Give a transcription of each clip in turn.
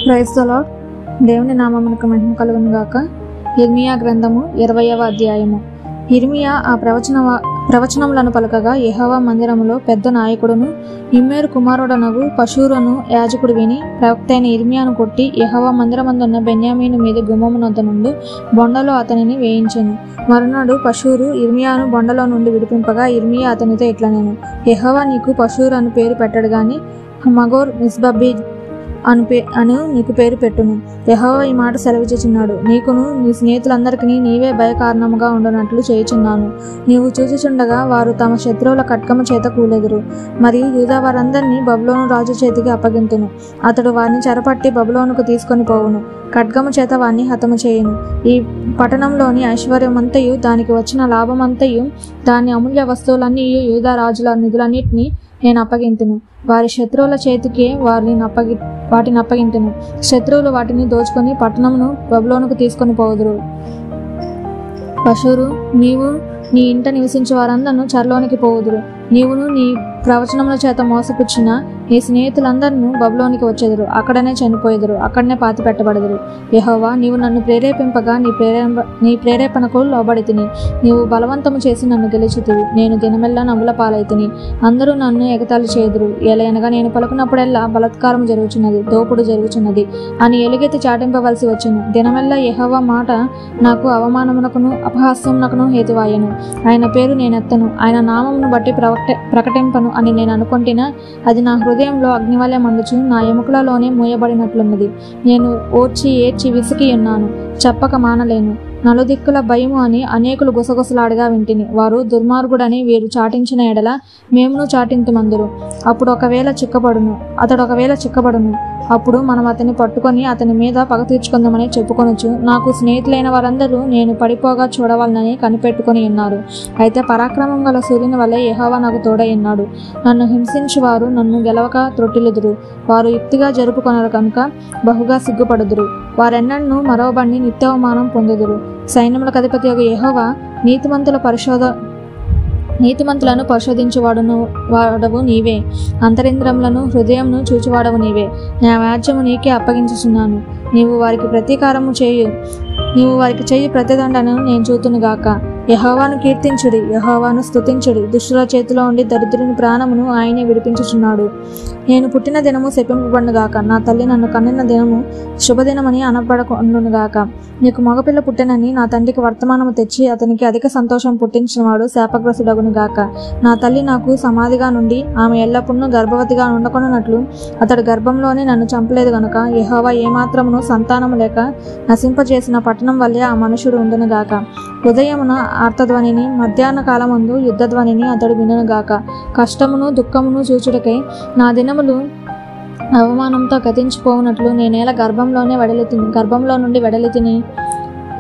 Praise the lord. దేవుని నామమునకు మహిమ కలుగును గాక. యిర్మీయా గ్రంథము 20వ అధ్యాయము. యిర్మీయా ఆ ప్రవచనములను పలకగా యెహోవా మందిరములో పెద్ద నాయకుడును ఇమ్మేరు కుమారుడనగు పషూరును యాజకుడు విని ప్రవక్త అయిన యిర్మీయాను కొట్టి యెహోవా మందిరమందున్న బెన్యామీను మీద గుమ్మమునొద్ద నుండి బొండలో అతనిని వేయించెను. మరునాడు పషూరు యిర్మీయాను బొండలో నుండి విడిపింపగా యిర్మీయా అతనితో ఇట్లనెను, యెహోవా నీకు పషూరు అని పేరు పెట్టడు గాని మగోర్ మిస్బబ్బీ అను నీకు పేరు పెట్టును. యెహోవా ఈ మాట సెలవిచ్చుచున్నాడు, నీకును నీ స్నేహితులందరికీ నీవే భయకారణముగా ఉండనట్లు చేయుచున్నాను. నీవు చూచుచుండగా వారు తమ శత్రువుల ఖడ్గము చేత కూలెదురు. మరియు యూదా వారందరినీ బబులోను రాజు చేతికి అప్పగింతును. అతడు వారిని చెరపట్టి బబులోనుకు తీసుకొని పోవును. ఖడ్గము చేత వారిని హతము చేయును. ఈ పట్టణంలోని ఐశ్వర్యమంతయు దానికి వచ్చిన లాభమంతయు దాని అమూల్య వస్తువులన్నీ యూదా రాజుల నిధులన్నిటినీ నేను అప్పగింతును. వారి శత్రువుల చేతికే వాటిని అప్పగింతును. శత్రువులు వాటిని దోచుకొని పట్టణమును బబులోనుకు తీసుకొని పోదురు. పషూరు, నీవు నీ ఇంట నివసించే వారందరూ చెరలోనికి పోవుదురు. నీవును నీ ప్రవచనముల చేత మోసపుచ్చిన నీ స్నేహితులందరూ బబులోనికి వచ్చెదరు. అక్కడనే చనిపోయేదురు, అక్కడనే పాతి పెట్టబడదురు. యెహోవా, నీవు నన్ను ప్రేరేపింపగా నీ ప్రేరేపణకు లోబడితిని. నీవు బలవంతము చేసి నన్ను గెలిచితివి. నేను దినమెల్లా నవ్వుల పాలైతిని. అందరూ నన్ను ఎగతాళి చేయుదురు. ఎలయనగా నేను పలుకున్నప్పుడెల్లా బలాత్కారం జరుగుచున్నది, దోపుడు జరుగుచున్నది అని ఎలుగెత్తి చాటింపవలసి వచ్చును. దినమెల్లా యెహోవా మాట నాకు అవమానమునకును అపహాస్యమునకును హేతువాయెను. ఆయన పేరు నేనెత్తను, ఆయన నామమును బట్టి ప్రకటింపను అని నేను అనుకొంటినా అది నా హృదయంలో అగ్నివలె మండుచు నా ఎముకలలోనే మూయబడినట్లున్నది. నేను ఓర్చి ఏడ్చి విసికి ఉన్నాను, చెప్పక మానలేను. నలుదిక్కుల భయము అని అనేకులు గుసగుసలాడగా వింటిని. వారు దుర్మార్గుడని వీరు చాటించిన ఎడల మేమును చాటింతుమందురు. అతడు ఒకవేళ చిక్కబడును. అప్పుడు మనం అతన్ని పట్టుకొని అతని మీద పగ తీర్చుకుందామని చెప్పుకొనొచ్చు. నాకు స్నేహితులైన వారందరూ నేను పడిపోగా చూడవాలని కనిపెట్టుకుని ఉన్నారు. అయితే పరాక్రమం గల సూర్యుని వల్లే యెహోవా నాకు తోడై ఉన్నాడు. నన్ను హింసించు వారు నన్ను గెలవక త్రొట్టిల్లుదురు. వారు యుక్తిగా జరుపుకొనరు కనుక బహుగా సిగ్గుపడుదురు. వారెన్నడూ మరవబడి నిత్యవమానం పొందుదురు. సైన్యములకు అధిపతి యెహోవా నీతిమంతులను పరిశోధించువాడవు నీవే. అంతరింద్రములను హృదయంను చూచువాడవు నీవే. నా వ్యాజ్యము నీకే అప్పగించుచున్నాను. నీవు వారికి చేయు ప్రతిదండను నేను చూతునుగాక. యెహోవాను కీర్తించుడి, యెహోవాను స్తుతించుడి. దుష్టుల చేతిలో ఉండి దరిద్రుని ప్రాణమును ఆయనే విడిపించుచున్నాడు. నేను పుట్టిన దినము శపింపబడునుగాక. నా తల్లి నన్ను కన్నిన దినము శుభదినమని అనబడకుండునుగాక. నీకు మగపిల్ల పుట్టెనని నా తండ్రికి వర్తమానము తెచ్చి అతనికి అధిక సంతోషం పుట్టించినవాడు శాపగ్రస్తుడగునుగాక. నా తల్లి నాకు సమాధిగా నుండి ఆమె ఎల్లప్పుడూ గర్భవతిగా ఉండకొనున్నట్లు అతడు గర్భంలోనే నన్ను చంపలేదు గనుక యెహోవా ఏమాత్రమును సంతానము లేక నశింపజేసిన పట్టణం వల్లే ఆ మనుషుడు ఉండునుగాక. ఉదయమున ఆర్తధ్వనిని, మధ్యాహ్న కాలమందు యుద్ధధ్వనిని అతడు వినుగాక. కష్టమును దుఃఖమును చూచుటకై నా దినములు అవమానంతో గతించిపోవునట్లు నేనేలా గర్భంలో నుండి వెడలితిని.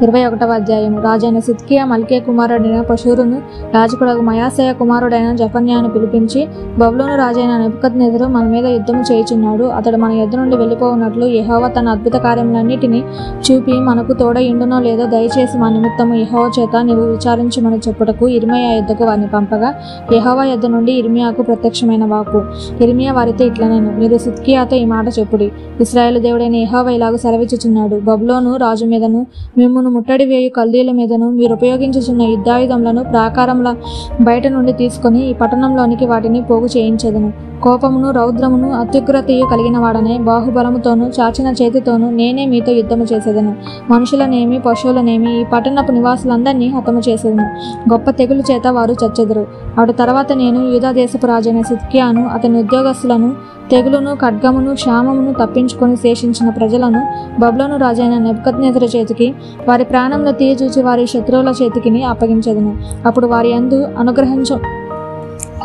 21వ అధ్యాయము. రాజైన సిద్కియా మల్కియా కుమారుడైన పషూరును యాజకుడగు మయాసయ కుమారుడైన జెఫన్యాను పిలిపించి, బబులోను రాజైన నెబుకద్నెజరు మన మీద యుద్ధము చేయుచున్నాడు. అతడు మన యుద్ధ నుండి వెళ్ళిపోవునట్లు యెహోవా తన అద్భుత కార్యములన్నిటినీ చూపి మనకు తోడయుండునో లేదో దయచేసి మా నిమిత్తము యెహోవా చేత నీవు విచారించమని చెప్పుటకు యిర్మీయా యుద్ధకు వారిని పంపగా యెహోవా యుద్ధ నుండి యిర్మీయాకు ప్రత్యక్షమైన వాక్కు. యిర్మీయా వారితో ఇట్లనెను, మీరు సిద్కియాతో ఈ మాట చెప్పుడి. ఇశ్రాయేలు దేవుడైన యెహోవా ఇలాగ సెలవిచ్చుచున్నాడు, బబులోను రాజు మీదను మిమ్మును ముట్టడి వేయు కల్దీల మీదను మీరు ఉపయోగించుచున్న యుద్ధాయుధములను ప్రాకారముల బయట నుండి తీసుకొని ఈ పట్టణంలోనికి వాటిని పోగు చేయించెదను. కోపమును రౌద్రమును అత్యుగ్రతయు కలిగిన వాడనే బాహుబలముతోనూ చాచిన చేతితోనూ నేనే మీతో యుద్ధము చేసేదను. మనుషులనేమి పశువులనేమి ఈ పట్టణపు నివాసులందరినీ హతము చేసేదను. గొప్ప తెగులు చేత వారు చచ్చెదరు. అటు తర్వాత నేను యూదా దేశపు రాజైన సిద్కియాను అతని ఉద్యోగస్తులను తెగులును ఖడ్గమును క్షామమును తప్పించుకొని శేషించిన ప్రజలను బబులోను రాజైన నెబుకద్నెజరు చేతికి వారి ప్రాణంలో తీయజూచి వారి శత్రువుల చేతికి అప్పగించెదను. అప్పుడు వారి యందు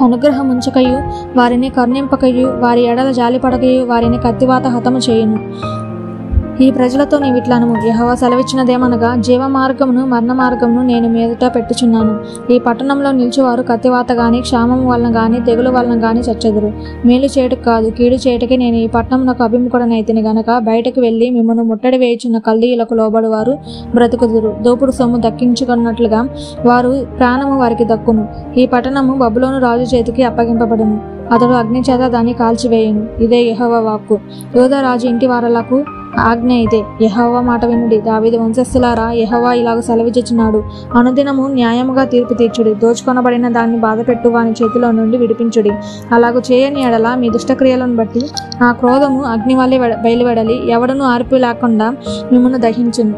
అనుగ్రహముంచకయు వారిని కరుణింపకయు వారి ఎడల జాలిపడకయు వారిని కత్తివాత హతము చేయును. ఈ ప్రజలతో నీవిట్లనము, యెహోవా సెలవిచ్చినదేమనగా, జీవ మార్గమును మరణ మార్గమును నేను మీదట పెట్టుచున్నాను. ఈ పట్టణంలో నిలిచేవారు కత్తివాత గాని క్షామము వలన గాని తెగులు వలన గాని చచ్చెదరు. మేలు చేయుటకు కాదు కీడు చేయుటకే నేను ఈ పట్టణమునకు అభిముఖుడనైతిని గనక బయటకు వెళ్ళి మిమ్మల్ని ముట్టడి వేయుచున్న కల్దీయులకు లోబడువారు బ్రతుకుదురు. దోపుడు సొమ్ము దక్కించుకున్నట్లుగా వారు ప్రాణము వారికి దక్కును. ఈ పట్టణము బబులోను రాజు చేతికి అప్పగింపబడును. అతడు అగ్ని చేత దాన్ని కాల్చివేయును. ఇదే యెహోవా వాక్కు. యూదా రాజు ఇంటి వారలకు ఆజ్ఞ ఇదే, యెహోవా మాట వినుడి. దావీదు వంశస్థులారా, యెహోవా ఇలాగ సెలవిచ్చుచున్నాడు, అనుదినము న్యాయముగా తీర్పు తీర్చుడి, దోచుకొనబడిన దాన్ని బాధపెట్టు వాని చేతిలో నుండి విడిపించుడి. అలాగూ చేయని ఎడల మీ దుష్టక్రియలను బట్టి నా క్రోధము అగ్ని వల్లే బయలువెడలి ఎవడనూ ఆర్పి లేకుండా మిమ్మల్ని దహించును.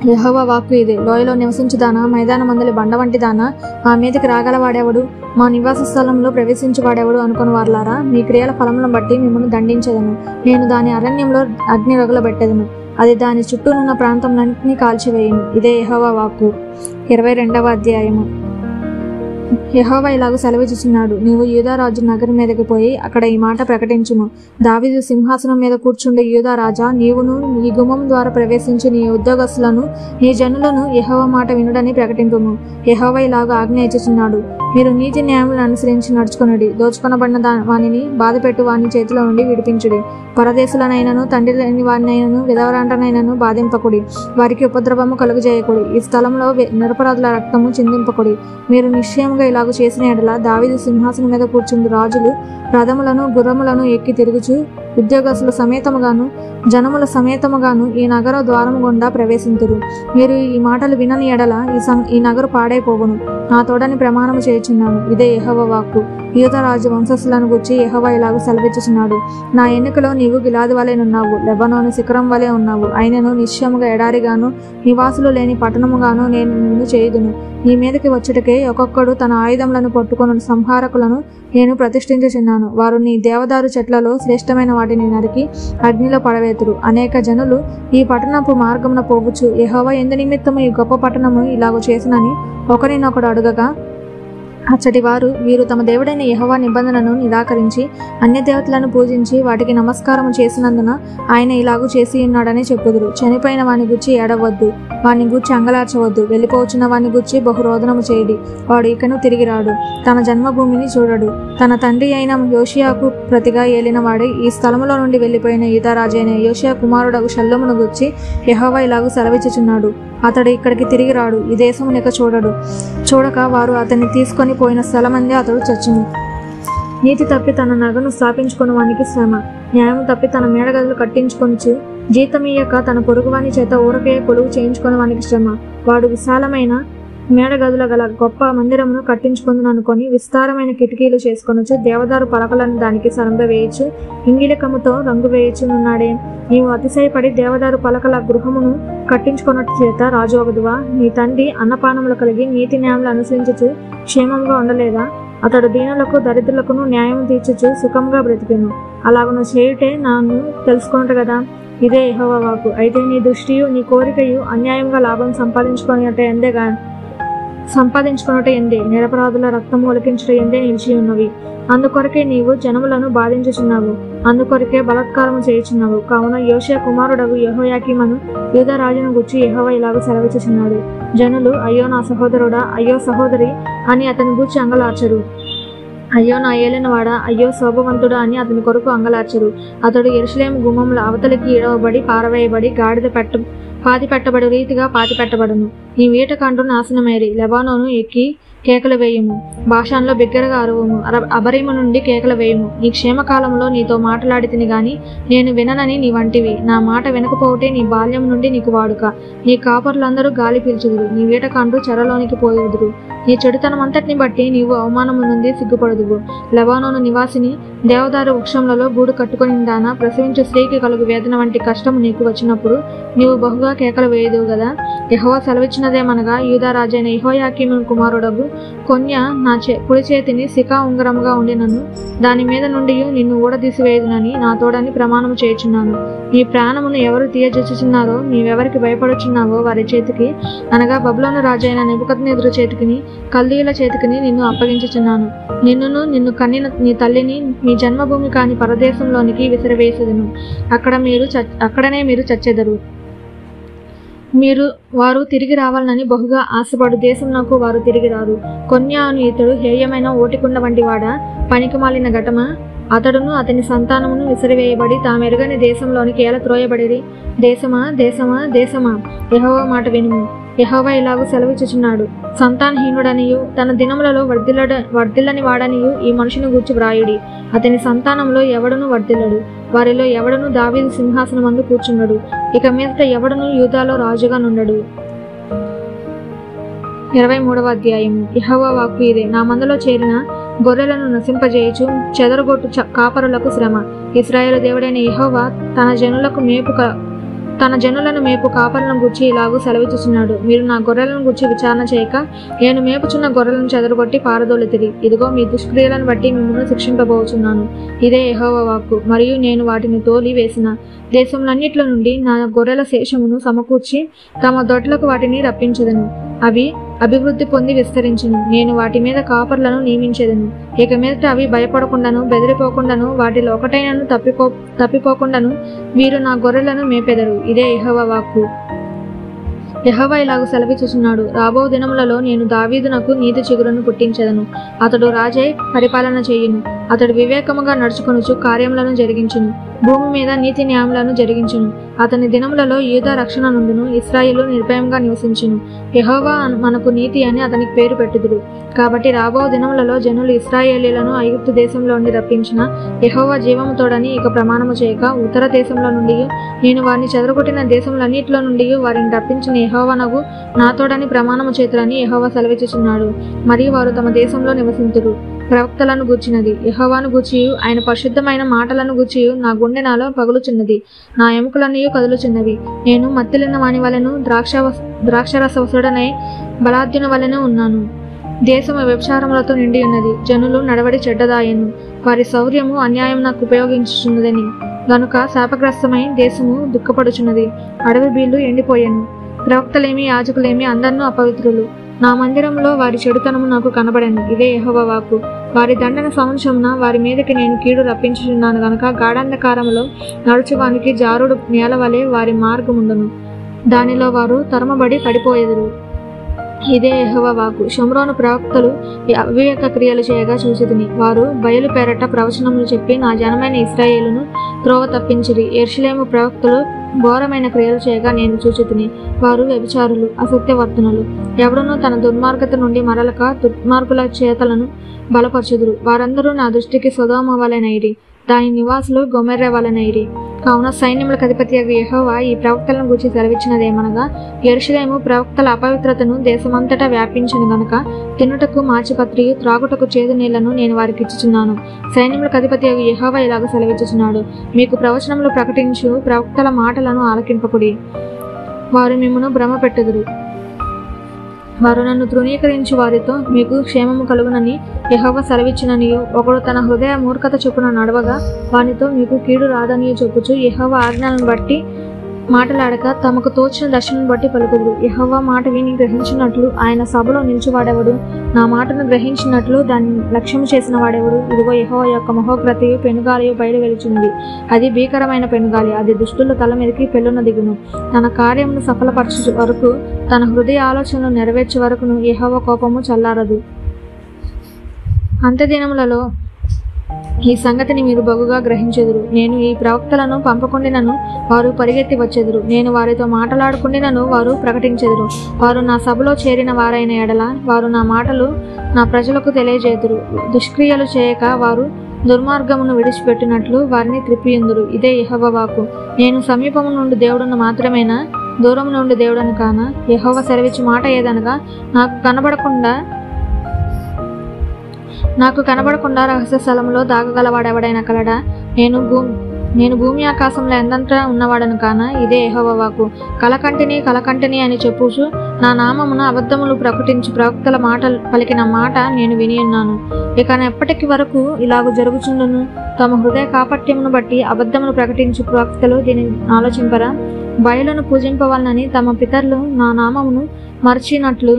యెహోవా వాక్కు ఇదే, లోయలో నివసించుదానా, మైదానమందలి బండ వంటి దానా, ఆ మీదకి రాగలవాడెవడు, మా నివాస స్థలంలో ప్రవేశించువాడెవడు అనుకుని వారలారా, మీ క్రియల ఫలములను బట్టి మిమ్మల్ని దండించదను. నేను దాని అరణ్యంలో అగ్ని రగులబెట్టెదను, అది దాని చుట్టూనున్న ప్రాంతంలన్నింటినీ కాల్చివేయును. ఇదే యెహోవా వాక్కు. 22వ అధ్యాయము. యెహోవా ఇలాగూ సెలవిచ్చుచున్నాడు, నీవు యూదా రాజు నగరి మీదకి పోయి అక్కడ ఈ మాట ప్రకటించుము. దావీదు సింహాసనం మీద కూర్చుండే యూదా రాజా, నీవును ఈ గుమ్మం ద్వారా ప్రవేశించి నీ ఉద్యోగస్తులను నీ జనులను యెహోవా మాట వినుడని ప్రకటింపుము. యెహోవా ఇలాగూ ఆజ్ఞ ఇచ్చుచున్నాడు, మీరు నీతి న్యాయములను అనుసరించి నడుచుకొనుడి, దోచుకొనబడిన వానిని బాధపెట్టు వాని చేతిలో నుండి విడిపించుడి. పరదేశులనైనను తండ్రి లేని వారినైనను విధవరాంటనైనను బాధింపకుడి, వారికి ఉపద్రవము కలుగజేయకుడి, ఈ స్థలంలో నిరపరాధుల రక్తము చిందింపకుడి. మీరు నిశ్చయముగా ఇలాగూ చేసిన ఎడల దావీదు సింహాసనం మీద కూర్చుండు రాజులు రథములను గుర్రములను ఎక్కి తిరుగుచు ఉద్యోగస్తుల సమేతముగాను జనముల సమేతముగాను ఈ నగర ద్వారము గుండా ప్రవేశింతురు. మీరు ఈ మాటలు వినని ఎడల ఈ నగరు పాడైపోవును. నా తోడని ప్రమాణము చేయుచున్నాను. ఇదే యెహోవా వాక్కు. యూదా రాజు వంశస్థులను గురించి యెహోవా ఇలాగూ సెలవిచ్చుచున్నాడు, నా ఎన్నికలో నీవు గిలాదు వలె ఉన్నావు, లెబనోను శిఖరం వలె ఉన్నావు. అయినను నిశ్చయముగా ఎడారిగాను నివాసులు లేని పట్టణముగాను నేను నిన్ను చేయుదును. నీ మీదకి వచ్చుటకే ఒక్కొక్కడు తన ఆయుధములను పట్టుకొని సంహారకులను నేను ప్రతిష్ఠించుచున్నాను. వారు నీ దేవదారు చెట్లలో శ్రేష్టమైన వాటిని నరికి అగ్నిలో పడవేతురు. అనేక జనులు ఈ పట్టణపు మార్గమున పోవచ్చు, యెహోవా ఎందు నిమిత్తము ఈ గొప్ప పట్టణము ఇలాగూ చేసినని ఒకరినొకడు అడుగగా, అచ్చటి వారు వీరు తమ దేవుడైన యెహోవా నిబంధనను నిరాకరించి అన్య దేవతలను పూజించి వాటికి నమస్కారము చేసినందున ఆయన ఇలాగూ చేసి ఉన్నాడని చెప్పుదురు. చనిపోయిన వాని గుచ్చి ఏడవద్దు, వాని గుచ్చి అంగలార్చవద్దు, వెళ్ళిపోవచ్చున్న వాని గుచ్చి బహురోదనము చేయడి. వాడు ఇకను తిరిగి రాడు, తన జన్మభూమిని చూడడు. తన తండ్రి అయిన యోషియాకు ప్రతిగా ఏలిన వాడే ఈ స్థలములో నుండి వెళ్ళిపోయిన యూదారాజు అయిన యోషియా కుమారుడగు షల్లూమును గుచ్చి యెహోవా ఇలాగూ సెలవిచ్చుచున్నాడు, అతడు ఇక్కడికి తిరిగి రాడు, ఈ దేశమునిక చూడక వారు అతన్ని తీసుకొని పోయిన స్థలమందే అతడు చచ్చును. నీతి తప్పి తన నగను స్థాపించుకుని వానికి శ్రమ, న్యాయం తప్పి తన మేడగదులు కట్టించుకొనుచు జీతమీయక తన పొరుగువాని చేత ఊరకే కొలువు చేయించుకుని వానికి శ్రమ. వాడు విశాలమైన మేడగదుల గల గొప్ప మందిరమును కట్టించుకుందును అనుకొని విస్తారమైన కిటికీలు చేసుకొనొచ్చు దేవదారు పలకలను దానికి సరంబ వేయచ్చు, ఇంగిలికముతో రంగు వేయచ్చునున్నాడే. నీవు అతిశయపడి దేవదారు పలకల గృహమును కట్టించుకున్నట్టు చేత రాజు అగుదువా? నీ తండ్రి అన్నపానములు కలిగి నీతి న్యాయములు అనుసరించుచు క్షేమంగా ఉండలేదా? అతడు దీనులకు దరిద్రులకును న్యాయం తీర్చుచు సుఖంగా బ్రతికెను. అలాగను చేయుటే నన్ను తెలుసుకొనుట కదా. ఇదే యెహోవా వాక్కు. అయితే నీ దృష్టియు నీ కోరికయు అన్యాయంగా లాభం సంపాదించుకొనుట ఎందే, నిరపరాధుల రక్తము ఒలికించుట ఎందే నిలిచి ఉన్నవి. అందుకొరకే నీవు జనములను బాధించుచున్నావు, అందుకొరకే బలాత్కారము చేయుచున్నావు. కావున యోషియా కుమారుడగు యెహోయాకీమును యూదా రాజును గుచ్చి యెహోవా ఇలాగ సెలవిచ్చుచున్నాడు, జనులు అయ్యో నా సహోదరుడా, అయ్యో సహోదరి అని అతని గూర్చి అంగలార్చరు. అయ్యో నా ఏలినవాడా, అయ్యో శోభవంతుడా అని అతని కొరకు అంగలార్చరు. అతడు యెరూషలేము గుమ్మముల అవతలికి ఇడవబడి పారవేయబడి పాతి పెట్టబడి రీతిగా పాతి పెట్టబడును. నీ వీటకంటూ నాశనమేరి లెబానోను ఎక్కి కేకలు వేయుము, బాషాన్లో బిగ్గరగా అరువుము, అబరీము నుండి కేకలు వేయుము. నీ క్షేమకాలంలో నీతో మాట్లాడి తిని గాని నేను విననని నీ వంటివి. నా మాట వినకపోతే నీ బాల్యం నుండి నీకు వాడుక. నీ కాపరులందరూ గాలి పీల్చుదురు, నీ వీటకంటూ చెరలోనికి పోయుదురు. నీ చెడుతనమంతటిని బట్టి నీవు అవమానము నుండి సిగ్గుపడుదువు. లెబానోను నివాసిని, దేవదారు వృక్షములలో గూడు కట్టుకుని దానా, ప్రసవించు స్త్రీకి కలుగు వేదన వంటి కష్టము నీకు వచ్చినప్పుడు నీవు బహుగా కేకలు వేయదువు గదా. యెహోవా సెలవిచ్చినదేమనగా, యూదా రాజైన యెహోయాకీము కుమారుడగు కొన్య నా కుడి చేతిని శిఖా ఉంగరముగా ఉండినను దాని మీద నుండి నిన్ను ఊడదీసివేయుదునని నా తోడని ప్రమాణము చేయుచున్నాను. నీ ప్రాణమును ఎవరు తీయజూచుచున్నారో, నీవెవరికి భయపడుచున్నావో వారి చేతికి, అనగా బబులోను రాజైన నెబుకద్నెజరు చేతికిని కల్దీయుల చేతికిని నిన్ను అప్పగించుచున్నాను. నిన్ను కన్నిన నీ తల్లిని మీ జన్మభూమి కాని పరదేశంలోనికి విసిరవేసెదను. అక్కడనే మీరు చచ్చెదరు. వారు తిరిగి రావాలని బహుగా ఆశపడు దేశంనకు వారు తిరిగి రారు. కొన్య అను ఇతడు హేయమైన ఓటికుండ వంటి వాడా, పనికి మాలిన ఘటమా, అతడును అతని సంతానమును విసిరివేయబడి తామెరుగని దేశంలోనికి ఎలా త్రోయబడిరి. దేశమా దేశమా దేశమా, యెహోవా మాట వినుము. యెహోవా ఇలాగూ సెలవిచ్చుచున్నాడు, సంతానహీనుడనియు తన దినములలో వర్ధిల్లని వాడనియు ఈ మనుషుని గూర్చి వ్రాయుడి. అతని సంతానంలో ఎవడును వర్ధిల్లడు, వారిలో ఎవడును దావీదు సింహాసనమందు కూర్చుండడు. ఇక మీదట ఎవడును యూదాలో రాజుగా నుండడు. 23వ అధ్యాయము. యెహోవా వాక్కు ఇదే. నా మందలో చేరిన గొర్రెలను నశింపజేయుచు చెదరగొట్టు కాపరులకు శ్రమ. ఇశ్రాయేలు దేవుడైన యెహోవా తన జనులను మేపు కాపరులను గుర్చి ఇలాగూ సెలవిచ్చుచున్నాడు, మీరు నా గొర్రెలను గుర్చి విచారణ చేయక నేను మేపుచున్న గొర్రెలను చెదరగొట్టి పారదోలితిరి. ఇదిగో మీ దుష్క్రియలను బట్టి మిమ్మల్ని శిక్షింపబోచున్నాను. ఇదే యెహోవా వాక్కు. మరియు నేను వాటిని తోలి వేసిన దేశములన్నిట్లో నుండి నా గొర్రెల శేషమును సమకూర్చి తమ దొడ్లకు వాటిని రప్పించెదను. అవి అభివృద్ధి పొంది విస్తరించును. నేను వాటి మీద కాపర్లను నియమించెదను. ఇక మీదట అవి భయపడకుండాను బెదిరిపోకుండాను వాటిలో ఒకటైనను తప్పిపోకుండాను వీరు నా గొర్రెలను మేపెదరు. ఇదే యెహోవా వాక్కు. యెహోవా ఇలాగూ సెలవిచ్చుచున్నాడు, రాబో దినములలో నేను దావీదునకు నీతి చిగురును పుట్టించెదను. అతడు రాజై పరిపాలన చేయును. అతడు వివేకముగా నడుచుకొనుచు కార్యములను జరిగించును. భూమి మీద నీతి న్యాయములను జరిగించును. అతని దినములలో యూదా రక్షణ నుండును, ఇశ్రాయేలు నిర్భయంగా నివసించును. యెహోవా మనకు నీతి అని అతనికి పేరు పెట్టుదురు. కాబట్టి రాబో దినములలో జనులు ఇశ్రాయేలీలను ఐగుప్తు దేశంలో నుండి రప్పించిన యెహోవా జీవముతోడని ఇక ప్రమాణము చేయక, ఉత్తర దేశంలో నుండి నేను వారిని చెదరగొట్టిన దేశములన్నిటిలో నుండి వారిని రప్పించిన యెహోవానగు నాతోడని ప్రమాణము చేతులని యెహోవా సెలవిచ్చుచున్నాడు. మరియు వారు తమ దేశంలో నివసింతురు. ప్రవక్తలను గూర్చినది యెహోవాను గూర్చియు ఆయన పరిశుద్ధమైన మాటలను గూర్చియు నా గుండె నాలో పగులుచున్నది, నా ఎముకలన్నీ కదులుచున్నవి. నేను మత్తిలిన వాని వలెను ద్రాక్షరసవసుడనై బలాద్యుని వలెను ఉన్నాను. దేశము వ్యభిచారములతో నిండి ఉన్నది. జనులు నడవడి చెడ్డదాయను. వారి శౌర్యము అన్యాయం నాకు ఉపయోగించుచున్నదని గనుక శాపగ్రస్తమై దేశము దుఃఖపడుచున్నది. అడవి బీళ్లు ఎండిపోయాను. ప్రవక్తలేమి యాజకులేమి అందరినూ అపవిత్రులు. నా మందిరంలో వారి చెడుతనము నాకు కనబడను. ఇదే యెహోవా వాక్కు. వారి దండన సంవత్సరమున వారి మీదకి నేను కీడు రప్పించుచున్నాను గనుక గాఢాంధకారములో నడుచువానికి జారుడు నేల వలె వారి మార్గముండును. దానిలో వారు తరమబడి పడిపోయెదరు. ఇదే యెహోవా వాక్కు. షోమ్రోను ప్రవక్తలు అవివేక క్రియలు చేయగా చూసితిని. వారు బయలు పేరట ప్రవచనములు చెప్పి నా జనమైన ఇశ్రాయేలును త్రోవ తప్పించిరి. యెరూషలేము ప్రవక్తలు ఘోరమైన క్రియలు చేయగా నేను చూచితిని. వారు వ్యభిచారులు, అసత్యవర్తనులు. ఎవడునూ తన దుర్మార్గత నుండి మరలక దుర్మార్గుల చేతలను బలపరచుదురు. వారందరూ నా దృష్టికి సొదొమ వలెనైరి, దాని నివాసులు గొమొర్రా వలెనైరి. కావున సైన్యములకు అధిపతియగు యెహోవా ఈ ప్రవక్తలను గురించి సెలవిచ్చినదేమనగా, యెరూషలేము ప్రవక్తల అపవిత్రతను దేశమంతటా వ్యాపించను గనుక తినుటకు మాచిపత్రియు త్రాగుటకు చేదు నీళ్లను నేను వారికి ఇచ్చుచున్నాను. సైన్యములకు అధిపతియగు యెహోవా ఇలాగ సెలవిచ్చుచున్నాడు, మీకు ప్రవచనములు ప్రకటించు ప్రవక్తల మాటలను ఆలకింపకుడి. వారు మిమ్మును భ్రమ పెట్టుదురు. వారు నన్ను తృణీకరించు వారితో మీకు క్షేమము కలుగునని యెహోవా సెలవిచ్చిననియు, ఒకడు తన హృదయ మూర్ఖత చొప్పున నడవగా వానితో మీకు కీడు రాదనియు చెప్పుచు యెహోవా ఆజ్ఞలను బట్టి మాటలాడక తమకు తోచిన దర్శనం బట్టి పలుకుదురు. యెహోవా మాట విని గ్రహించినట్లు ఆయన సభలో నిలిచివాడెవడు? నా మాటను గ్రహించినట్లు దాన్ని లక్ష్యము చేసిన వాడెవడు? ఇదిగో యెహోవా యొక్క మహోగ్రతయు పెనుగాలియు బయలు వెలుచున్నది. అది భీకరమైన పెనుగాలి. అది దుష్టుల తల మీదకి పెళ్ళున దిగును. తన కార్యమును సఫలపరచు వరకు, తన హృదయ ఆలోచనలు నెరవేర్చే వరకును యెహోవా కోపము చల్లారదు. అంత్యదినములలో ఈ సంగతిని మీరు బగుగా గ్రహించెదరు. నేను ఈ ప్రవక్తలను పంపకుండినను వారు పరిగెత్తి వచ్చెదరు. నేను వారితో మాట్లాడుకుండినను వారు ప్రకటించెదరు. వారు నా సభలో చేరిన వారైన ఎడల వారు నా మాటలు నా ప్రజలకు తెలియజేతురు. దుష్క్రియలు చేయక వారు దుర్మార్గమును విడిచిపెట్టినట్లు వారిని త్రిప్పియుందురు. ఇదే యెహోవా వాక్కు. నేను సమీపము నుండి దేవుడును మాత్రమేనా, దూరం నుండి దేవుడను కానా? యెహోవా సెలవిచ్చు మాట ఏదనగా, నాకు కనబడకుండా రహస్య స్థలంలో దాగగలవాడెవడైనా కలడా? నేను భూమి ఆకాశంలో ఎందంతా ఉన్నవాడను కానా? ఇదే యెహోవా వాక్కు. కలకంటిని అని చెప్పుచు నా నామమున అబద్ధములు ప్రకటించు ప్రవక్తల మాటలు పలికిన మాట నేను వినియున్నాను. ఇక ఎప్పటికి వరకు ఇలాగూ జరుగుచుండును? తమ హృదయ కాపట్యమును బట్టి అబద్ధములు ప్రకటించు ప్రవక్తలు దీనిని ఆలోచింపరా? బయలును పూజింపవలనని తమ పితరులు నా నామమును మర్చినట్లు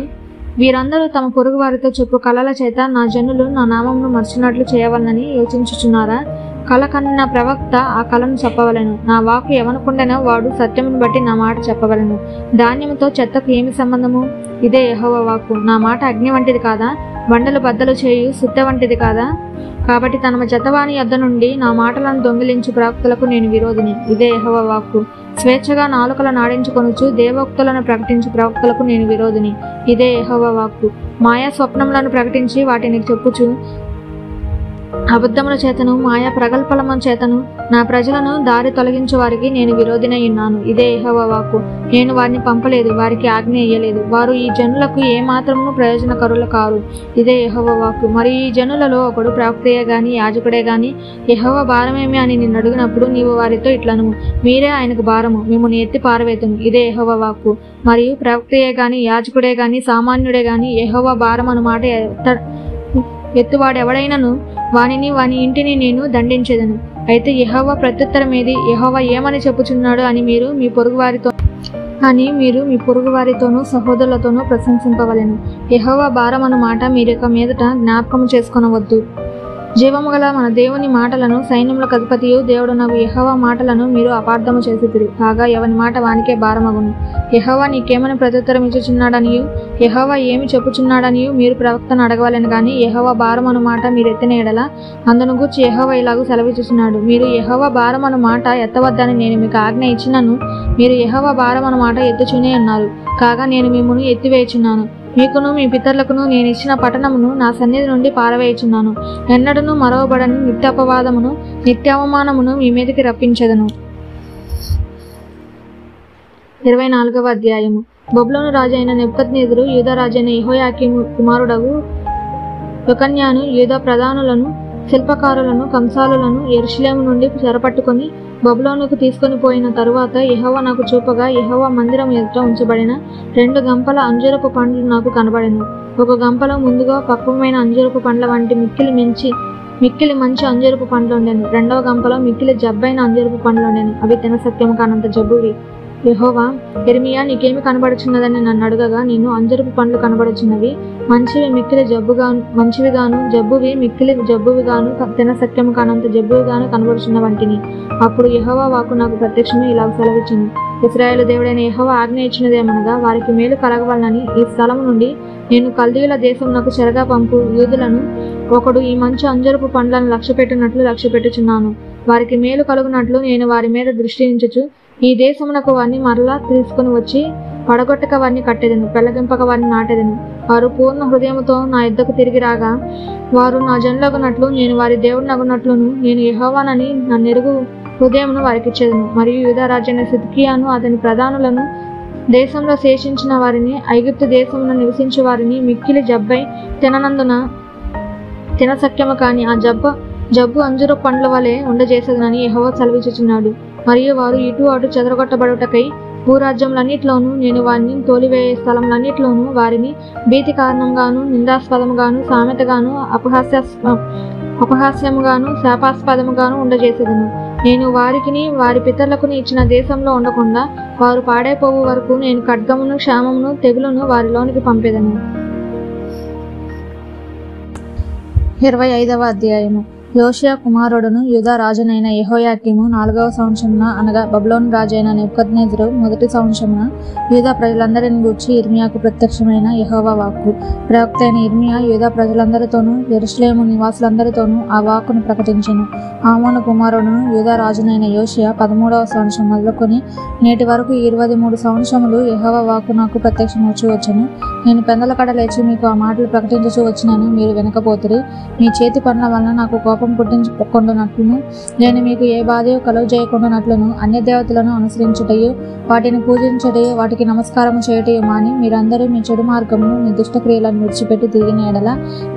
వీరందరూ తమ పొరుగు వారితో చెప్పు కలల చేత నా జనులు నా నామమును మర్చినట్లు చేయవలనని యోచించుచున్నారా? కల కన్న ప్రవక్త ఆ కలను చెప్పవలెను. నా వాక్కు ఎవనుకుండెనో వాడు సత్యమును బట్టి నా మాట చెప్పవలెను. ధాన్యముతో చెత్తకు ఏమి సంబంధము? ఇదే యెహోవా వాక్కు. నా మాట అగ్ని వంటిది కాదా? బండలు బద్దలు చేయు సుత్తె వంటిది కాదా? కాబట్టి తన జతవాని యొద్ద నుండి నా మాటలను దొంగిలించు ప్రవక్తలకు నేను విరోధిని. ఇదే యెహోవా వాక్కు. స్వేచ్ఛగా నాలుకల నాడించుకొనుచు దేవోక్తులను ప్రకటించు ప్రవక్తలకు నేను విరోధిని. ఇదే యెహోవా వాక్కు. మాయా స్వప్నములను ప్రకటించి వాటిని చెప్పుచు అబద్ధముల చేతను మాయా ప్రగల్పలమ చేతను నా ప్రజలను దారి తొలగించు వారికి నేను విరోధినై ఉన్నాను. ఇదే యెహోవా వాక్కు. నేను వారిని పంపలేదు, వారికి ఆజ్ఞ ఇయ్యలేదు. వారు ఈ జనులకు ఏమాత్రమును ప్రయోజనకరులు కారు. ఇదే యెహోవా వాక్కు. మరి ఈ జనులలో ఒకడు ప్రవక్తయే గాని యాజకుడే గాని యెహోవా భారమేమి అని నిన్ను అడిగినప్పుడు నీవు వారితో ఇట్లను, మీరే ఆయనకు భారము, మిమ్మును ఎత్తి పారవేతును. ఇదే యెహోవా వాక్కు. మరియు ప్రవక్తయే గాని యాజకుడే గాని సామాన్యుడే గాని యెహోవా భారం అను మాట ఎత్తువాడెవడైనను వానిని వాని ఇంటిని నేను దండించెదను. అయితే యెహోవా ప్రత్యుత్తరమేది? యెహోవా ఏమని చెప్పుచున్నాడు అని మీరు మీ పొరుగు వారితోనూ సహోదరులతోనూ ప్రశంసింపవలెను. యెహోవా భారం అను మాట మీరిక మీదట జ్ఞాపకము చేసుకొనవద్దు. జీవము గల మన దేవుని మాటలను సైన్యములకు అధిపతియు దేవుడునగు యెహోవా మాటలను మీరు అపార్థము చేసితిరి. కాగా ఎవని మాట వానికే భారమగును. యెహోవా నీకేమని ప్రత్యుత్తరం ఇచ్చుచున్నాడనియు యెహోవా ఏమి చెప్పుచున్నాడనియు మీరు ప్రవక్తను అడగవలెను గాని యెహోవా భారం అను మాట మీరు ఎత్తిన ఎడల అందును గూర్చి యెహోవా ఇలాగూ సెలవిచ్చుచున్నాడు. మీరు యెహోవా భారం అను మాట ఎత్తవద్దని నేను మీకు ఆజ్ఞ ఇచ్చినను మీరు యెహోవా భారం అను మాట ఎత్తుచునే ఉన్నారు. కాగా నేను మిమ్మును ఎత్తివేయుచున్నాను. మీకును మీ పితరులకును నేను ఇచ్చిన పట్టణమును నా సన్నిధి నుండి పారవేయుచున్నాను. ఎన్నడను మరవబడని నిత్యాపవాదమును నిత్యావమానమును మీ మీదకి రప్పించెదను. 24వ అధ్యాయము. బబులోను రాజు అయిన నెబుకద్నెజరు యూదా రాజు అయిన యెహోయాకీము కుమారుడగు యెకొన్యాను యూదా ప్రధానులను శిల్పకారులను కంసాలులను యెరూషలేము నుండి చెరపట్టుకొని బబులోనుకు తీసుకొని పోయిన తరువాత యెహోవా నాకు చూపగా యెహోవా మందిరం ఎదుట ఉంచబడిన 2 గంపల అంజూరపు పండ్లు నాకు కనబడెను. ఒక గంపలో ముందుగా పక్వమైన అంజూరపు పండ్ల వంటి మిక్కిలి మంచి అంజూరపు పండ్లు ఉండెను. రెండవ గంపలో మిక్కిలి జబ్బైన అంజూరపు పండ్లు ఉండెను. అవి తినసత్యము కానంత జబ్బువి. యెహోవా, యెర్మీయా నీకేమి కనబడుచున్నదని నన్ను అడగగా నేను అంజూరపు పండ్లు కనబడుచున్నవి, మంచివిగాను జబ్బువి మిక్కిలి జబ్బువిగాను తినసత్యము కానంత జబ్బువిగాను కనబడుచున్న వంటిని. అప్పుడు యెహోవా వాక్కు నాకు ప్రత్యక్షమై ఇలాగ సెలవిచ్చింది. ఇశ్రాయేలు దేవుడైన యెహోవా ఆజ్ఞ ఇచ్చినదేమనగా వారికి మేలు కలగవలనని ఈ స్థలము నుండి నేను కల్దీయుల దేశమునకు చెరగా పంపు యూదులను ఒకడు ఈ మంచి అంజూరపు పండ్లను లక్ష్యపెట్టుచున్నాను. వారికి మేలు కలుగునట్లు నేను వారి మీద దృష్టి ఉంచుచు ఈ దేశమునకు వారిని మరలా తీసుకుని వచ్చి పడగొట్టక వారిని కట్టెదను, పెళ్లగింపక వారిని నాటెదను. వారు పూర్ణ హృదయముతో నా యుద్ధకు తిరిగి రాగా వారు నా జనులగునట్లు నేను వారి దేవుడినగునట్లును నేను యెహోవానని నన్నెరుగు హృదయమును వారికి ఇచ్చేదను. మరియు యూదా రాజైన సిద్కియాను అతని ప్రధానులను దేశంలో శేషించిన వారిని ఐగుప్తు దేశమున నివసించే వారిని మిక్కిలి జబ్బై తిననందున తినసక్యము కాని ఆ జబ్బు అంజూర పండ్ల వలె ఉండజేసేదనని యెహోవా సెలవిచ్చుచున్నాడు. మరియు వారు ఇటు అటు చెదరగొట్టబడుటకై భూరాజ్యములన్నిట్లోనూ నేను వారిని తోలివేయే స్థలములన్నిట్లోనూ వారిని భీతి కారణంగాను నిందాస్పదముగాను సామెతగాను అపహాస్యముగాను శాపాస్పదముగాను ఉండజేసేదను. నేను వారికిని వారి పితరులకుని ఇచ్చిన దేశంలో ఉండకుండా వారు పాడైపోవు వరకు నేను ఖడ్గమును క్షామమును తెగులును వారిలోనికి పంపేదను. 25వ అధ్యాయము. యోషియా కుమారుడును యూదా రాజునైన యెహోయాకీము 4వ సంవత్సరమున అనగా బబులోను రాజైన నెబుకద్నెజరు 1వ సంవత్సరమున యూదా ప్రజలందరిని గూర్చి ఇర్మియాకు ప్రత్యక్షమైన యెహోవా వాక్కు. ప్రవక్త అయిన ఇర్మియా యూదా ప్రజలందరితోనూ యెరూషలేము నివాసులందరితోనూ ఆ వాక్కును ప్రకటించెను. ఆమోను కుమారుడును యూదా రాజునైన యోషియా 13వ సంవత్సరం మొదలుకొని నేటి వరకు 23 సంవత్సరములు యెహోవా వాక్కు నాకు ప్రత్యక్షమవుచూ వచ్చెను. నేను పెందల కడ లేచి మీకు ఆ మాటలు ప్రకటించుచూ వచ్చినాను, మీరు వినకపోతిరి. మీ చేతి పనుల వలన నాకు కోపం పుట్టించుకొండునట్లును నేను మీకు ఏ బాధయో కలుగు చేయకుండానట్లును అన్య దేవతలను అనుసరించుటయు వాటిని పూజించుటయు వాటికి నమస్కారము చేయుటయు మాని మీరందరూ మీ చెడు మార్గమును మీ దుష్టక్రియలను విడిచిపెట్టి తిరిగిన ఎడల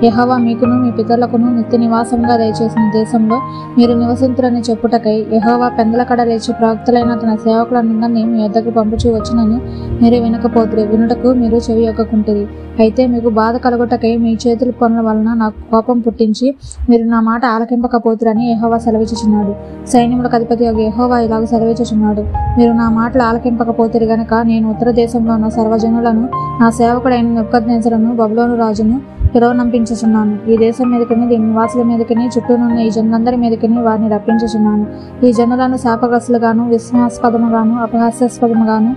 యెహోవా మీకును మీ పితరులకును నిత్య నివాసంగా దయచేసిన దేశంలో మీరు నివసింతురని చెప్పుటకై యెహోవా పెందల కడ లేచి ప్రవక్తలైన తన సేవకులందరినీ మీ వద్దకు పంపుచూ వచ్చినను మీరు వినకపోతురు. వినుటకు మీరు చెవి యొక్కకుంటిరి. అయితే మీకు బాధ కలుగుటకై మీ చేతుల పనుల వలన నాకు కోపం పుట్టించి మీరు నా మాట ఆలకింపకపోతురని యెహోవా సెలవిచ్చుచున్నాడు. సైన్యములకు అధిపతి యెహోవా ఇలాగ సెలవిచ్చుచున్నాడు. మీరు నా మాటలు ఆలకింపకపోతిరి గనక నేను ఉత్తర దేశంలో ఉన్న సర్వజనులను నా సేవకుడైన నెబుకద్నెజరును బబులోను రాజును పిలువనంపించుచున్నాను. ఈ దేశం మీదకిని దీని నివాసుల మీదకిని చుట్టూనున్న ఈ జనులందరి మీదకిని వారిని రప్పించుచున్నాను. ఈ జనులను శాపగ్రస్తులుగాను విస్మయాస్పదముగాను అపహాస్యాస్పదముగాను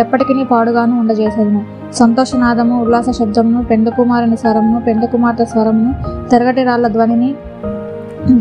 ఎప్పటికీ పాడుగాను ఉండజేసేదను. సంతోషనాదము, ఉల్లాస శబ్దమును, పెండ్లి కుమారుని స్వరమును, పెండ్లి కుమార్తె స్వరమును, తెరగటి రాళ్ల ధ్వనిని,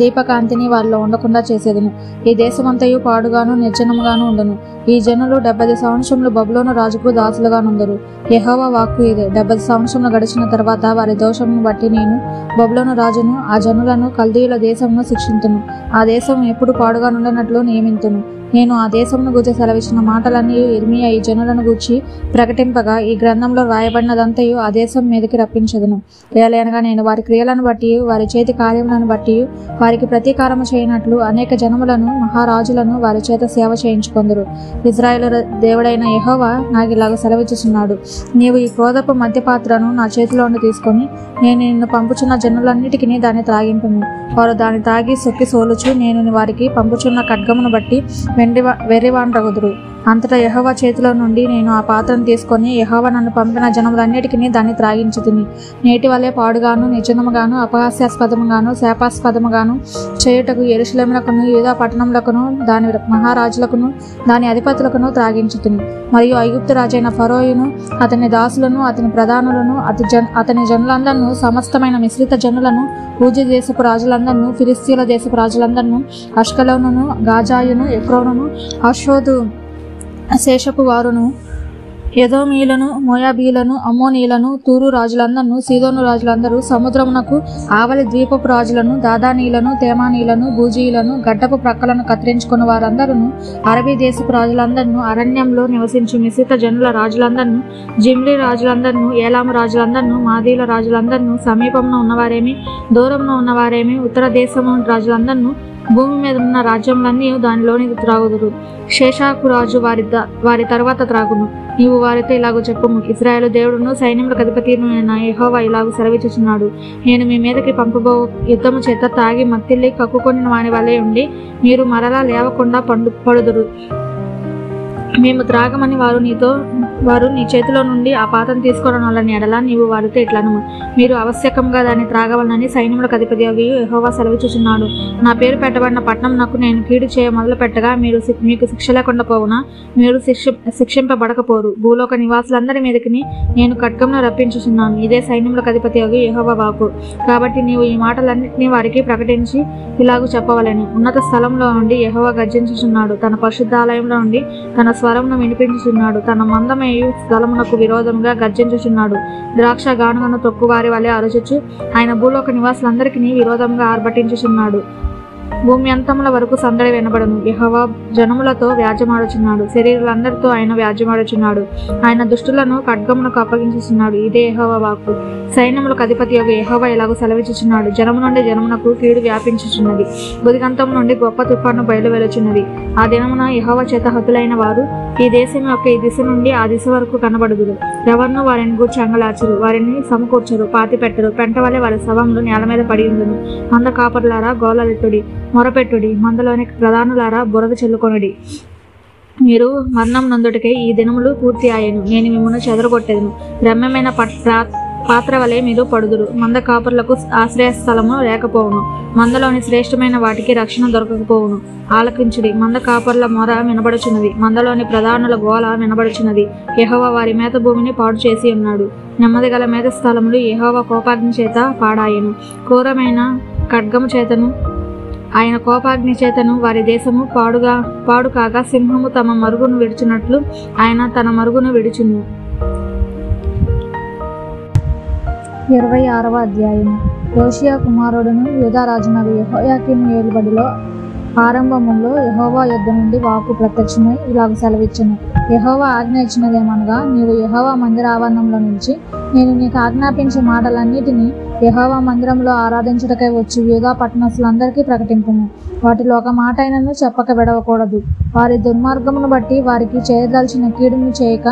దీపకాంతిని వారిలో ఉండకుండా చేసేదను. ఈ దేశమంతయు పాడుగాను నిర్జనముగాను ఉండను. ఈ జనులు 70 సంవత్సరములు బబులోను రాజుకు దాసులుగానుందరు. యెహోవా వాక్కు ఇదే. 70 సంవత్సరములు గడిచిన తర్వాత వారి దోషమును బట్టి నేను బబులోను రాజును ఆ జనులను కల్దీయుల దేశమును శిక్షింతును. ఆ దేశం ఎప్పుడు పాడుగా నుండినట్లు నియమింతును. నేను ఆ దేశమును గూర్చి సెలవిచ్చిన మాటలన్నీ ఇర్మియా ఈ జనులను గూర్చి ప్రకటింపగా ఈ గ్రంథంలో రాయబడినదంతయు ఆ దేశం మీదకి రప్పించదును. ఏలయనగా నేను వారి క్రియలను బట్టి వారి చేతి కార్యములను బట్టి వారికి ప్రతీకారము చేయనట్లు అనేక జనములను మహారాజులను వారి చేత సేవ చేయించుకొందురు. ఇజ్రాయేలు దేవుడైన యెహోవా నాకు ఇలాగ సెలవిచ్చుచున్నాడు. నీవు ఈ క్రోధపు మద్యపాత్రను నా చేతిలో ఉండి తీసుకొని నేను నిన్ను పంపుచున్న జనులన్నిటికీ దాన్ని త్రాగింపును. వారు దాన్ని తాగి సొక్కి సోలుచు నేను వారికి పంపుచున్న ఖడ్గమును బట్టి వెర్రివాండ్రగుదురు. అంతటా యెహోవా చేతిలో నుండి నేను ఆ పాత్రను తీసుకొని యెహోవా నన్ను పంపిన జనములన్నిటికీ దాన్ని త్రాగించి తిని నేటి వలె పాడుగాను నిర్జనముగాను అపహాస్యాస్పదముగాను శాపాస్పదముగాను చేయుటకు యెరూషలేమునకును యూదా పట్టణములకును దాని మహారాజులకును దాని అధిపతులకును త్రాగించి తిని మరియు ఐగుప్తు రాజైన ఫరోయును అతని దాసులను అతని ప్రధానులను అతని జనులందరినూ సమస్తమైన మిశ్రిత జనులను ఊజీ దేశపు రాజులందరినూ ఫిలిస్తీన్ల దేశపు రాజులందరినూ అష్కలోనును గాజాయును ఎక్రోనును అషోదు శేషపు వారును ఎదోమీలను మోయాబీలను అమ్మోనీలను తూరు రాజులందరూ సీదోను రాజులందరూ సముద్రమునకు ఆవలి ద్వీపపు రాజులను దాదానీలను తేమానీలను బూజీలను గడ్డపు ప్రక్కలను కత్తిరించుకున్న వారందరూ అరబీ దేశపు రాజులందరూ అరణ్యంలో నివసించి మిశ్రిత జనుల రాజులందరూ జిమ్లీ రాజులందరూ ఏలాము రాజులందరూ మాదీల రాజులందరూ సమీపంలో ఉన్నవారేమి దూరంలో ఉన్నవారేమి ఉత్తర దేశము రాజులందరూ భూమి మీద ఉన్న రాజ్యములన్నీ దానిలోనికి త్రాగుదురు. శేషాకు రాజు వారి తర్వాత త్రాగును. నీవు వారితో ఇలాగూ చెప్పుము, ఇశ్రాయేలు దేవుడును సైన్యములకు అధిపతియైన యెహోవా ఇలాగూ సెలవిచ్చుచున్నాడు. నేను మీ మీదకి పంపబో యుద్ధము చేత తాగి మత్తిల్లి కక్కుకొనిన వాని వలె ఉండి మీరు మరలా లేవకుండా పడుదురు. మేము త్రాగమని వారు నీ చేతిలో నుండి ఆ పాత్రను తీసుకోవడం ఎడల నీవు వారితో ఇట్లను, మీరు ఆవశ్యకంగా దాన్ని త్రాగవలనని సైన్యములకు అధిపతి యెహోవా సెలవిచ్చుచున్నాడు. నా పేరు పెట్టబడిన పట్టణం నాకు నేను కీడు చేయ మొదలు పెట్టగా మీకు శిక్ష లేకుండా పోవునా? మీరు శిక్షింపబడకపోరు. భూలోక నివాసులందరి మీదకి నేను ఖడ్గమును రప్పించుచున్నాను. ఇదే సైన్యములకు అధిపతి యెహోవా వాక్కు. కాబట్టి నీవు ఈ మాటలన్నింటినీ వారికి ప్రకటించి ఇలాగూ చెప్పవలెను. ఉన్నత స్థలంలో నుండి యెహోవా గర్జించుచున్నాడు. తన పరిశుద్ధాలయంలో నుండి తన స్వరమును వినిపించుచున్నాడు. తన మందమేయు స్థలమునకు విరోధంగా గర్జించుచున్నాడు. ద్రాక్ష గానుగను తొక్కువారి వలె అరుచుచు ఆయన భూలోక నివాసులందరికీ విరోధంగా ఆర్భటించుచున్నాడు. భూమి అంతముల వరకు సందడి వినబడను. యెహోవా జనములతో వ్యాజ్యమాడుచున్నాడు. శరీరులందరితో ఆయన వ్యాజ్యమాడుచున్నాడు. ఆయన దుష్టులను ఖడ్గమునకు అప్పగించుచున్నాడు. ఇదే యెహోవా వాక్కు. సైన్యములకు అధిపతి యెహోవా ఇలాగూ సెలవిచ్చుచున్నాడు. జనము నుండి జనమునకు కీడు వ్యాపించుచున్నది. బుదిగంతం నుండి గొప్ప తుఫాను బయలు వెలుచున్నది. ఆ దినమున యెహోవా చేత హతులైన వారు ఈ దేశం యొక్క ఈ దిశ నుండి ఆ దిశ వరకు కనబడుదురు. ఎవరినూ వారిని గూర్చి అంగలార్చరు, వారిని సమకూర్చరు, పాతి పెట్టరు. పెంట వలె వారి శవములు నేల మీద పడి ఉండును. మంద కాపరులారా గోలలెట్టుడి, మొరపెట్టుడి, మందలోని ప్రధానులారా బురద చెల్లుకొనుడి. మీరు మరణం నందుటికై ఈ దినములు పూర్తి ఆయను. నేను మిమ్మల్ని చెదరగొట్టేదను. రమ్యమైన పాత్ర వలె మీరు పడుదురు. మంద కాపరులకు ఆశ్రయస్థలము లేకపోవును. మందలోని శ్రేష్టమైన వాటికి రక్షణ దొరకకపోవును. ఆలకించుడి, మంద కాపర్ల మొర వినబడుచున్నది. మందలోని ప్రధానుల గోల వినబడుచున్నది. యెహోవా వారి మేత భూమిని పాడు చేసి ఉన్నాడు. నెమ్మది గల మేత స్థలములు యెహోవా కోపాగ్ని చేత పాడాయను. క్రూరమైన ఖడ్గము చేతను ఆయన కోపాగ్ని చేతను వారి దేశము పాడు కాగా సింహము తమ మరుగును విడుచున్నట్లు ఆయన తన మరుగును విడుచును. 26వ అధ్యాయము. యోషియా కుమారుడును యూదా రాజునగు యెహోయాకీము ఏలుబడిలో ఆరంభములో యెహోవా యొద్ద నుండి వాక్కు ప్రత్యక్షమై ఇలాగ సెలవిచ్చెను. యెహోవా ఆజ్ఞ ఇచ్చినదేమనగా, నీవు యెహోవా మందిర ఆవరణంలో నుంచి నేను నీకు ఆజ్ఞాపించే మాటలన్నిటినీ యెహోవా మందిరంలో ఆరాధించుటకై వచ్చి యూదా పట్టణస్థులందరికీ ప్రకటింపుము. వాటిలో ఒక మాట అయినను చెప్పక విడవకూడదు. వారి దుర్మార్గమును బట్టి వారికి చేయదలిచిన కీడును చేయక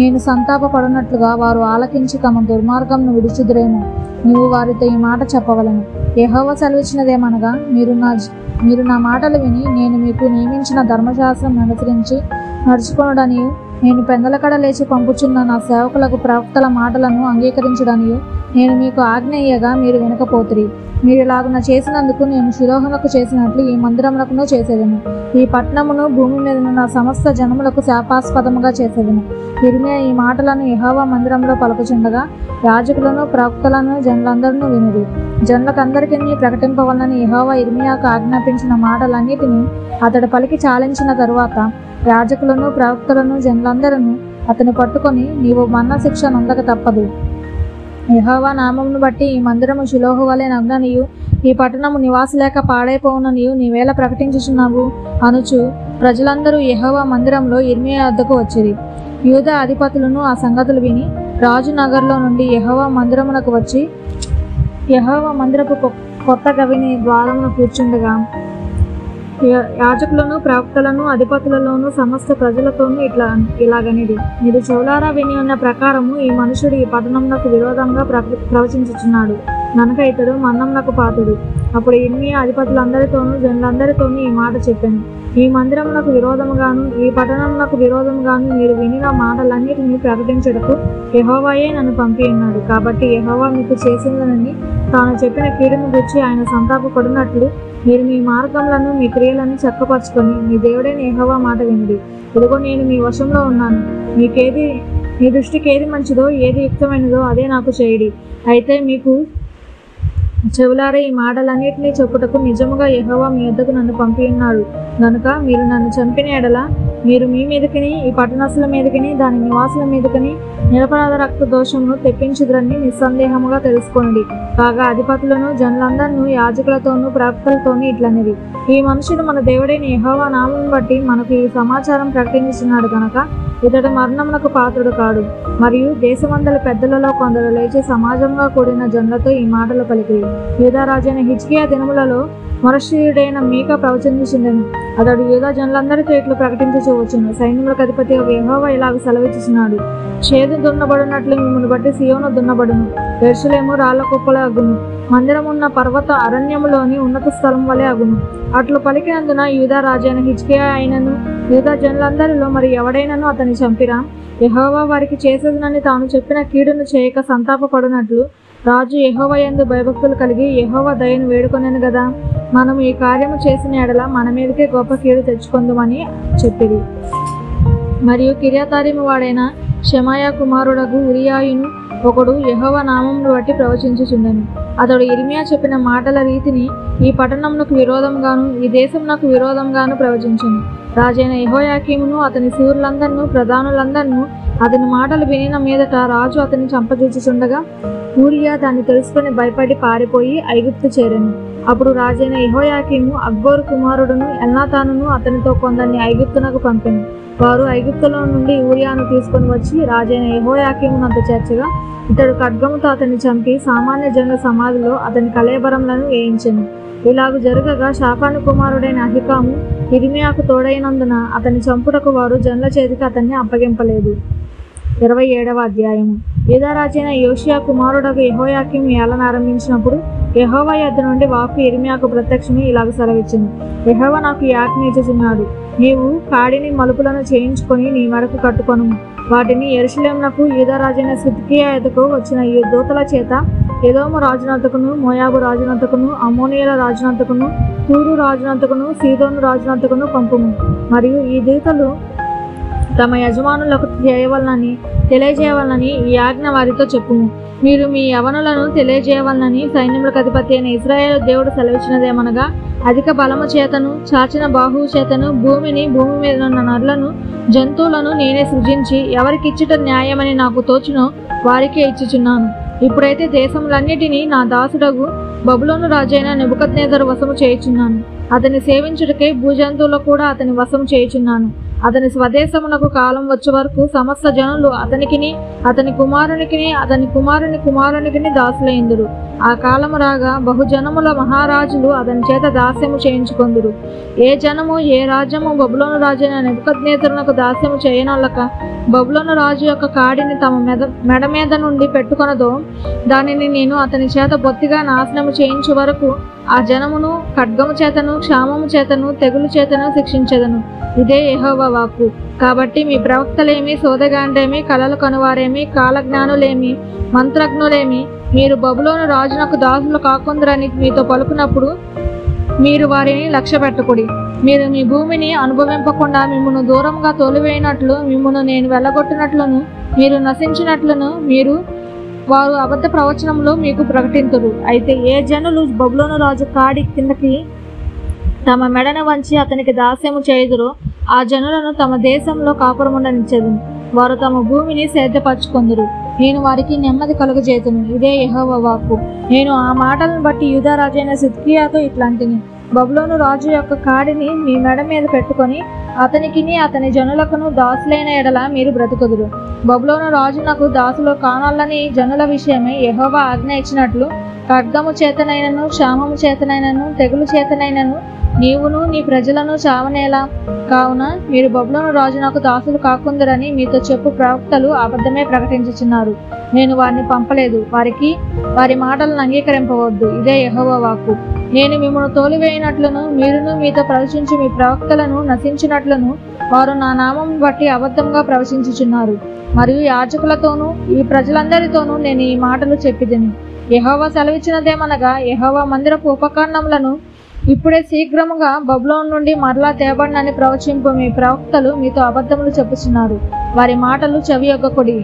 నేను సంతాపపడినట్లుగా వారు ఆలకించి తమ దుర్మార్గమును విడుచుదురేమో. నీవు వారితో ఈ మాట చెప్పవలెను. యెహోవా సెలవిచ్చినదేమనగా, మీరు నా మాటలు విని నేను మీకు నియమించిన ధర్మశాస్త్రం అనుసరించి నడుచుకొనుడనియు, నేను పెందలకడ లేచి పంపుచున్న నా సేవకులకు ప్రవక్తల మాటలను అంగీకరించుడనియు నేను మీకు ఆజ్ఞ ఇయ్యగా మీరు వినకపోతిరి. మీరు ఇలాగున చేసినందుకు నేను షిలోహునకు చేసినట్లు ఈ మందిరమునకును చేసేదను. ఈ పట్టణమును భూమి మీద ఉన్న సమస్త జనములకు శాపాస్పదముగా చేసేదను. యిర్మీయా ఈ మాటలను యెహోవా మందిరంలో పలుకుచుండగా యాజకులను ప్రవక్తలను జనులందరినూ వినిరి. జనులకందరికీ ప్రకటింపవలనని యెహోవా యిర్మీయాకు ఆజ్ఞాపించిన మాటలన్నిటినీ అతడు పలికి చాలించిన తరువాత యాజకులను ప్రవక్తలను జనులందరూ అతను పట్టుకొని, నీవు మరణ శిక్ష నొందక తప్పదు. యెహోవా నామమును బట్టి ఈ మందిరము షిలోహు వలె నగ్ననియు ఈ పట్టణము నివాసలేక పాడైపోవుననియు నీవేళ ప్రకటించుచున్నావు అనుచు ప్రజలందరూ యెహోవా మందిరంలో యిర్మీయా వద్దకు వచ్చిరి. యూదా అధిపతులను ఆ సంగతులు విని రాజు నగర్లో నుండి యెహోవా మందిరమునకు వచ్చి యెహోవా మందిరపు కొత్త గవిని ద్వారమున కూర్చుండగా యాజకులను ప్రవక్తలను అధిపతులలోను సమస్త ప్రజలతోనూ ఇలాగనిది, మీరు చెవులారా విని ఉన్న ప్రకారము ఈ మనుషుడు ఈ పట్టణమునకు విరోధంగా ప్రవచించుచున్నాడు గనుక ఇతడు మరణమునకు పాతుడు. అప్పుడు యిర్మీయా అధిపతులందరితోనూ జనులందరితోనూ ఈ మాట చెప్పాను. ఈ మందిరమునకు విరోధముగాను ఈ పట్టణమునకు విరోధముగాను మీరు వినిన మాటలన్నిటినీ ప్రకటించుటకు యెహోవాయే నన్ను పంపి ఉన్నాడు. కాబట్టి యెహోవా మీకు చేసిందనని తాను చెప్పిన కీడును గురించి ఆయన సంతాపపడినట్లు మీరు మీ మార్గములను మీ క్రియలను చక్కపరుచుకొని మీ దేవుడైన యెహోవా మాట వినిడి. ఇదిగో నేను మీ వశంలో ఉన్నాను. మీ దృష్టికి ఏది మంచిదో ఏది యుక్తమైనదో అదే నాకు చేయుడి. అయితే మీకు చెవులారా ఈ మాటలన్నిటినీ చెప్పుటకు నిజముగా యెహోవా మీ వద్దకు నన్ను పంపి ఉన్నాడు గనుక మీరు నన్ను చంపిన ఎడల మీరు మీ మీదకిని ఈ పట్టణస్తుల మీదకిని దాని నివాసుల మీదకిని నిరపరాధ రక్త దోషమును తెప్పించుదురని నిస్సందేహముగా తెలుసుకోండి. కాగా అధిపతులను జనులందరినూ యాజకులతోనూ ప్రవక్తలతోనూ ఇట్లనేది, ఈ మనుషుడు మన దేవుడైన యెహోవా నామమును బట్టి మనకు ఈ సమాచారం ప్రకటించుచున్నాడు గనక ఇతడు మరణమునకు పాత్రుడు కాడు. మరియు దేశమందల పెద్దలలో కొందరు లేచి సమాజంగా కూడిన జనులతో ఈ మాటలు పలికిరి. యూదా రాజైన హిజ్కియా దినములలో మొరషీయుడైన మీకా ప్రవచించుచుండెను. అతడు యూదా జనులందరితో ఇట్లు ప్రకటించవచ్చును, సైన్యములకు అధిపతి యెహోవా ఇలాగ సెలవిచ్చుచున్నాడు, చేదు దున్నబడినట్లు మిమ్మల్ని బట్టి సియోను దున్నబడును, యెరూషలేము రాళ్ల కుప్పలే అగును, మందిరమున్న పర్వత అరణ్యములోని ఉన్నత స్థలం వలె అగును. అట్లు పలికినందున యూదా రాజైన హిజ్కియా అయినను యూదా జనులందరిలో మరి ఎవడైనను అతన్ని చంపిరా? యెహోవా వారికి చేసేదనని తాను చెప్పిన కీడును చేయక సంతాపపడినట్లు రాజు యెహోవా యందు భయభక్తులు కలిగి యెహోవా దయను వేడుకొనెను గదా. మనం ఈ కార్యము చేసిన ఎడల మన మీదకే గొప్ప కీడు తెచ్చుకొందుమని చెప్పిరి. మరియు కిర్యతారీము వాడైన షెమాయా కుమారుడగు ఉరియాయును ఒకడు యెహోవా నామమును బట్టి ప్రవచించుచుండెను. అతడు యిర్మీయా చెప్పిన మాటల రీతిని ఈ పట్టణమునకు విరోధంగాను ఈ దేశమునకు విరోధంగాను ప్రవచించెను. రాజైన యెహోయాకీమును అతని శూరులందరినూ ప్రధానులందరినూ అతని మాటలు వినిన మీదట రాజు అతన్ని చంపజూచుచుండగా ఊరియా దాన్ని తెలుసుకుని భయపడి పారిపోయి ఐగుప్తు చేరెను. అప్పుడు రాజైన యెహోయాకీము అక్బోరు కుమారుడును ఎల్నాతానును అతనితో కొందరిని ఐగుప్తునకు పంపెను. వారు ఐగుప్తులో నుండి ఊరియాను తీసుకొని వచ్చి రాజైన యెహోయాకీమునంత చేర్చగా ఇతడు ఖడ్గముతో అతన్ని చంపి సామాన్య జనుల సమాధిలో అతని కళేబరములను వేయించెను. ఇలాగు జరగగా షాఫాను కుమారుడైన అహికాము యిర్మీయాకు తోడైనందున అతని చంపుటకు వారు జనుల చేతికి అతన్ని అప్పగింపలేదు. 27వ అధ్యాయము. యూదా రాజైన యోషియా కుమారుడకు యెహోయాకీము ఏలన ఆరంభించినప్పుడు యెహోవా యొద్ద నుండి వాక్కు యిర్మీయాకు ప్రత్యక్షమై ఇలాగ సెలవిచ్చెను, యెహోవా నాకు ఈ ఆజ్ఞ ఇచ్చుచున్నాడు, నీవు కాడిని మలుపులను చేయించుకొని నీ మెడకు కట్టుకొనుము. వాటిని యెరూషలేమునకు యూదా రాజైన సిద్కియా యొద్దకు వచ్చిన ఈ దూతల చేత ఎదోము రాజునంతకును మోయాబు రాజునంతకును అమ్మోనీయుల రాజునంతకును తూరు రాజునంతకును సీదోను రాజునంతకును పంపుము. మరియు ఈ దూతలు తమ యజమానులకు తెలియజేయవలనని ఈ ఆజ్ఞ వారితో చెప్పుము. మీరు మీ యవనులను తెలియజేయవలనని సైన్యములకు అధిపతి అయిన ఇశ్రాయేలు దేవుడు సెలవిచ్చినదేమనగా, అధిక బలము చేతను చాచిన బాహువు చేతను భూమి మీద ఉన్న నరులను జంతువులను నేనే సృజించి ఎవరికిచ్చుట న్యాయమని నాకు తోచునో వారికే ఇచ్చుచున్నాను. ఇప్పుడైతే దేశములన్నిటినీ నా దాసుడగు బబులోను రాజైన నెబుకద్నెజరు వశము చేయుచున్నాను. అతని సేవించుటకై భూజంతువులు కూడా అతని వశము చేయుచున్నాను. అతని స్వదేశమునకు కాలం వచ్చే వరకు సమస్త జనులు అతనికిని అతని కుమారుని కుమారునికిని దాసులైందురు. ఆ కాలము రాగా బహుజనముల మహారాజులు అతని చేత దాస్యము చేయించుకొందురు. ఏ జనము ఏ రాజ్యము బబులోను రాజైన నెబుకద్నెజరునకు దాస్యము చేయనొల్లక బబులోను రాజు యొక్క కాడిని తమ మెడ మీద నుండి పెట్టుకొనదో దానిని నేను అతని చేత బొత్తిగా నాశనము చేయించు వరకు ఆ జనమును ఖడ్గము చేతను, క్షామము చేతను, తెగులు చేతను శిక్షించెదను. ఇదే యెహోవా వాక్కు. కాబట్టి మీ ప్రవక్తలేమి, సోదగాండ్రేమి, కలలు కనువారేమి, కాలజ్ఞానులేమి, మంత్రజ్ఞులేమి మీరు బబులోను రాజునకు దాసులు కాకుందరని మీతో పలుకున్నప్పుడు మీరు వారిని లక్ష్య పెట్టకుడి. మీరు మీ భూమిని అనుభవింపకుండా మిమ్మును దూరంగా తోలివేయినట్లు, మిమ్మును నేను వెళ్ళగొట్టినట్లును, మీరు నశించినట్లును వారు అబద్ధ ప్రవచనములు మీకు ప్రకటింతురు. అయితే ఏ జనులు బబులోను రాజు కాడి కిందకి తమ మెడను వంచి అతనికి దాస్యము చేయుదురో ఆ జనులను తమ దేశంలో కాపురముండనిచ్చెదను. వారు తమ భూమిని సేద్యపరచుకొందురు. నేను వారికి నెమ్మది కలుగజేతును. ఇదే యెహోవా వాక్కు. నేను ఆ మాటలను బట్టి యూదా రాజైన సిద్కియాతో ఇట్లాంటిని: బబులోను రాజు యొక్క కాడిని మీ మెడ మీద పెట్టుకొని అతనికిని అతని జనులకును దాసులైన ఎడల మీరు బ్రతుకుదురు. బబులోను రాజునకు దాసులు కానాలని జనుల విషయమై యెహోవా ఆజ్ఞ ఇచ్చినట్లు ఖడ్గము చేతనైనను, క్షామము చేతనైనను, తెగులు చేతనైనను నీవును నీ ప్రజలను చావనేలా. కావున మీరు బబులోను రాజునకు దాసులు కాకుందరని మీతో చెప్పు ప్రవక్తలు అబద్ధమే ప్రకటించుచున్నారు. నేను వారిని పంపలేదు. వారి మాటలను అంగీకరింపవద్దు. ఇదే యెహోవా వాక్కు. నేను మిమ్మల్ని తోలివేయినట్లును మీరును మీతో ప్రవచించి మీ ప్రవక్తలను నశించినట్లును వారు నా నామం బట్టి అబద్ధంగా ప్రవచించుచున్నారు. మరియు యాజకులతోనూ ఈ ప్రజలందరితోనూ నేను ఈ మాటలు చెప్పిదిని. యెహోవా సెలవిచ్చినదేమనగా, యెహోవా మందిరపు ఉపకరణములను ఇప్పుడే శీఘ్రముగా బబులోను నుండి మరలా తేబడినని ప్రవచింపు మీ ప్రవక్తలు మీతో అబద్ధములు చెప్పుచున్నారు. వారి మాటలు చెవియొగ్గకుడి,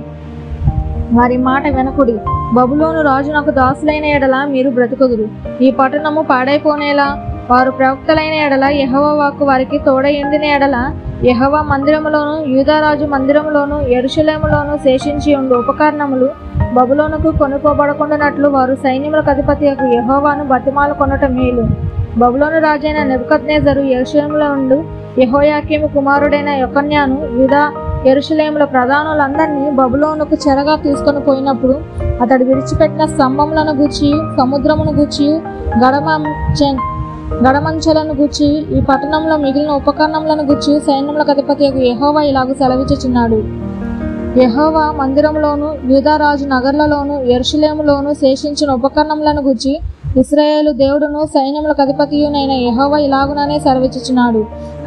వారి మాట వినకుడి. బబులోను రాజునకు దాసులైన ఎడల మీరు బ్రతుకుదురు. ఈ పట్టణము పాడైపోనేలా. వారు ప్రవక్తలైన ఎడల యెహోవా వాక్కు వారికి తోడయుండిన ఎడల యెహోవా మందిరములోను, యూదారాజు మందిరములోను, యెరూషలేములోను శేషించి ఉండు ఉపకరణములు బబులోనుకు కొనుక్కోబడకుండానట్లు వారు సైన్యములకు అధిపతి యెహోవాను బతిమాలు కొనట మేలు. బబులోను రాజైన నెబుకద్నెజరు యెరూషలేములో ఉండు యెహోయాకీము కుమారుడైన యెకొన్యాను యూదా యెరూషలేముల ప్రధానులందరినీ బబులోనుకు చెరగా తీసుకొని పోయినప్పుడు అతడు విడిచిపెట్టిన స్తంభములను గూర్చియు, సముద్రమును గూర్చియు, గడమంచెలను గూర్చి, ఈ పట్టణంలో మిగిలిన ఉపకరణములను గూర్చి సైన్యములకు అధిపతి యెహోవా ఇలాగూ సెలవిచ్చుచున్నాడు: యెహోవా మందిరములోను, యూదారాజు నగర్లలోను, యెరూషలేములోను శేషించిన ఉపకరణములను గూర్చి ఇశ్రాయేలు దేవుడును సైన్యములకు అధిపతియునైన యెహోవా ఇలాగుననే సెలవిచ్చుచున్నాడు: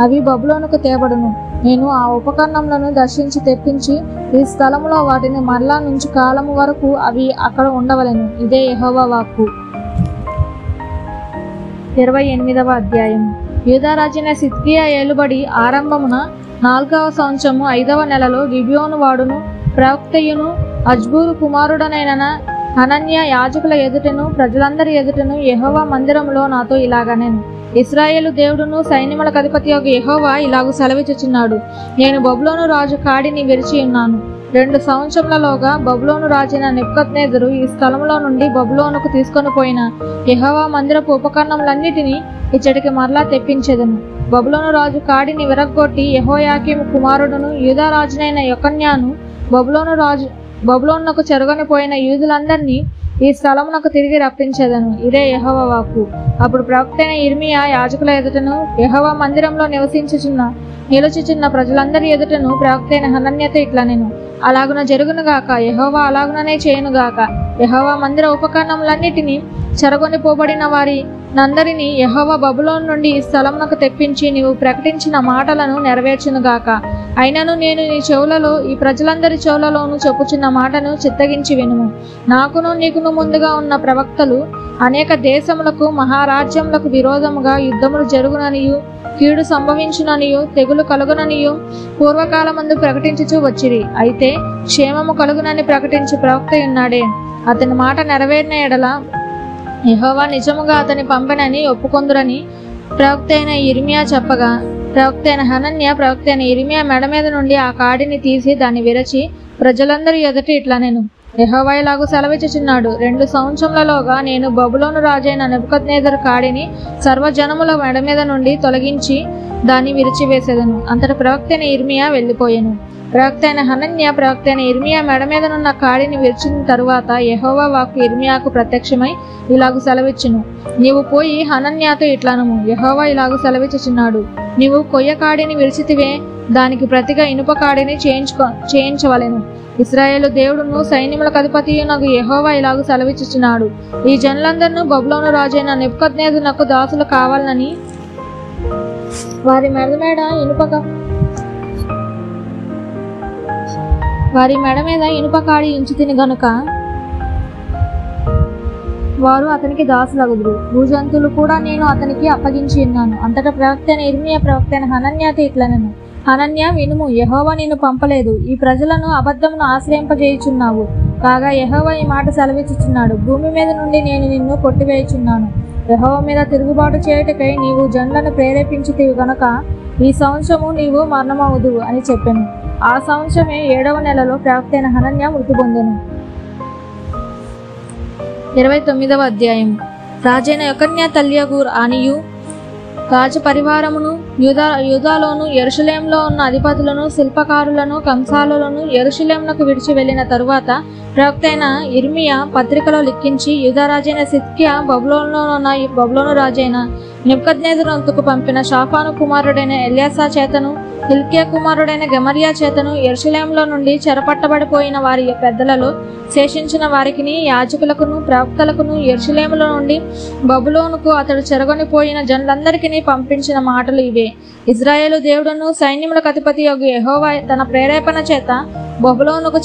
అవి బబులోనుకు తేబడును. నేను ఆ ఉపకరణములను దర్శించి తెప్పించి ఈ స్థలములో వాటిని మరలా నుంచి కాలము వరకు అవి అక్కడ ఉండవలెను. ఇదే యెహోవా వాక్కు. 28వ అధ్యాయం. యూదారాజైన సిద్కియా ఏలుబడి ఆరంభమున 4వ సంవత్సరము 5వ నెలలో గిబియోను వాడును ప్రవక్తయును అజ్బూరు కుమారుడనైన హనన్య యాజకుల ఎదుటను ప్రజలందరి ఎదుటను యెహోవా మందిరములో నాతో ఇలాగనెను: ఇశ్రాయేలు దేవుడును సైన్యములకు అధిపతి యెహోవా ఇలాగు సెలవిచ్చుచున్నాడు: నేను బబులోను రాజు కాడిని విరిచి ఉన్నాను. 2 సంవత్సరములలోగా బబులోను రాజైన నెబుకద్నెజరు ఈ స్థలములో నుండి బబులోనుకు తీసుకొని పోయిన యెహోవా మందిరపు ఉపకరణములన్నిటినీ ఇచ్చటికి మరలా తెప్పించెదను. బబులోను రాజు కాడిని విరగ్గొట్టి యెహోయాకీము కుమారుడును యూదారాజునైన యెకొన్యాను బబులోనుకు చెరగని పోయిన యూదులందరినీ ఈ స్థలమునకు తిరిగి రప్పించెదను. ఇదే యెహోవా వాక్కు. అప్పుడు ప్రవక్తైన యిర్మీయా యాజకుల ఎదుటను యెహోవా మందిరంలో నిలుచుచున్న ప్రజలందరి ఎదుటను ప్రవక్తైన హనన్యతో ఇట్లనెను: అలాగున జరుగునుగాక, యెహోవా అలాగుననే చేయునుగాక. యెహోవా మందిర ఉపకరణములన్నిటినీ చెరగొని పోబడిన వారి నందరినీ యెహోవా బబులోను నుండి ఈ స్థలమునకు తెప్పించి నీవు ప్రకటించిన మాటలను నెరవేర్చునుగాక. అయినను నేను నీ చెవులలో ఈ ప్రజలందరి చెవులలోనూ చెప్పుచున్న మాటను చిత్తగించి వినుము. నాకును నీకును ముందుగా ఉన్న ప్రవక్తలు అనేక దేశములకు మహారాజ్యములకు విరోధముగా యుద్ధములు జరుగుననియు, కీడు సంభవించుననియు, తెగులు కలుగుననియు పూర్వకాలమందు ప్రకటించుచూ వచ్చిరి. అయితే క్షేమము కలుగునని ప్రకటించి ప్రవక్త ఉన్నాడే. అతని మాట నెరవేరిన ఎడల యెహోవా నిజముగా అతని పంపెనని ఒప్పుకొందురని ప్రవక్త అయిన యిర్మీయా చెప్పగా, ప్రవక్త అయిన హనన్య ప్రవక్త అయిన యిర్మీయా మెడ మీద నుండి ఆ కాడిని తీసి దాన్ని విరచి ప్రజలందరి ఎదుట ఇట్లనెను: యెహోవా ఇలాగు సెలవిచ్చుచున్నాడు, 2 సంవత్సరములలోగా నేను బబులోను రాజైన నెబుకద్నెజరు కాడిని సర్వజనముల మెడ మీద నుండి తొలగించి దాన్ని విరిచివేసేదను. అంతటి ప్రవక్త అయిన ఇర్మియా వెళ్ళిపోయాను. ప్రవక్త అయిన హనన్య ప్రవక్త అయిన ఇర్మియా మెడ మీదనున్న కాడిని విరిచిన తరువాత యెహోవా వాక్కు ఇర్మియాకు ప్రత్యక్షమై ఇలాగు సెలవిచ్చును, నీవు పోయి హనన్యాతో ఇట్లనము, యెహోవా ఇలాగు సెలవిచ్చుచున్నాడు, నీవు కొయ్య కాడిని విరిచితివే, దానికి ప్రతిగా ఇనుప కాడిని చేయించవలెను. ఇశ్రాయేలు దేవుడును సైన్యములకు అధిపతియునగు యెహోవా ఇలాగు సెలవిచ్చుచున్నాడు, ఈ జనులందరినూ బబులోను రాజైన నెబుకద్నెజరునకు దాసులు కావాలని వారి మెడ మీద ఇనుప కాడి ఉంచితిని గనుక వారు అతనికి దాసులగుదురు. భూజంతువులు కూడా నేను అతనికి అప్పగించి ఉన్నాను. అంతటా ప్రవక్త అయిన ఇర్మియా ప్రవక్త అయిన హనన్యాతో ఇట్లనెను, హనన్యా వినుము, యెహోవా నిన్ను పంపలేదు, ఈ ప్రజలను అబద్ధమును ఆశ్రయింపజేయుచున్నావు. కాగా యెహోవా ఈ మాట సెలవిచ్చుచున్నాడు, భూమి మీద నుండి నేను నిన్ను కొట్టివేయుచున్నాను. యెహోవా మీద తిరుగుబాటు చేయుటకై నీవు జనులను ప్రేరేపించితివి గనుక ఈ సంవత్సరము నీవు మరణమవుదువు అని చెప్పెను. ఆ సంవత్సరమే 7వ నెలలో ప్రవక్త అయిన హనన్యా మృతి పొందెను. 29వ అధ్యాయం. రాజైన యొకన్యా తల్లియగు అనియు రాజ పరివారమును యూదాలోను యెరూషలేములో ఉన్న అధిపతులను శిల్పకారులను కంసాలులను యెరూషలేమునకు విడిచి వెళ్లిన తరువాత ప్రవక్త అయిన ఇర్మియా పత్రికలో లిఖించి యూదారాజైన సిద్కియా బబులోను రాజైన నెబుకద్నెజరునకు పంపిన షాఫాను కుమారుడైన ఎల్యాసా చేతను హిల్కియా కుమారుడైన గెమర్యా చేతను యెరూషలేములో నుండి చెరపట్టబడిపోయిన వారి పెద్దలలో శేషించిన వారికిని యాజకులకును ప్రవక్తలకును యెరూషలేములో నుండి బబులోనుకు అతడు చెరగొనిపోయిన జనులందరికీ పంపించిన మాటలు ఇవే. ఇశ్రాయేలు దేవుడును సైన్యములకు అధిపతి యొగు యెహోవా తన ప్రేరేపణ చేత బబులోనుకు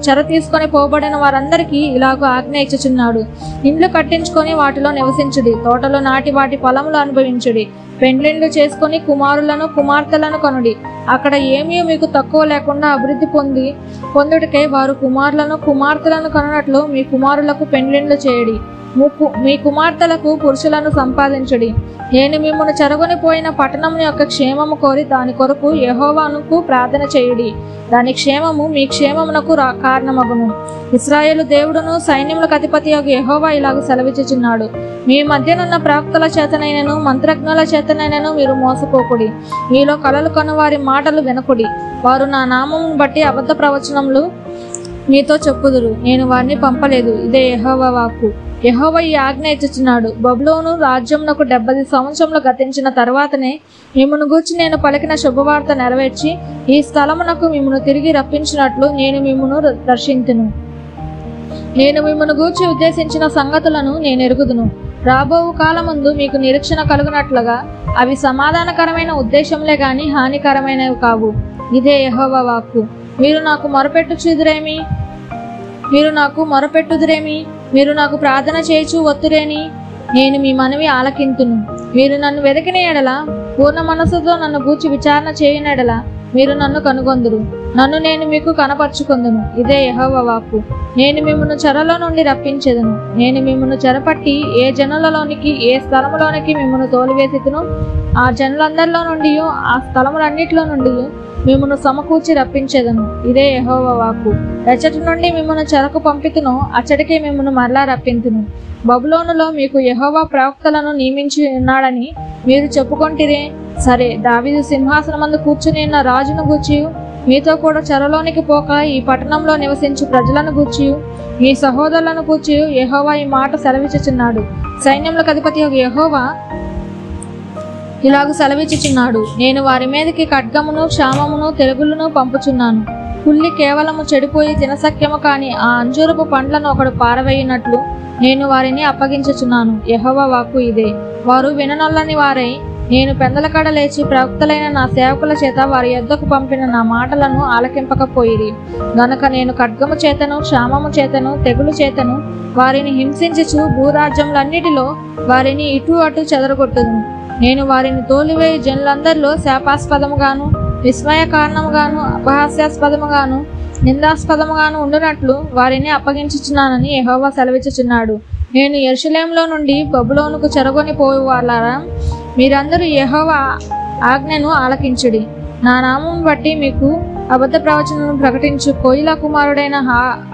చెర తీసుకొని పోబడిన వారందరికీ ఇలాగూ ఆజ్ఞ ఇచ్చుచున్నాడు, ఇండ్లు కట్టించుకొని వాటిలో నివసించుడి, తోటలో నాటి వాటి ఫలములు అనుభవించుడి, పెండ్లిండ్లు చేసుకుని కుమారులను కుమార్తెలను కొనుడి. అక్కడ ఏమీ మీకు తక్కువ లేకుండా అభివృద్ధి పొందుటకై వారు కుమారులను కుమార్తెలను కొనట్లు మీ కుమారులకు పెండ్లిండ్లు చేయడి, మీ కుమార్తెలకు పురుషులను సంపాదించుడి. నేను మిమ్మల్ని చెరగొని పోయిన పట్టణం యొక్క క్షేమము కోరి దాని కొరకు యెహోవానుకు ప్రార్థన చేయుడి, దాని క్షేమము మీ క్షేమమునకు కారణమగును. ఇశ్రాయేలు దేవుడును సైన్యములకు అధిపతి యొక్క యెహోవా ఇలాగ సెలవిచ్చుచున్నాడు, మీ మధ్యనున్న ప్రవక్తల చేతనైనను మంత్రజ్ఞుల చేతనైనను మీరు మోసపోకుడి, మీలో కలలు కను వారి మాటలు వినకుడి. వారు నా నామమును బట్టి అబద్ధ ప్రవచనములు మీతో చెప్పుదురు, నేను వారిని పంపలేదు. ఇదే యెహోవా వాక్కు. యెహోవా ఈ ఆజ్ఞ ఇచ్చుచున్నాడు, బబులోను రాజ్యమునకు 70 సంవత్సరములు గతించిన తర్వాతనే మిమ్మును గూర్చి నేను పలికిన శుభవార్త నెరవేర్చి ఈ స్థలమునకు మిమ్మును తిరిగి రప్పించినట్లు నేను మిమ్మును దర్శింతును. నేను మిమ్మును గూర్చి ఉద్దేశించిన సంగతులను నేను ఎరుగుదును. రాబోవు కాలమందు మీకు నిరీక్షణ కలుగునట్లుగా అవి సమాధానకరమైన ఉద్దేశంలే గాని హానికరమైనవి కావు. ఇదే యెహోవా వాక్కు. మీరు నాకు మొరపెట్టుదురేమి, మీరు నాకు ప్రార్థన చేయుచు వత్తురేని నేను మీ మనవి ఆలకింతును. మీరు నన్ను వెతికిన ఎడల, పూర్ణ మనస్సుతో నన్ను గూర్చి విచారణ చేయని ఎడల మీరు నన్ను కనుగొందురు, నన్ను నేను మీకు కనపరుచుకొందును. ఇదే యెహోవా వాక్కు. నేను మిమ్మును చెరలో నుండి రప్పించెదను. నేను మిమ్మును చెరపట్టి ఏ జనులలోనికి ఏ స్థలములోనికి మిమ్మును తోలివేసితును ఆ జనులందరిలో నుండి ఆ స్థలములన్నిటిలో నుండి మిమ్మును సమకూర్చి రప్పించెదను. ఇదే యెహోవా వాక్కు. ఎచ్చటి నుండి మిమ్మును చెరకు పంపితును అచ్చటికే మిమ్మును మరలా రప్పింతును. బబులోనులో మీకు యెహోవా ప్రవక్తలను నియమించి ఉన్నాడని మీరు చెప్పుకొంటిరే. సరే, దావీదు సింహాసనమందు కూర్చుని ఉన్న రాజును గూర్చియు మీతో కూడా చెరలోనికి పోక ఈ పట్టణంలో నివసించు ప్రజలను గూర్చియు మీ సహోదరులను గూర్చియు యెహోవా ఈ మాట సెలవిచ్చుచున్నాడు. సైన్యములకు అధిపతి యెహోవా ఇలాగు సెలవిచ్చుచున్నాడు, నేను వారి మీదకి ఖడ్గమును క్షామమును తెగులును పంపుచున్నాను. కుళ్ళి కేవలము చెడిపోయి తినసఖ్యము కాని ఆ అంజూరపు పండ్లను ఒకడు పారవేయునట్లు నేను వారిని అప్పగించుచున్నాను. యెహోవా వాక్కు ఇదే. వారు విననొల్లని వారై నేను పెందలకడ లేచి ప్రవక్తలైన నా సేవకుల చేత వారి యొద్దకు పంపిన నా మాటలను ఆలకింపకపోయిరి గనక నేను ఖడ్గము చేతను క్షామము చేతను తెగులు చేతను వారిని హింసించుచు భూరాజ్యములన్నిటిలో వారిని ఇటు అటు చెదరగొట్టుదును. నేను వారిని తోలివేయి జనులందరిలో శాపాస్పదముగాను విస్మయ కారణముగాను అపహాస్యాస్పదముగాను నిందాస్పదముగాను ఉండునట్లు వారిని అప్పగించుచున్నానని యెహోవా సెలవిచ్చుచున్నాడు. నేను యెరూషలేములో నుండి బబులోనుకు చెరగొని పోవాలారా, మీరందరూ యెహోవా ఆజ్ఞను ఆలకించుడి. నా నామం బట్టి మీకు అబద్ధ ప్రవచనను ప్రకటించు కోయిల కుమారుడైన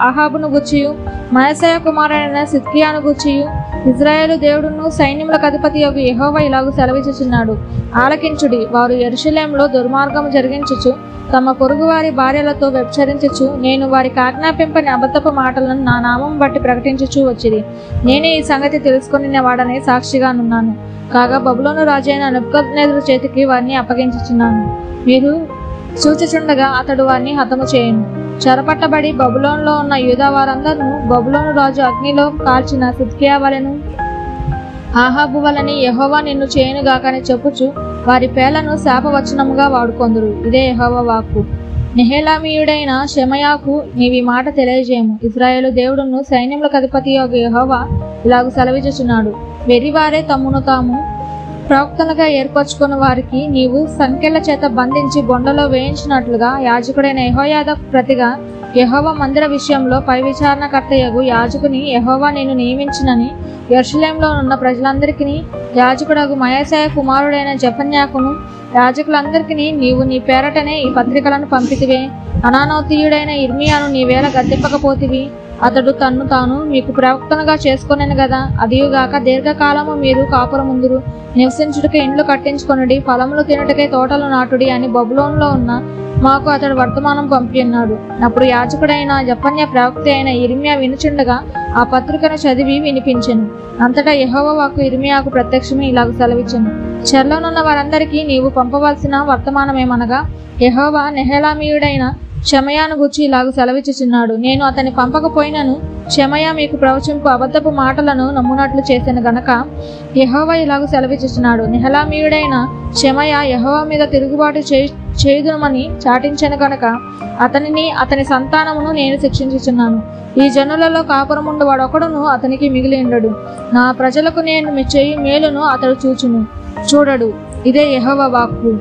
ఆహాబును గుచ్చియు మయసయ కుమారుడైన సిద్కియాను గుచ్చియు ఇజ్రాయేలు దేవుడును సైన్యములకు అధిపతి యొక్క యెహోవా ఇలాగు సెలవిచ్చుచున్నాడు. ఆలకించుడి. వారు యెరూషలేములో దుర్మార్గము జరిగించుచు తమ పొరుగువారి భార్యలతో వ్యభిచరించుచు నేను వారికి ఆజ్ఞాపింపని అబద్ధపు మాటలను నా నామం బట్టి ప్రకటించుచూ వచ్చిరి. నేనే ఈ సంగతి తెలుసుకుని వాడనే సాక్షిగానున్నాను. కాగా బబులోను రాజైన నెబుకద్నెజరు చేతికి వారిని అప్పగించుచున్నాను. మీరు చూచుచుండగా అతడు వారిని హతము చేయను. చెరపట్టబడి బబులోనులో ఉన్న యూదా వారందరూ బబులోను రాజు అగ్నిలో కాల్చిన సిద్కియా వలెను ఆహాబు వలని యెహోవా నిన్ను చేయనుగాకని చెప్పుచు వారి పేలను శాపవచనముగా వాడుకొందురు. ఇదే యెహోవా వాక్కు. నెహెలామీయుడైన షెమయాకు నీవి మాట తెలియజేయము. ఇశ్రాయేలు దేవుడును సైన్యములకు అధిపతి యెహోవా ఇలాగు సెలవిచ్చుచున్నాడు. వెర్రివారే తమ్మును తాము ప్రవక్తలుగా ఏర్పరచుకున్న వారికి నీవు సంకెళ్ల చేత బంధించి బొండలో వేయించినట్లుగా యాజకుడైన యెహోయాదా ప్రతిగా యెహోవా మందిర విషయంలో పై విచారణకర్తయగు యాజకుని యెహోవా నేను నియమించినని యెరూషలేములో ఉన్న ప్రజలందరికీ యాజకుడగు మయసయ కుమారుడైన జెఫన్యాకును యాజకులందరికీ నీవు నీ పేరటనే ఈ పత్రికలను పంపితివే. అనానోతీయుడైన ఇర్మియాను నీవేళ గద్దెప్పకపోతివి. అతడు తన్ను తాను మీకు ప్రవక్తనుగా చేసుకొనెను గదా. అదియుగాక దీర్ఘకాలము మీరు కాపురముందురు, నివసించుటకే ఇండ్లు కట్టించుకొనుడి, ఫలములు తినుటకే తోటలు నాటుడి అని బబులోనులో ఉన్న మాకు అతడు వర్తమానం పంపి ఉన్నాడు. అప్పుడు యాజకుడైన జెఫన్యా ప్రవక్త అయిన ఇర్మియా వినుచుండగా ఆ పత్రికను చదివి వినిపించెను. అంతటా యెహోవా వాక్కు ఇర్మియాకు ప్రత్యక్షమే ఇలాగ సెలవిచ్చెను. చెరలోనున్న వారందరికీ నీవు పంపవలసిన వర్తమానమేమనగా యెహోవా నెహెలామీయుడైన షెమయాను గూర్చి ఇలాగ సెలవిచ్చుచున్నాడు. నేను అతని పంపకపోయినను షెమయా మీకు ప్రవచింపు అబద్ధపు మాటలను నమ్మునట్లు చేసిన గనక యెహోవా ఇలాగ సెలవిచ్చుచున్నాడు. నెహెలామీయుడైన షెమయా యెహోవా మీద తిరుగుబాటు చేయుదుమని చాటించెను గనక అతనిని అతని సంతానమును నేను శిక్షించుచున్నాను. ఈ జనులలో కాపురముండు వాడొకడును అతనికి మిగిలి ఉండడు. నా ప్రజలకు నేను చేయు మేలును అతడు చూడడు. ఇదే యెహోవా వాక్కు.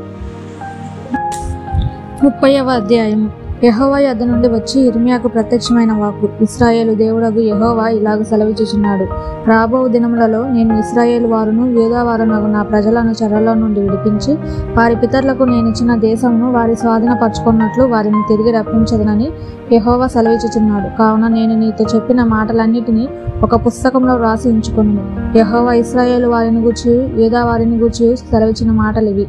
30వ అధ్యాయము. యెహోవా యొద్ద నుండి వచ్చి ఇర్మియాకు ప్రత్యక్షమైన వాక్కు. ఇశ్రాయేలు దేవుడగు యెహోవా ఇలాగ సెలవిచ్చుచున్నాడు. రాబో దినములలో నేను ఇశ్రాయేలు వారును యూదా వారునగు నా ప్రజలను చెరలో నుండి విడిపించి వారి పితరులకు నేనిచ్చిన దేశమును వారి స్వాధీనపరచుకున్నట్లు వారిని తిరిగి రప్పించదనని యెహోవా సెలవిచ్చుచున్నాడు. కావున నేను నీతో చెప్పిన మాటలన్నిటినీ ఒక పుస్తకంలో వ్రాసి ఉంచుకొనుము. యెహోవా ఇశ్రాయేలు వారిని గూర్చి యూదా వారిని గూర్చి సెలవిచ్చిన మాటలివి.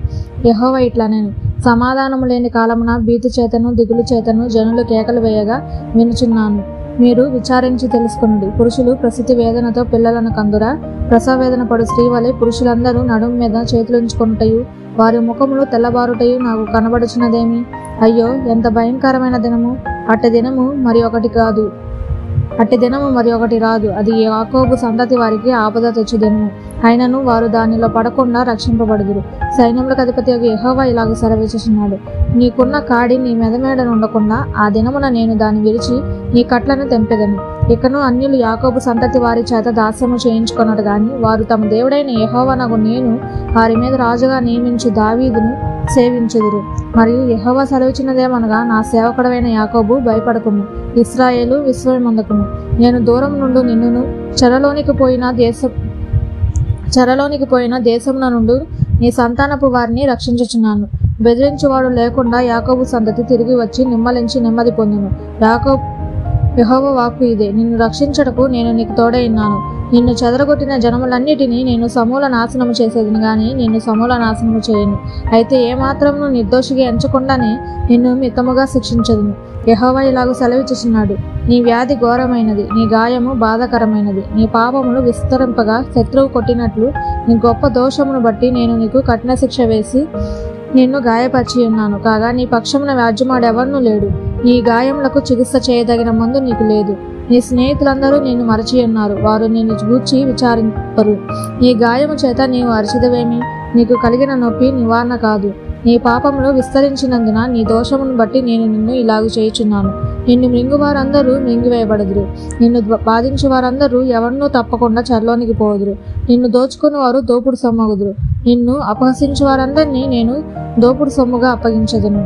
యెహోవా ఇట్లా నేను సమాధానము లేని కాలమున భీతి చేతను దిగులు చేతను జనులు కేకలు వేయగా వినుచున్నాను. మీరు విచారించి తెలుసుకొనుడి. పురుషులు ప్రసూతి వేదనతో పిల్లలను కందురా? ప్రసవ వేదన పడు స్త్రీ వలె పురుషులందరూ నడుము మీద చేతులుంచుకొనుటయు వారి ముఖములు తెల్లబారుటయు నాకు కనబడుచున్నదేమి? అయ్యో, ఎంత భయంకరమైన దినము! అట్టి దినము మరి ఒకటి రాదు. అది యాకోబు సంతతి వారికి ఆపద తెచ్చు దినము. అయినను వారు దానిలో పడకుండా రక్షింపబడుదురు. సైన్యములకు అధిపతి యెహోవా ఇలాగ సెలవిచ్చుచున్నాడు. నీకున్న కాడి నీ మెదమేడ ఉండకుండా ఆ దినమున నేను దాన్ని విరిచి నీ కట్లను తెంపెదను. ఇకను అన్యులు యాకోబు సంతతి వారి చేత దాస్యము చేయించుకొనరు గాని వారు తమ దేవుడైన యెహోవానగు నేను వారి మీద రాజుగా నియమించు దావీదును సేవించుదురు. మరియు యెహోవా సెలవిచ్చినదేమనగా, నా సేవకుడవైన యాకోబు భయపడకుము, ఇశ్రాయేలు విస్మయమొందకుము. నేను దూరం నుండి నిన్నును చెరలోనికి పోయిన దేశమున నుండి నీ సంతానపు వారిని రక్షించుచున్నాను. బెదిరించువాడు లేకుండా యాకోబు సంతతి తిరిగి వచ్చి నిమ్మలించి నెమ్మది పొందును. యెహోవా వాక్కు ఇదే. నిన్ను రక్షించుటకు నేను నీకు తోడై ఉన్నాను. నిన్ను చెదరగొట్టిన జనములన్నిటినీ నేను సమూల నాశనము చేసేదిని గాని నిన్ను సమూల నాశనము చేయను. అయితే ఏమాత్రమును నిర్దోషిగా ఎంచకుండానే నిన్ను మితముగా శిక్షించదును. యెహోవా ఇలాగ సెలవిచ్చుచున్నాడు. నీ వ్యాధి ఘోరమైనది, నీ గాయము బాధకరమైనది. నీ పాపములు విస్తరింపగా శత్రువు కొట్టినట్లు నీ గొప్ప దోషమును బట్టి నేను నీకు కఠిన శిక్ష వేసి నిన్ను గాయపరిచి ఉన్నాను. కాగా నీ పక్షమున వ్యాజ్యమాడెవరునూ లేడు. నీ గాయములకు చికిత్స చేయదగిన మందు నీకు లేదు. నీ స్నేహితులందరూ నిన్ను మరచి ఉన్నారు. వారు నిన్ను గూర్చి విచారింపరు. నీ గాయము చేత నీవు అరిచిదవేమి? నీకు కలిగిన నొప్పి నివారణ కాదు. నీ పాపములు విస్తరించినందున నీ దోషమును బట్టి నేను నిన్ను ఇలాగు చేయుచున్నాను. నిన్ను మృంగు వారందరూ మృంగివేయబడుదురు. నిన్ను బాధించు వారందరూ ఎవరినూ తప్పకుండా చెరలోనికి పోదురు. నిన్ను దోచుకుని వారు దోపుడు సొమ్మగుదురు. నిన్ను అపహసించు వారందరినీ నేను దోపుడు సొమ్ముగా అప్పగించదును.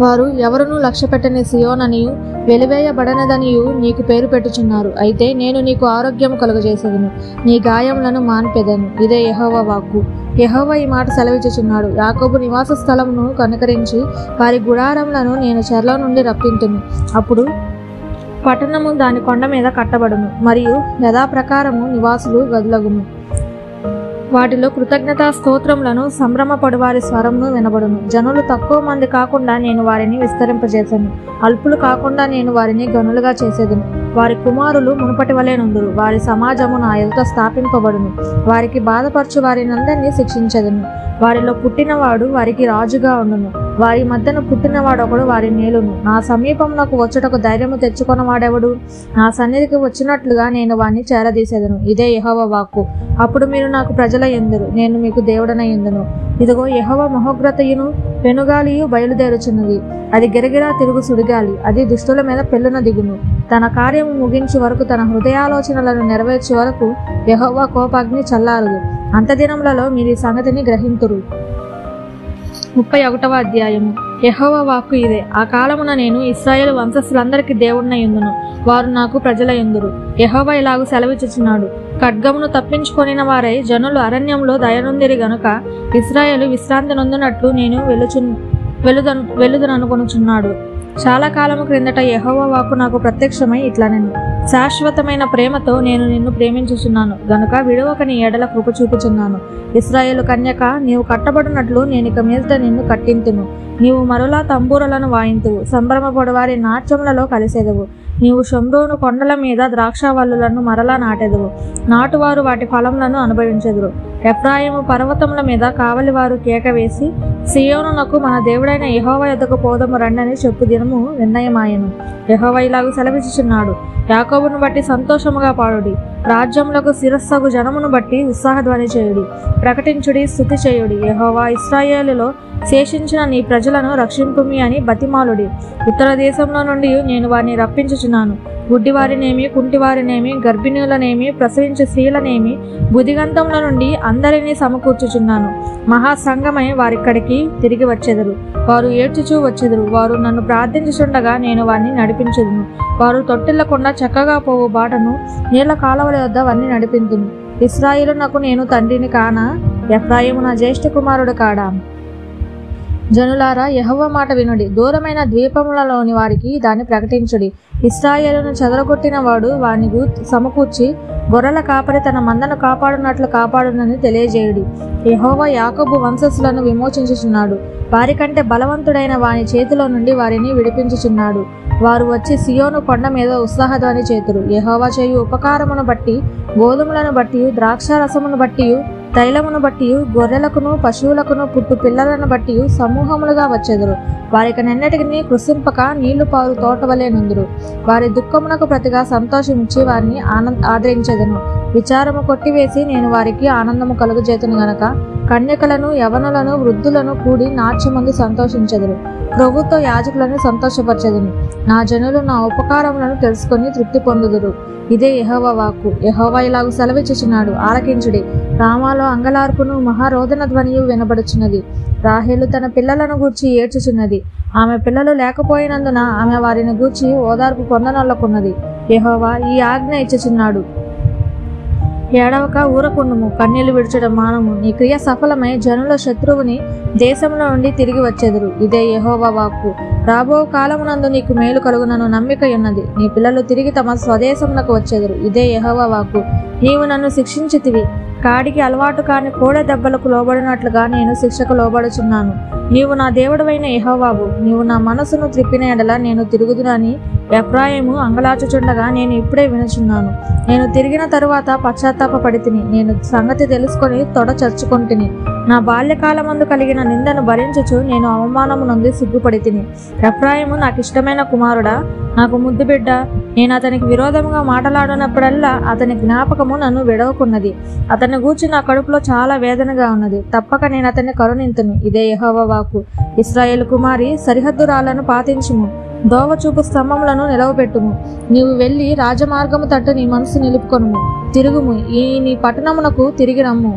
వారు ఎవరునూ లక్ష్యపెట్టని సియోననియు వెలివేయబడనదనియు నీకు పేరు పెట్టుచున్నారు. అయితే నేను నీకు ఆరోగ్యము కలుగజేసేదను, నీ గాయములను మాన్పెదను. ఇదే యెహోవా వాక్కు. యెహోవా ఈ మాట సెలవిచ్చుచున్నాడు. యాకోబు నివాస స్థలమును కనుకరించి వారి గుడారములను నేను చెరలో నుండి రప్పింతును. అప్పుడు పట్టణము దాని కొండ మీద కట్టబడును, మరియు యథాప్రకారము నివాసులు గదులగును. వాటిలో కృతజ్ఞతా స్తోత్రములను సంభ్రమపడు వారి స్వరమును వినబడును. జనులు తక్కువ మంది కాకుండా నేను వారిని విస్తరింపజేసెను, అల్పులు కాకుండా నేను వారిని గనులుగా చేసేదను. వారి కుమారులు మునుపటి వలె నుందురు, వారి సమాజము నా ఎదుట స్థాపింపబడును. వారికి బాధపరచు వారినందరినీ శిక్షించెదను. వారిలో పుట్టినవాడు వారికి రాజుగా ఉండును, వారి మధ్యన పుట్టినవాడొకడు వారి మేలును. నా సమీపమునకు వచ్చుటకు ధైర్యము తెచ్చుకొనవాడెవడు? నా సన్నిధికి వచ్చినట్లుగా నేను వారిని చేరదీసేదను. ఇదే యెహోవా వాక్కు. అప్పుడు మీరు నాకు ప్రజలయ్యుందురు, నేను మీకు దేవుడనయ్యుందును. ఇదిగో యెహోవా మహోగ్రతయును పెనుగాలియు బయలుదేరుచున్నది. అది గిరగిరా తిరుగు సుడిగాలి, అది దుష్టుల మీద పెళ్ళున దిగును. తన కార్యము ముగించు వరకు, తన హృదయాలోచనలను నెరవేర్చే వరకు యెహోవా కోపాగ్ని చల్లారదు. అంతదినములలో మీరు ఈ సంగతిని గ్రహింతురు. 31వ అధ్యాయము. యెహోవా వాక్కు ఇదే. ఆ కాలమున నేను ఇశ్రాయేలు వంశస్థులందరికీ దేవుడినయ్యుందును, వారు నాకు ప్రజలయ్యుందురు. యెహోవా ఇలాగు సెలవిచ్చుచున్నాడు. ఖడ్గమును తప్పించుకొనిన వారై జనులు అరణ్యంలో దయనొందిరి గనుక ఇశ్రాయేలు విశ్రాంతి నొందినట్లు నేను వెలుదననుకొనుచున్నాడు. చాలా కాలము క్రిందట యెహోవా వాక్కు నాకు ప్రత్యక్షమై ఇట్లనెను. శాశ్వతమైన ప్రేమతో నేను నిన్ను ప్రేమించుచున్నాను గనుక విడువక నీ ఎడల కృప చూపుచున్నాను. ఇశ్రాయేలు కన్యక, నీవు కట్టబడినట్లు నేనిక మీదట నిన్ను కట్టింతును. నీవు మరలా తంబూరలను వాయింతువు, సంభ్రమపడు వారి నాట్యములలో కలిసేదవు. నీవు షోమ్రోను కొండల మీద ద్రాక్షవల్లులను మరలా నాటెదవు, నాటువారు వాటి ఫలములను అనుభవించెదరు. ఎఫ్రాయిము పర్వతముల మీద కావలివారు కేక వేసి, సియోనునకు మన దేవుడైన యెహోవా యొద్దకు పోదము రండని చెప్పు దినము నిర్ణయమాయెను. యెహోవా ఇలాగు సెలవిచ్చుచున్నాడు. యాకోబును బట్టి సంతోషముగా పాడుడి, రాజ్యములకు శిరస్సగు జనమును బట్టి ఉత్సాహధ్వని చేయుడి. ప్రకటించుడి, స్తుతి చేయుడి. యెహోవా ఇశ్రాయేలులో శేషించిన నీ ప్రజలను రక్షింపుమి అని బతిమాలుడి. ఉత్తర దేశంలో నుండి నేను వారిని రప్పించుచున్నాను. గుడ్డివారినేమి, కుంటివారినేమి, గర్భిణులనేమి, ప్రసవించే స్త్రీలనేమి బుదిగంతంలో నుండి అందరినీ సమకూర్చుచున్నాను. మహాసంగమై వారిక్కడికి తిరిగి వచ్చెదరు. వారు ఏడ్చుచూ వచ్చెదరు. వారు నన్ను ప్రార్థించుచుండగా నేను వారిని నడిపించెదను. వారు తొట్టిల్లకుండా చక్కగా పోవు బాటను, నీళ్ల కాలవల యొద్ద వారిని నడిపింతును. ఇశ్రాయేలునకు నేను తండ్రిని కానా? ఎఫ్రాయిము నా జ్యేష్ఠ కుమారుడు కాడా? జనులారా, యెహోవా మాట వినుడి. దూరమైన ద్వీపములలోని వారికి దాన్ని ప్రకటించుడి. ఇశ్రాయేలును చెదరగొట్టిన వాడు వారిని సమకూర్చి, గొర్రెల కాపరి తన మందను కాపాడునట్లు కాపాడునని తెలియజేయుడి. యెహోవా యాకోబు వంశస్థులను విమోచించుచున్నాడు. వారికంటే బలవంతుడైన వాని చేతిలో నుండి వారిని విడిపించుచున్నాడు. వారు వచ్చి సియోను కొండ మీద ఉత్సాహధ్వని చేతురు. యెహోవా చేయు ఉపకారమును బట్టి, గోధుమలను బట్టి, ద్రాక్షారసమును బట్టి, తైలమును బట్టి, గొర్రెలకును పశువులకును పుట్టు పిల్లలను బట్టి సమూహములుగా వచ్చెదరు. వారికనెన్నటికి కృషింపక నీళ్లు పారు తోటవలే నుందురు. వారి దుఃఖమునకు ప్రతిగా సంతోషమిచ్చి వారిని ఆదరించెదను. విచారము కొట్టివేసి నేను వారికి ఆనందము కలుగజేతును గనక కన్యకలను, యవనులను, వృద్ధులను కూడి నాట్యమందు సంతోషించెదరు. ప్రభుతో యాజకులను సంతోషపరచెదను. నా జనులు నా ఉపకారములను తెలుసుకొని తృప్తి పొందుదురు. ఇదే యెహోవా వాక్కు. యెహోవా ఇలాగు సెలవిచ్చుచున్నాడు. ఆలకించుడి. రామాలో అంగలార్పును మహారోదన ధ్వనియు వినబడుచున్నది. రాహేలు తన పిల్లలను గూర్చి ఏడ్చుచున్నది. ఆమె పిల్లలు లేకపోయినందున ఆమె వారిని గూర్చి ఓదార్పు పొందనొల్లకున్నది. యెహోవా ఈ ఆజ్ఞ ఇచ్చుచున్నాడు. ఏడవక ఊరకుండుము, కన్నీళ్లు విడిచడం మానము. నీ క్రియ సఫలమై జనుల శత్రువుని దేశంలో నుండి తిరిగి వచ్చెదరు. ఇదే యెహోవా వాక్కు. రాబో కాలమునందు నీకు మేలు కలుగునను నమ్మికయున్నది. నీ పిల్లలు తిరిగి తమ స్వదేశమునకు వచ్చెదరు. ఇదే యెహోవా వాక్కు. నీవు నన్ను శిక్షించితివి. కాడికి అలవాటు కాని కోడె దెబ్బలకు లోబడినట్లుగా నేను శిక్షకు లోబడుచున్నాను. నీవు నా దేవుడవైన యెహోవావు. నీవు నా మనసును త్రిప్పిన ఎడల నేను తిరుగుదునని ఎఫ్రాయిము అంగలాచుచుండగా నేను ఇప్పుడే వినుచున్నాను. నేను తిరిగిన తరువాత పశ్చాత్తాపపడితిని. నేను సంగతి తెలుసుకొని తొడ చర్చుకొంటిని. నా బాల్యకాలమందు కలిగిన నిందను భరించుచు నేను అవమానము నొంది సిగ్గుపడితిని. ఎఫ్రాయిము నాకు ఇష్టమైన కుమారుడా, నాకు ముద్దు బిడ్డ. నేను అతనికి విరోధముగా మాటలాడినప్పుడల్లా అతని జ్ఞాపకము నన్ను విడవకున్నది. అతన్ని గూర్చి నా కడుపులో చాలా వేదనగా ఉన్నది. తప్పక నేను అతన్ని కరుణింతును. ఇదే యెహోవా వాక్కు. ఇశ్రాయేలు కుమారి, సరిహద్దు రాళ్లను పాతించుము, దోవచూపు స్తంభములను నిలవబెట్టుము. నీవు వెళ్ళి రాజమార్గము తట్టు నీ మనసు నిలుపుకొనుము. తిరుగుము, ఈ నీ పట్టణమునకు తిరిగి రమ్ము.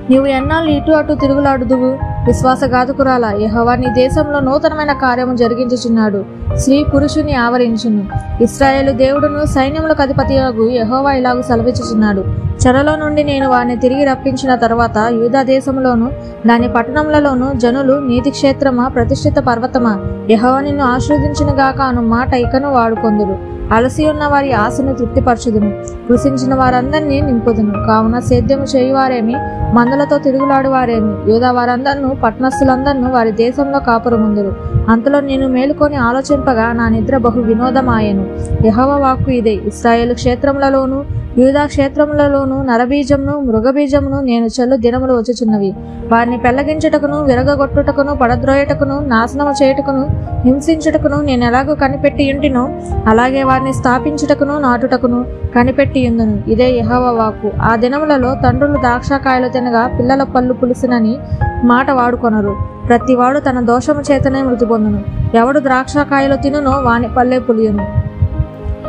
నీవు ఎన్నాళ్ళు ఇటు అటు తిరుగులాడుదువు? విశ్వాసఘాతకురాలా, యెహోవా నీ దేశంలో నూతనమైన కార్యము జరిగించుచున్నాడు. స్త్రీ పురుషుని ఆవరించును. ఇశ్రాయేలు దేవుడును సైన్యములకు అధిపతియగు యెహోవా ఇలాగు సెలవిచ్చుచున్నాడు. చెరలో నుండి నేను వారిని తిరిగి రప్పించిన తర్వాత యూదా దేశంలోను దాని పట్టణములలోను జనులు నీతి క్షేత్రమా, ప్రతిష్ఠిత పర్వతమా, యెహోవా నిన్ను ఆశీర్వదించును గాక అను మాట ఇకను వాడుకొందురు. అలసి ఉన్న వారి ఆశను తృప్తిపరచుదును, కృషించిన వారందరినీ నింపుదును. కావున సేద్యము చేయువారేమి, మందలతో తిరుగులాడువారేమి, యూదా వారందరినూ పట్టణస్థులందరినూ వారి దేశంలో కాపురముందురు. అంతలో నేను మేలుకొని ఆలోచింపగా నా నిద్ర బహు వినోదమాయెను. యెహోవా వాక్కు ఇదే. ఇశ్రాయేలు క్షేత్రములలోను యూదా క్షేత్రములలోను నరబీజమును మృగబీజమును నేను చెల్లు దినములు వచ్చుచున్నవి. వారిని పెళ్లగించుటకును, విరగగొట్టుటకును, పడద్రోయటకును, నాశనము చేయుటకును, హింసించుటకును నేను ఎలాగో కనిపెట్టి ఉంటినో అలాగే వారిని స్థాపించుటకును, నాటుటకును కనిపెట్టియుందును. ఇదే యెహోవా వాక్కు. ఆ దినములలో తండ్రులు ద్రాక్షకాయలు తినగా పిల్లల పళ్ళు పులుసునని మాట వాడుకొనరు. ప్రతివాడు తన దోషము చేతనే మృతి పొందును. ఎవడు ద్రాక్షకాయలు తినునో వాని పల్లె పులియును.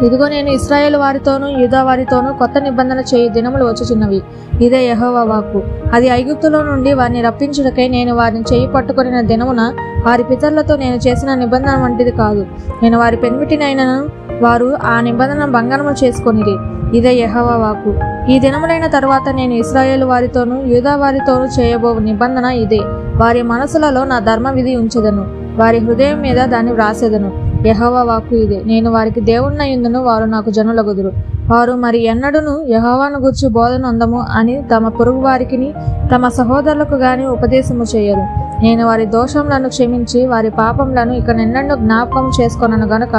ఇదిగో నేను ఇశ్రాయేలు వారితోనూ యూదా వారితోనూ కొత్త నిబంధన చేయు దినములు వచ్చుచున్నవి. ఇదే యెహోవా వాక్కు. అది ఐగుప్తులో నుండి వారిని రప్పించుటకై నేను వారిని చేయి పట్టుకొనిన దినమున వారి పితరులతో నేను చేసిన నిబంధన వంటిది కాదు. నేను వారి పెనిమిటినైనను వారు ఆ నిబంధన భంగనము చేసుకొనిరి. ఇదే యెహోవా వాక్కు. ఈ దినములైన తరువాత నేను ఇశ్రాయేలు వారితోనూ యూదా వారితోనూ చేయబో నిబంధన ఇదే. వారి మనసులలో నా ధర్మ విధి ఉంచెదను, వారి హృదయం మీద దాన్ని వ్రాసెదను. యెహోవా వాక్కు ఇదే. నేను వారికి దేవుణ్ణయుందును, వారు నాకు జనులగుదురు. వారు మరి ఎన్నడూను యెహోవాను గూర్చి బోధన అందము అని తమ పొరుగు వారికిని తమ సహోదరులకు గాని ఉపదేశము చేయరు. నేను వారి దోషములను క్షమించి వారి పాపములను ఇక నిన్నెన్నో జ్ఞాపకం చేసుకొనను గనుక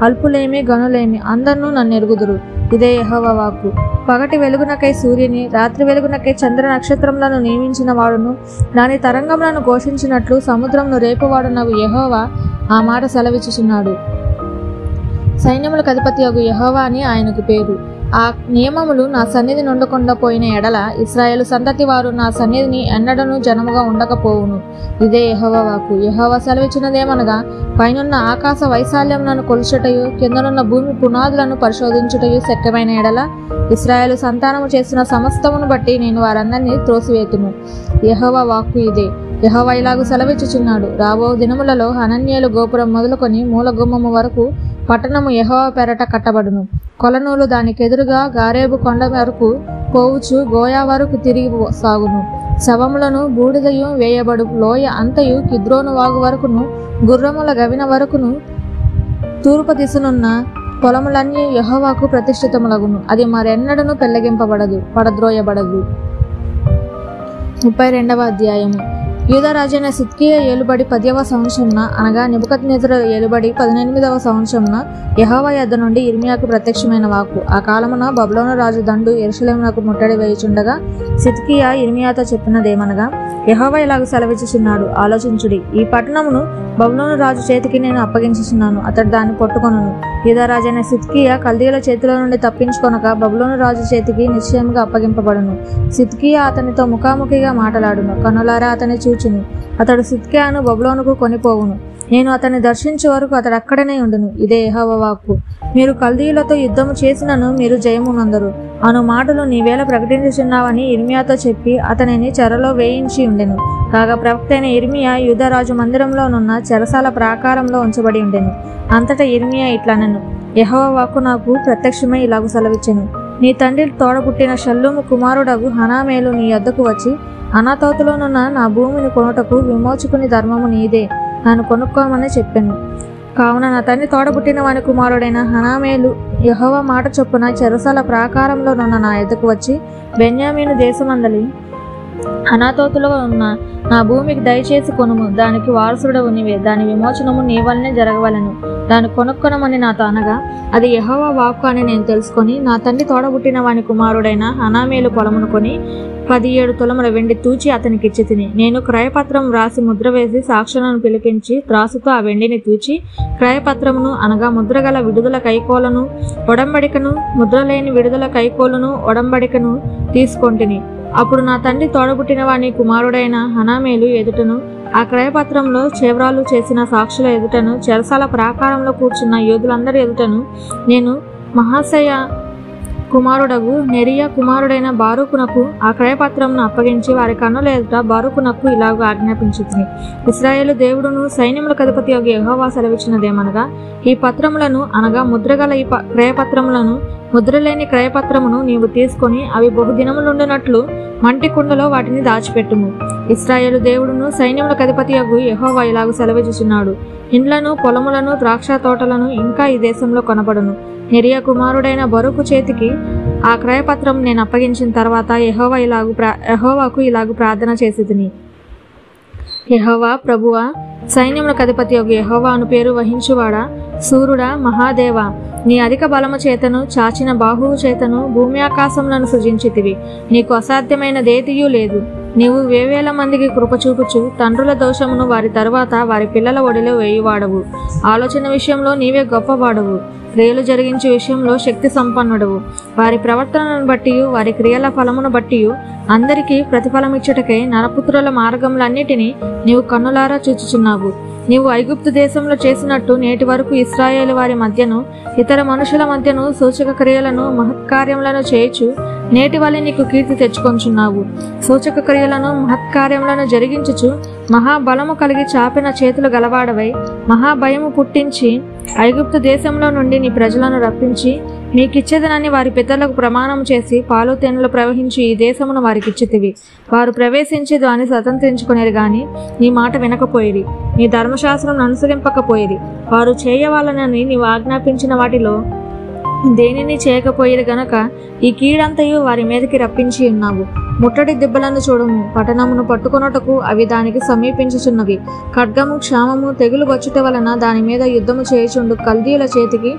అల్పులేమి గనులేమి అందరినూ నన్ను ఎరుగుదురు. ఇదే యెహోవా వాక్కు. పగటి వెలుగునకై సూర్యుని, రాత్రి వెలుగునకై చంద్ర నక్షత్రములను నియమించిన వాడును, దాని తరంగములను ఘోషించినట్లు సముద్రమును రేపువాడునగు యెహోవా ఆ మాట సెలవిచ్చుచున్నాడు. సైన్యములకు అధిపతియగు యెహోవా అని ఆయనకు పేరు. ఆ నియమములు నా సన్నిధి నుండకుండా పోయిన ఎడల ఇశ్రాయేలు సంతతి వారు నా సన్నిధిని ఎన్నడను జనముగా ఉండకపోవును. ఇదే యెహోవా వాక్కు. యెహోవా సెలవిచ్చినదేమనగా, పైనున్న ఆకాశ వైశాల్యములను కొలుచుటయు, కిందనున్న భూమి పునాదులను పరిశోధించుటయు శక్యమైన ఎడల ఇశ్రాయేలు సంతానము చేసిన సమస్తమును బట్టి నేను వారందరినీ త్రోసివేతును. యెహోవా వాక్కు ఇదే. యెహోవా ఇలాగు సెలవిచ్చుచున్నాడు. రాబో దినములలో హనన్యేలు గోపురం మొదలుకొని మూల గుమ్మము వరకు పట్టణము యెహోవా పెరట కట్టబడును. కొలనూలు దానికెదురుగా గారేబు కొండ వరకు పోవుచు గోయా వరకు తిరిగి సాగును. శవములను బూడిదయు వేయబడు లోయ అంతయు కిద్రోను వాగు వరకును, గుర్రముల గవిన వరకును, తూర్పు దిశనున్న పొలములన్నీ యెహోవాకు ప్రతిష్ఠితములగును. అది మరెన్నడను పెళ్లగింపబడదు, పడద్రోయబడదు. 32వ అధ్యాయము. యూదా రాజైన సిద్కియా ఏలుబడి 10వ సంవత్సరమున, అనగా నెబుకద్నెజరు ఏలుబడి 18వ సంవత్సరమున యెహోవా యొద్ద నుండి యిర్మీయాకు ప్రత్యక్షమైన వాక్కు. ఆ కాలమున బబులోను రాజు దండు యెరూషలేమునకు ముట్టడి వేయుచుండగా సిద్కియా యిర్మీయాతో చెప్పినదేమనగా, యెహోవా ఇలాగు సెలవిచ్చుచున్నాడు, ఆలోచించుడి. ఈ పట్టణమును బబులోను రాజు చేతికి నేను అప్పగించుచున్నాను, అతడు దాన్ని పట్టుకొనును. యూదా రాజైన సిద్కియా కల్దీయుల చేతిలో నుండి తప్పించుకొనక బబులోను రాజు చేతికి నిశ్చయముగా అప్పగింపబడును. సిద్కియా అతనితో ముఖాముఖిగా మాటలాడును, కన్నులారా అతని చూచును. అతడు సిద్కియాను బబులోనుకు కొనిపోవును. నేను అతన్ని దర్శించే వరకు అతడు అక్కడనే ఉండును. ఇదే యెహోవా వాక్కు. మీరు కల్దీయులతో యుద్ధము చేసినను మీరు జయమునందరు అను మాటలు నీవేళ ప్రకటించుచున్నావని యిర్మీయాతో చెప్పి అతనిని చెరలో వేయించి ఉండెను. కాగా ప్రవక్త అయిన యిర్మీయా యూదారాజు మందిరంలోనున్న చెరసాల ప్రాకారంలో ఉంచబడి ఉండెను. అంతటా యిర్మీయా ఇట్లనెను, యెహోవా వాక్కు నాకు ప్రత్యక్షమై ఇలాగు సెలవిచ్చెను. నీ తండ్రి తోడబుట్టిన షల్లూము కుమారుడగు హనామేలు నీ యొద్దకు వచ్చి, అనాతోతులోనున్న నా భూమిని కొనుటకు విమోచకుని ధర్మము నీదే, నన్ను కొనుక్కోమని చెప్పాను. కావున నా తండ్రి తోడబుట్టిన వాని కుమారుడైన హనామేలు యెహోవా మాట చొప్పున చెరసాల ప్రాకారంలోనున్న నా యొద్దకు వచ్చి, బెన్యామీను దేశమందలి అనాతోతులో ఉన్న నా భూమికి దయచేసి కొనుము, దానికి వారసుడవు నీవే, దాని విమోచనము నీ వల్లనే జరగవలను, దాన్ని కొనుక్కొనమని నాతో అనగా, అది యెహోవా వాక్కు అని నేను తెలుసుకొని నా తండ్రి తోడబుట్టిన వాని కుమారుడైన హనామేలు పొలమును కొని 17 తులముల వెండి తూచి అతనికి ఇచ్చి తిని, నేను క్రయపత్రం వ్రాసి ముద్ర వేసి సాక్షులను పిలిపించి త్రాసుతో ఆ వెండిని తూచి క్రయపత్రమును, అనగా ముద్రగల విడుదల కైకోలను ఒడంబడికను, ముద్రలేని విడుదల కైకోలును ఒడంబడికను తీసుకొంటిని. అప్పుడు నా తండ్రి తోడబుట్టిన వాని కుమారుడైన హనామేలు ఎదుటను, ఆ క్రయపత్రంలో చేవ్రాలు చేసిన సాక్షుల ఎదుటను, చెరసాల ప్రాకారంలో కూర్చున్న యోధులందరి ఎదుటను నేను మహాశయ కుమారుడగు నెరియా కుమారుడైన బారూకునకు ఆ క్రయపత్రమును అప్పగించి వారి కన్నుల ఎదుట బారూకునకు ఇలాగ ఆజ్ఞాపించింది. ఇశ్రాయేలు దేవుడును సైన్యములకు అధిపతి యెహోవా సెలవిచ్చినదేమనగా, ఈ పత్రములను అనగా ముద్రగల ఈ క్రయపత్రములను ముద్రలేని క్రయపత్రమును నీవు తీసుకొని అవి బహుదినములుండునట్లు మంటి కుండలో వాటిని దాచిపెట్టుము. ఇశ్రాయేలు దేవుడును సైన్యములకు అధిపతి యెహోవా ఇలాగ సెలవిచ్చుచున్నాడు, ఇండ్లను పొలములను ద్రాక్ష తోటలను ఇంకా ఈ దేశంలో కొనబడును. నెరియా కుమారుడైన బరూకు చేతికి ఆ క్రయపత్రం నేను అప్పగించిన తర్వాత యెహోవాకు ఇలాగు ప్రార్థన చేసితిని. యెహోవా ప్రభువా, సైన్యములకు అధిపతి యెహోవా అను పేరు వహించువాడా, సూర్యుడా, మహాదేవ, నీ అధిక బలము చేతను చాచిన బాహువు చేతను భూమి ఆకాశములను సృజించితివి. నీకు అసాధ్యమైనదేదియూ లేదు. నీవు వేవేల మందికి కృప చూపుచు తండ్రుల దోషమును వారి తరువాత వారి పిల్లల ఒడిలో వేయువాడవు. ఆలోచన విషయంలో నీవే గొప్పవాడవు. క్రియలు జరిగించే విషయంలో శక్తి సంపన్నుడవు. వారి ప్రవర్తనను బట్టి వారి క్రియల ఫలమును బట్టి అందరికీ ప్రతిఫలమిచ్చుటకై నరపుత్రుల మార్గములన్నిటినీ నీవు కన్నులారా చూచుచున్నావు. నీవు ఐగుప్తు దేశంలో చేసినట్టు నేటి వరకు ఇశ్రాయేలు వారి మధ్యను ఇతర మనుషుల మధ్యను సూచక క్రియలను మహత్కార్యములను చేయుచు నేటి వలె నీకు కీర్తి తెచ్చుకొంచున్నావు. సూచక క్రియలను మహత్కార్యములను జరిగించుచు మహాబలము కలిగి చాపిన చేతులు గలవాడవై మహాభయము పుట్టించి ఐగుప్తు దేశంలో నుండి నీ ప్రజలను రప్పించి మీకిచ్చేదనని వారి పితరులకు ప్రమాణం చేసి పాలు తేనెలు ప్రవహించి ఈ దేశమును వారికిచ్చితివి. వారు ప్రవేశించి దాన్ని స్వతంత్రించుకునేది గాని నీ మాట వినకపోయేది, నీ ధర్మశాస్త్రం అనుసరింపకపోయేది. వారు చేయవాలనని నీవు ఆజ్ఞాపించిన వాటిలో దేనిని చేయకపోయేది గనక ఈ కీడంతయు వారి మీదకి రప్పించి ఉన్నావు. ముట్టడి దిబ్బలను చూడము, పట్టణమును పట్టుకొనుటకు అవి దానికి సమీపించుచున్నవి. ఖడ్గము, క్షామము, తెగులు వచ్చుట వలన దాని మీద యుద్ధము చేయుచుండు కల్దీయుల చేతికి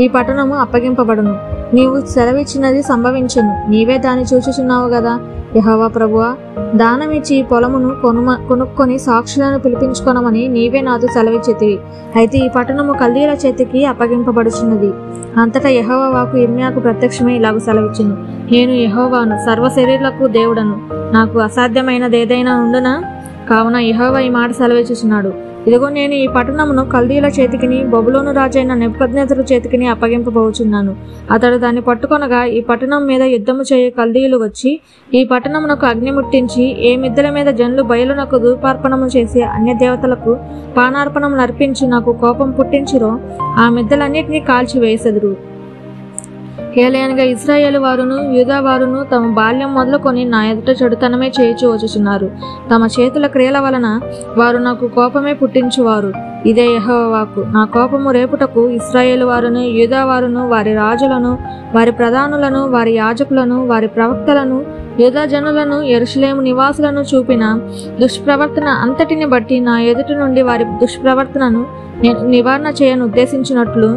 ఈ పట్టణము అప్పగింపబడును. నీవు సెలవిచ్చినది సంభవించును. నీవే దాన్ని చూచుచున్నావు గదా. యెహోవా ప్రభువా, దానమిచ్చి ఈ పొలమును కొనుక్కొని సాక్షులను పిలిపించుకొనమని నీవే నాతో సెలవిచ్చితివి. అయితే ఈ పట్టణము కల్దీయుల చేతికి అప్పగింపబడుచున్నది. అంతటా యెహోవా వాక్కు యిర్మీయాకు ప్రత్యక్షమై ఇలాగ సెలవిచ్చెను, నేను యెహోవాను, సర్వశరీరులకు దేవుడను. నాకు అసాధ్యమైనదేదైనా ఉండునా? కావున యెహోవా ఈ మాట సెలవిచ్చుచున్నాడు, ఇదిగో నేను ఈ పట్టణమును కల్దీయుల చేతికిని బబులోను రాజైన నెబుకద్నెజరు చేతికిని అప్పగింపబోచున్నాను. అతడు దాన్ని పట్టుకొనగా ఈ పట్టణం మీద యుద్ధము చేయ కల్దీయులు వచ్చి ఈ పట్టణమునకు అగ్ని ముట్టించి ఏ మిద్దెల మీద జనులు బయలునకు ధూపార్పణము చేసి అన్య దేవతలకు పానార్పణము నర్పించి నాకు కోపం పుట్టించిరో ఆ మిద్దెలన్నిటినీ కాల్చి వేసెదురు. ఏలయనగా ఇశ్రాయేలు వారును యూదా వారును తమ బాల్యం మొదలుకొని నా ఎదుట చెడుతనమే చేయుచు వచ్చుచున్నారు. తమ చేతుల క్రియల వలన వారు నాకు కోపమే పుట్టించువారు. ఇదే యెహోవా వాక్కు. నా కోపము రేపుటకు ఇశ్రాయేలు వారును యూదా వారును వారి రాజులను వారి ప్రధానులను వారి యాజకులను వారి ప్రవక్తలను యూదా జనులను యెరూషలేము నివాసులను చూపిన దుష్ప్రవర్తన అంతటిని బట్టి నా ఎదుట నుండి వారి దుష్ప్రవర్తనను నేను నివారణ చేయను ఉద్దేశించినట్లు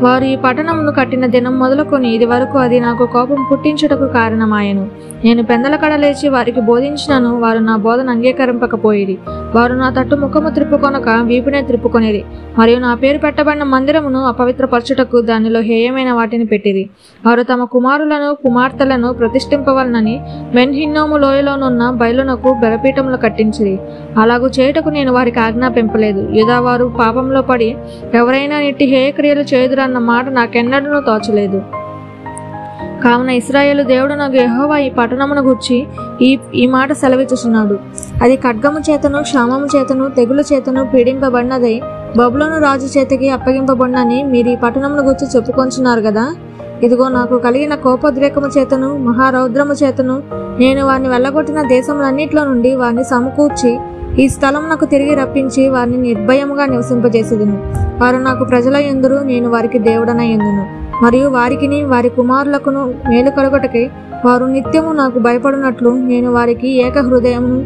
వారు ఈ పట్టణమును కట్టిన దినం మొదలుకొని ఇది వరకు అది నాకు కోపం పుట్టించుటకు కారణమాయెను. నేను పెందలకడ లేచి వారికి బోధించినను వారు నా బోధన అంగీకరింపకపోయేది. వారు నా తట్టు ముఖము త్రిప్పుకొనక వీపునే త్రిప్పుకొనేది. మరియు నా పేరు పెట్టబడిన మందిరమును అపవిత్రపరచుటకు దానిలో హేయమైన వాటిని పెట్టిరి. వారు తమ కుమారులను కుమార్తెలను ప్రతిష్ఠింపవలనని బెన్హిన్నోము లోయలోనున్న బయలునకు బలిపీఠములు కట్టించిరి. అలాగూ చేయుటకు నేను వారికి ఆజ్ఞాపింపలేదు. యూదావారు పాపంలో పడి ఎవరైనా ఇట్టి హేయక్రియలు చేయుదురన్న మాట నాకెన్నడూ తోచలేదు. కావున ఇశ్రాయేలు దేవుడు నాకు యెహోవా ఈ పట్టణమును గూర్చి ఈ మాట సెలవిచ్చుచున్నాడు, అది ఖడ్గము చేతను క్షామము చేతను తెగులు చేతను పీడింపబడినదై బబులోను రాజు చేతికి అప్పగింపబడినని మీరు ఈ పట్టణమును గూర్చి చెప్పుకొంచున్నారు కదా. ఇదిగో నాకు కలిగిన కోపోద్రేకము చేతను మహారౌద్రము చేతను నేను వారిని వెళ్ళగొట్టిన దేశములన్నిటిలో నుండి వారిని సమకూర్చి ఈ స్థలమునకు తిరిగి రప్పించి వారిని నిర్భయముగా నివసింపజేసేదను. వారు నాకు ప్రజల యందురు, నేను వారికి దేవుడనై యుందును. మరియు వారికిని వారి కుమారులకును మేలు కలుగుటకై వారు నిత్యము నాకు భయపడినట్లు నేను వారికి ఏక హృదయమును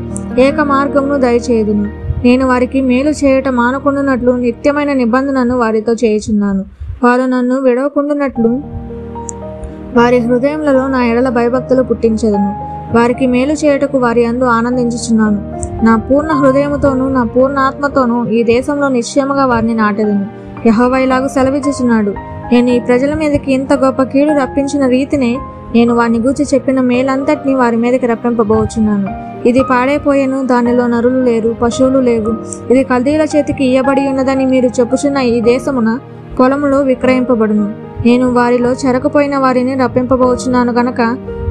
ఏక మార్గమును దయచేయుదును. నేను వారికి మేలు చేయట మానకుండునట్లు నిత్యమైన నిబంధనను వారితో చేయుచున్నాను. వారు నన్ను విడవకుండునట్లు వారి హృదయములలో నా ఎడల భయభక్తులు పుట్టించెదను. వారికి మేలు చేయుటకు వారి యందు ఆనందించుచున్నాను. నా పూర్ణ హృదయముతోనూ నా పూర్ణ ఆత్మతోనూ ఈ దేశంలో నిశ్చయముగా వారిని నాటెదను. యెహోవా ఇలాగు సెలవిచ్చుచున్నాడు, నేను ఈ ప్రజల మీదకి ఇంత గొప్ప కీడు రప్పించిన రీతినే నేను వారిని గూర్చి చెప్పిన మేలంతటినీ వారి మీదకి రప్పింపబోచున్నాను. ఇది పాడైపోయేను, దానిలో నరులు లేరు, పశువులు లేవు. ఇది కల్దీయుల చేతికి ఇయ్యబడి ఉన్నదని మీరు చెప్పుచున్న ఈ దేశమున పొలములు విక్రయింపబడును. నేను వారిలో చెరకుపోయిన వారిని రప్పింపబోచున్నాను గనక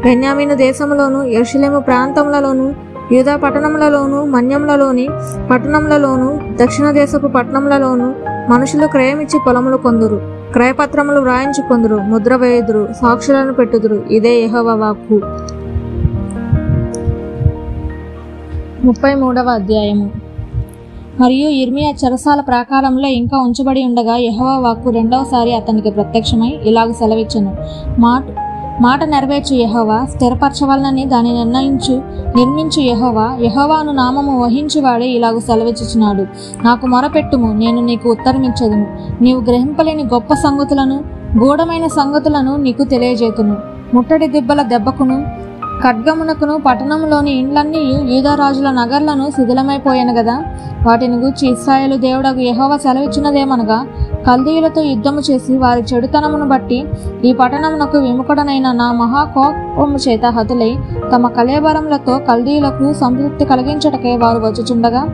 బెన్యామీను దేశంలోను యెరూషలేము ప్రాంతములలోను యూదా పట్టణములలోను మన్యములలోని పట్టణములలోను దక్షిణ దేశపు పట్టణములలోను మనుషులు క్రయమిచ్చి పొలములు కొందురు, క్రయపత్రములు వ్రాయించుకొందురు, ముద్ర వేయుదురు, సాక్షులను పెట్టుదురు. ఇదే యెహోవా వాక్కు. 33వ అధ్యాయము. మరియు యిర్మీయా చెరసాల ప్రాకారంలో ఇంకా ఉంచబడి ఉండగా యెహోవా వాక్కు రెండవసారి అతనికి ప్రత్యక్షమై ఇలాగ సెలవిచ్చెను. మాట నెరవేర్చు యెహోవా, స్థిరపరచవలనని దాన్ని నిర్మించు యెహోవా, యెహోవాను నామము వహించువాడే ఇలాగ సెలవిచ్చుచున్నాడు. నాకు మొరపెట్టుము, నేను నీకు ఉత్తరమిచ్చెదను. నీవు గ్రహింపలేని గొప్ప సంగతులను, గూఢమైన సంగతులను నీకు తెలియజేతును. ముట్టడి దిబ్బల దెబ్బకును ఖడ్గమునకును పట్టణంలోని ఇండ్లన్నీ యూదారాజుల నగర్లను శిథిలమైపోయాను గదా. వాటిని గూర్చి ఇశ్రాయేలు దేవుడగు యెహోవా సెలవిచ్చినదేమనగా, కల్దీయులతో యుద్ధము చేసి వారి చెడుతనమును బట్టి ఈ పట్టణమునకు విముఖుడనైన నా మహాకోపము చేత హతులై తమ కళేబరములతో కల్దీయులకు సంతృప్తి కలిగించటకే వారు వచ్చుచుండగా,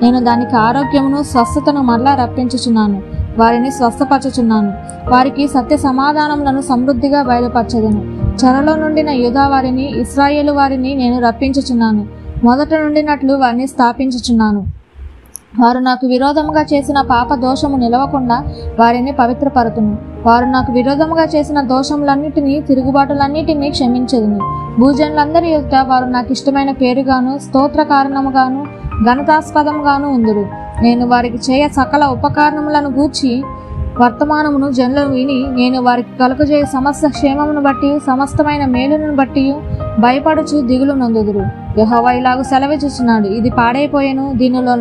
నేను దానికి ఆరోగ్యమును స్వస్థతను మరలా రప్పించుచున్నాను. వారిని స్వస్థపరచుచున్నాను. వారికి సత్య సమాధానములను సమృద్ధిగా బయలుపరచెదను. చెరలో నుండిన యూదా వారిని, ఇశ్రాయేలు వారిని నేను రప్పించుచున్నాను. మొదట నుండినట్లు వారిని స్థాపించుచున్నాను. వారు నాకు విరోధముగా చేసిన పాప దోషము నిలవకుండా వారిని పవిత్రపరతును. వారు నాకు విరోధముగా చేసిన దోషములన్నిటినీ, తిరుగుబాటులన్నిటినీ క్షమించెదను. భూజనులందరి ఎదుట వారు నాకు ఇష్టమైన పేరుగాను, స్తోత్ర కారణముగాను, ఘనతాస్పదముగాను ఉందురు. నేను వారికి చేయ సకల ఉపకారణములను గూర్చి వర్తమానమును జనులు విని, నేను వారికి కలుగజేయ సమస్త క్షేమమును బట్టి, సమస్తమైన మేలును బట్టి భయపడుచు దిగులు నొందుదురు. యెహోవా ఇలాగు సెలవిచ్చుచున్నాడు. ఇది పాడైపోయెను, దీనిలో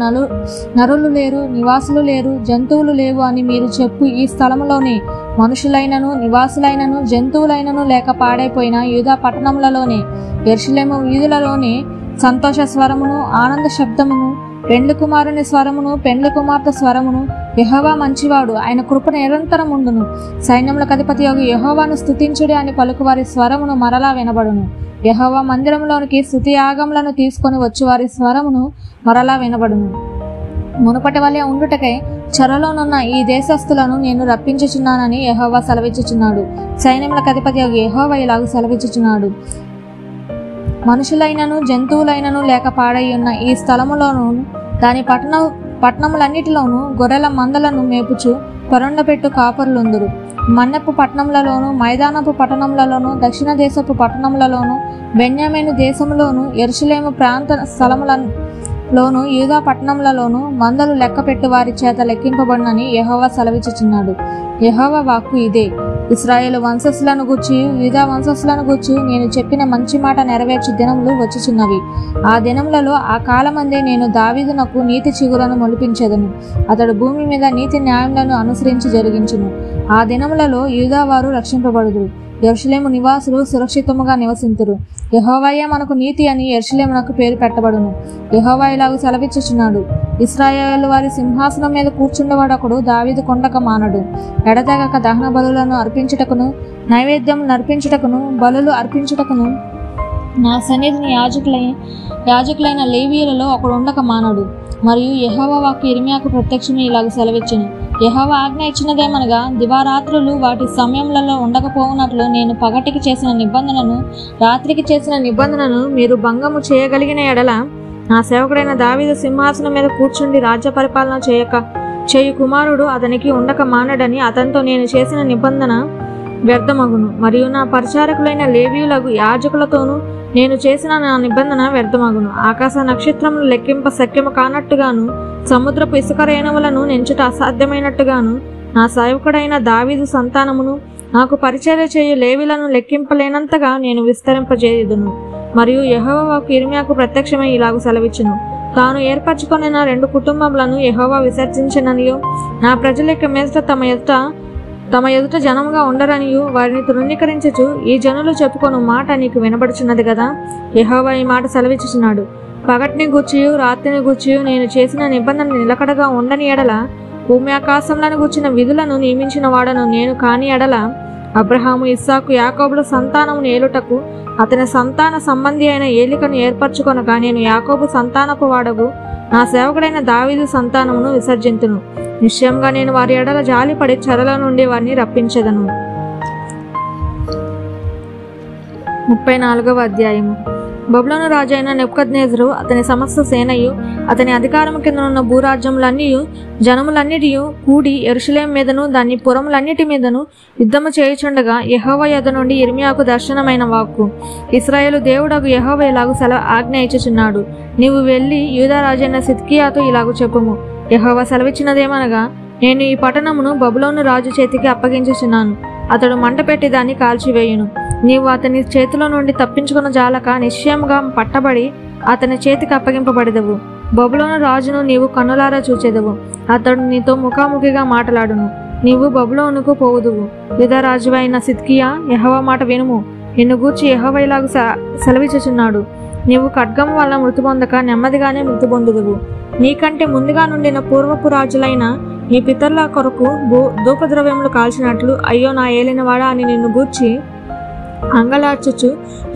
నరులు లేరు, నివాసులు లేరు, జంతువులు లేవు అని మీరు చెప్పు ఈ స్థలములోనే మనుషులైనను, నివాసులైనను, జంతువులైనను లేక పాడైపోయిన యూదా పట్టణములలోనే, యెరూషలేము వీధులలోనే సంతోష స్వరమును, ఆనంద శబ్దమును, పెండ్లి కుమారుని స్వరమును, పెండ్లి కుమార్తె స్వరమును, యెహోవా మంచివాడు, ఆయన కృప నిరంతరం ఉండును, సైన్యములకు అధిపతి యెహోవాను స్తుతించుడి అని పలుకువారి స్వరమును మరలా వినబడును. యెహోవా మందిరంలోనికి స్తుతి యాగములను తీసుకొని వచ్చువారి స్వరమును మరలా వినబడును. మునుపటి వలె ఉండుటకై చెరలోనున్న ఈ దేశస్థులను నేను రప్పించుచున్నానని యెహోవా సెలవిచ్చుచున్నాడు. సైన్యములకు అధిపతి యెహోవా ఇలాగ సెలవిచ్చుచున్నాడు. మనుషులైనను, జంతువులైనను లేక పాడైయున్న ఈ స్థలములోను దాని పట్టణములన్నిటిలోనూ గొర్రెల మందలను మేపుచు పరుండపెట్టు కాపరులుందురు. మన్నపు పట్టణములలోను, మైదానపు పట్టణములలోను, దక్షిణ దేశపు పట్టణములలోను, బెన్యామీను దేశములోను, యెరూషలేము ప్రాంత స్థలములలోను, యూదా పట్టణములలోను మందలు లెక్కపెట్టు వారి చేత లెక్కింపబడునని యెహోవా సెలవిచ్చుచున్నాడు. యెహోవా వాక్కు ఇదే. ఇశ్రాయేలు వంశస్థులను గూర్చి, యూదా వంశస్థులను గూర్చి నేను చెప్పిన మంచి మాట నెరవేర్చు దినములు వచ్చుచున్నవి. ఆ దినములలో ఆ కాలమందే నేను దావీదునకు నీతి చిగులను మొలిపించెదను. అతడు భూమి మీద నీతి న్యాయములను అనుసరించి జరిగించును. ఆ దినములలో యూదా వారు రక్షింపబడుదురు, యెరూషలేము నివాసులు సురక్షితముగా నివసింతురు. యెహోవాయే మనకు నీతి అని యెరూషలేమునకు పేరు పెట్టబడును. యెహోవా ఇలాగ సెలవిచ్చుచున్నాడు. ఇశ్రాయేలు వారి సింహాసనం మీద కూర్చుండేవాడొకడు దావీదు కొండక మానడు. ఎడతెగక దహన బలులను అర్పించుటకును, నైవేద్యం అర్పించుటకును, బలులు అర్పించుటకును నా సన్నిధిని యాజకులైన లేవీయులలో ఒకడు ఉండక మానడు. మరియు యెహోవా వాక్కు యిర్మీయాకు ప్రత్యక్షమే ఇలాగ సెలవిచ్చెను. యెహోవా ఆజ్ఞ ఇచ్చినదేమనగా, దివారాత్రులు వాటి సమయములలో ఉండకపోవునట్లు నేను పగటికి చేసిన నిబంధనను, రాత్రికి చేసిన నిబంధనను మీరు భంగము చేయగలిగిన ఎడల, నా సేవకుడైన దావీదు సింహాసనం మీద కూర్చుండి రాజ్య పరిపాలన చేయు కుమారుడు అతనికి ఉండక మానడని అతనితో నేను చేసిన నిబంధన వ్యర్థమగును. మరియు నా పరిచారకులైన లేవీయులకు యాజకులతోనూ నేను చేసిన నా నిబంధన వ్యర్థమగును. ఆకాశ నక్షత్రములు లెక్కింప శక్యము కానట్టుగాను, సముద్రపు ఇసుక రేణువులను నెంచుట అసాధ్యమైనట్టుగాను నా సేవకుడైన దావీదు సంతానమును, నాకు పరిచర్య చేయు లేవీలను లెక్కింపలేనంతగా నేను విస్తరింపజేయుదును. మరియు యెహోవా వాక్కు యిర్మీయాకు ప్రత్యక్షమై ఇలాగ సెలవిచ్చును. తాను ఏర్పరచుకొనిన 2 కుటుంబములను యెహోవా విసర్జించిననియు, నా ప్రజల మీదట తమ ఎదుట జనముగా ఉండరనియు వారిని తృణీకరించుచు ఈ జనులు చెప్పుకొను మాట నీకు వినబడుచున్నది కదా. యెహోవా ఈ మాట సెలవిచ్చుచున్నాడు. పగటిని గూర్చియు రాత్రిని గూర్చియు నేను చేసిన నిబంధన నిలకడగా ఉండని ఎడల, భూమి ఆకాశములను గూర్చిన విధులను నియమించిన వాడను నేను కాని ఎడల, అబ్రహాము, ఇస్సాకు, యాకోబుల సంతానమును ఏలుటకు అతని సంతాన సంబంధి అయిన ఏలికను ఏర్పరచుకొనగా నేను యాకోబు సంతానపు వాడగు నా సేవకుడైన దావీదు సంతానమును విసర్జింతును. నిశ్చయంగా నేను వారి ఎడల జాలిపడి చెరలో నుండి వారిని రప్పించెదను. 34వ అధ్యాయము. బబులోను రాజైన నెబుకద్నెజరు అతని సమస్త సేనయు అతని అధికారము కింద ఉన్న భూరాజ్యములన్నీ జనములన్నిటి కూడి యెరూషలేము మీదను దాని పురములన్నిటి మీదను యుద్ధము చేయుచుండగా యెహోవా యొద్ద నుండి యిర్మీయాకు దర్శనమైన వాక్కు, ఇశ్రాయేలు దేవుడగు యెహోవా ఇలాగు ఆజ్ఞ ఇచ్చుచున్నాడు, నీవు వెళ్ళి యూదా రాజైన సిద్కియాతో ఇలాగు చెప్పుము, యెహోవా సెలవిచ్చినదేమనగా, నేను ఈ పట్టణమును బబులోను రాజు చేతికి అప్పగించుచున్నాను. అతడు మంట పెట్టి దాన్ని కాల్చివేయును. నీవు అతని చేతిలో నుండి తప్పించుకున్న జాలక నిశ్చయముగా పట్టబడి అతని చేతికి అప్పగింపబడెదవు. బబులోను రాజును నీవు కన్నులారా చూచెదవు. అతడు నీతో ముఖాముఖిగా మాట్లాడును. నీవు బబులోనుకు పోవుదువు. యూదా రాజు అయిన సిద్కియా, యెహోవా మాట వినుము. నిన్ను గూర్చి యెహోవా ఇలాగు సెలవిచ్చుచున్నాడు, నీవు ఖడ్గము వల్ల మృతి పొందక నెమ్మదిగానే మృతి పొందుదువు. నీకంటే ముందుగా నుండిన పూర్వపు రాజులైన నీ పితరుల కొరకు ధూపద్రవ్యములు కాల్చినట్లు అయ్యో నా ఏలినవాడా అని నిన్ను గూర్చి అంగలార్చుచు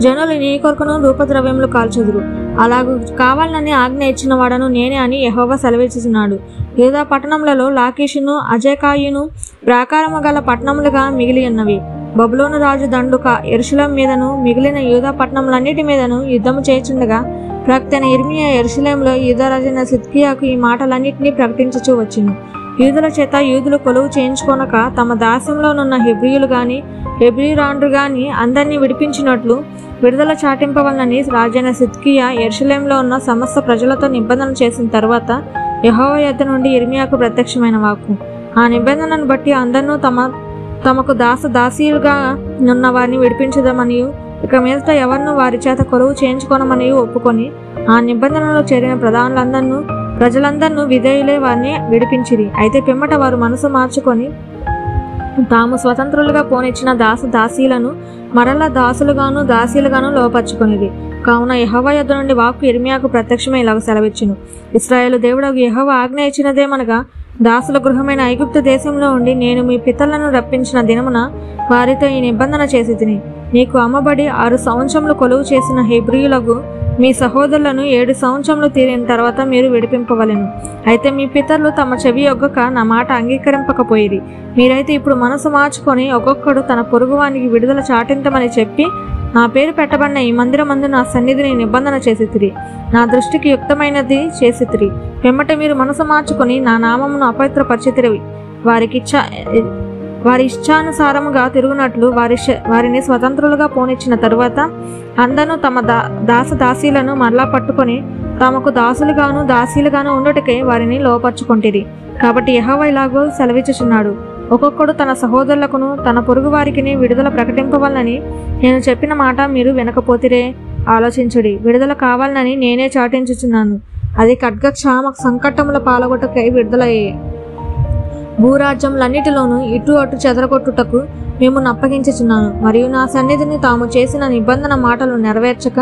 జనులు నీ కొరకును ధూపద్రవ్యములు కాల్చుదురు. అలాగూ కావాలని ఆజ్ఞ ఇచ్చిన వాడను నేనే అని యెహోవా సెలవిచ్చుచున్నాడు. యూదా పట్టణములలో లాకీషును అజేకాయును ప్రాకారము గల పట్టణములుగా మిగిలి ఉన్నవి. బబులోను రాజు దండుక యెరూషలేము మీదను మిగిలిన యూదా పట్టణములన్నిటి మీదను యుద్ధము చేయుచుండగా ప్రవక్త యిర్మీయా యెరూషలేములో యూదా రాజైన సిద్కియాకు ఈ మాటలన్నిటినీ ప్రకటించుచూ వచ్చెను. యూదుల చేత యూదులు కొలువు చేయించుకొనక తమ దాస్యంలోనున్న హెబ్రీయులు గాని హెబ్రీరాండ్రు గాని అందరినీ విడిపించినట్లు విడుదల చాటింపవలనని రాజైన సిద్కియా యెరూషలేములో ఉన్న సమస్త ప్రజలతో నిబంధన చేసిన తర్వాత యెహోవా యొద్ద నుండి యిర్మీయాకు ప్రత్యక్షమైన వాక్కు. ఆ నిబంధనను బట్టి అందరినూ తమకు దాసీలుగా నున్న వారిని విడిపించదమనియు ఇక మీదట ఎవరినూ వారి చేత కొలువు చేయించుకోనమనియు ఒప్పుకొని ఆ నిబంధనలో చేరిన ప్రజలందరినూ విధేయులే వారిని విడిపించిరి. అయితే పిమ్మట వారు మనసు మార్చుకొని తాము స్వతంత్రులుగా పోనిచ్చిన దాసీలను మరలా దాసీలుగాను లోపర్చుకొనిది. కావున యెహోవా యొద్ద నుండి వాక్కు యిర్మీయాకు ప్రత్యక్షమై ఇలాగ సెలవిచ్చును, ఇశ్రాయేలు దేవుడగు యెహోవా ఆజ్ఞ ఇచ్చినదేమనగా, దాసుల గృహమైన ఐగుప్తు దేశంలో ఉండి నేను మీ పితరులను రప్పించిన దినమున వారితో ఈ నిబంధన చేసి తిని, నీకు అమ్మబడి 6 సంవత్సరములు కొలువు చేసిన హెబ్రీయులకు మీ సహోదరులను 7 సంవత్సరములు తీరిన తర్వాత మీరు విడిపింపవలెను. అయితే మీ పితరులు తమ చెవి ఒగ్గక నా మాట అంగీకరింపకపోయిరి. మీరైతే ఇప్పుడు మనసు మార్చుకొని ఒక్కొక్కడు తన పొరుగువానికి విడుదల చాటించమని చెప్పి నా పేరు పెట్టబడిన ఈ మందిరమందు నా సన్నిధిని నిబంధన చేసితిరి. నా దృష్టికి యుక్తమైనది చేసితిరి. వెంబట మీరు మనసు మార్చుకొని నా నామమును అపవిత్రపరిచితిరి. వారి ఇష్టానుసారముగా తిరుగునట్లు వారిని స్వతంత్రులుగా పోనిచ్చిన తరువాత అందరూ తమ దాసీలను మరలా పట్టుకొని తమకు దాసీలుగాను ఉండుటకే వారిని లోపర్చుకొంటిరి. కాబట్టి యెహోవా ఇలాగూ సెలవిచ్చుచున్నాడు, ఒక్కొక్కడు తన సహోదరులకును తన పొరుగు వారికి విడుదల ప్రకటింపవాలని నేను చెప్పిన మాట మీరు వినకపోతిరే. ఆలోచించుడి, విడుదల కావాలని నేనే చాటించుచున్నాను. అది ఖడ్గక్షామ సంకటముల పాలగొట్టకై విడుదలయ్యే. భూరాజ్యములన్నిటిలోనూ ఇటు అటు చెదరగొట్టుటకు మేము అప్పగించుచున్నాను. మరియు నా సన్నిధిని తాము చేసిన నిబంధన మాటలు నెరవేర్చక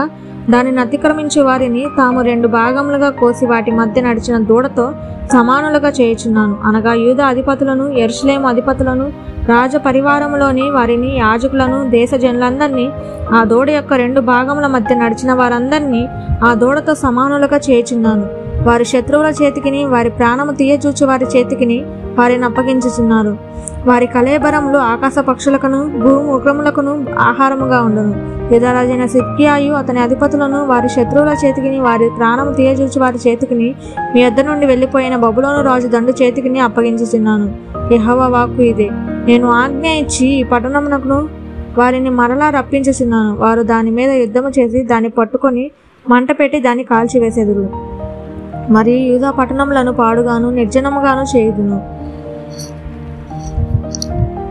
దానిని అతిక్రమించే వారిని తాము 2 భాగములుగా కోసి వాటి మధ్య నడిచిన దూడతో సమానులుగా చేయుచున్నాను. అనగా యూదా అధిపతులను, యెరూషలేము అధిపతులను, రాజ పరివారములోని వారిని, యాజకులను, దేశ జనులందరినీ, ఆ దూడ యొక్క 2 భాగముల మధ్య నడిచిన వారందరినీ ఆ దూడతో సమానులుగా చేయుచున్నాను. వారి శత్రువుల చేతికిని వారి ప్రాణము తీయచూచు వారి చేతికిని వారిని అప్పగించుచున్నారు. వారి కళేబరములు ఆకాశ పక్షులకును భూమి ఉగ్రములకును ఆహారముగా ఉండును. యూదా రాజైన సిద్కియాయు అతని అధిపతులను వారి శత్రువుల చేతికిని వారి ప్రాణము తీయచూచు వారి చేతికిని మీ యొద్ద నుండి వెళ్ళిపోయిన బబులోను రాజు దండు చేతికిని అప్పగించుచున్నాను. యెహోవా వాక్కు ఇదే. నేను ఆజ్ఞ ఇచ్చి ఈ పట్టణమునకును వారిని మరలా రప్పించుచున్నాను. వారు దాని మీద యుద్ధము చేసి దాన్ని పట్టుకొని మంట పెట్టి దాన్ని కాల్చివేసెదరు. మరియు యూదా పట్టణములను పాడుగాను నిర్జనముగాను చేయుదును.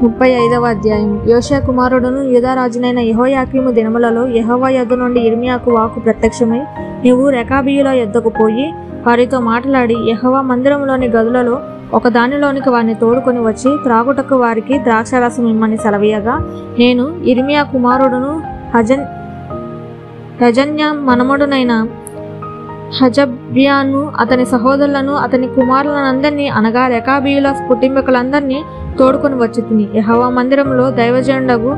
35వ అధ్యాయం. యోషియా కుమారుడును యూదా రాజునైన యెహోయాకీము దినములలో యెహోవా యొద్ద నుండి యిర్మీయాకు వాక్కు ప్రత్యక్షమై, నీవు రెకాబీయుల యొద్దకు పోయి వారితో మాట్లాడి యెహోవా మందిరములోని గదులలో ఒక దానిలోనికి వారిని తోడుకొని వచ్చి త్రాగుటకు వారికి ద్రాక్షారసం ఇమ్మని సెలవీయగా, నేను యిర్మీయా కుమారుడును హజన్యా మనమడునైన హజబ్యాను అతని సహోదరులను అతని కుమారులనందరినీ అనగా రెకాబీయుల కుటుంబీకులందరినీ తోడుకొని వచ్చి తిని యెహోవా మందిరంలో దైవజనుడగు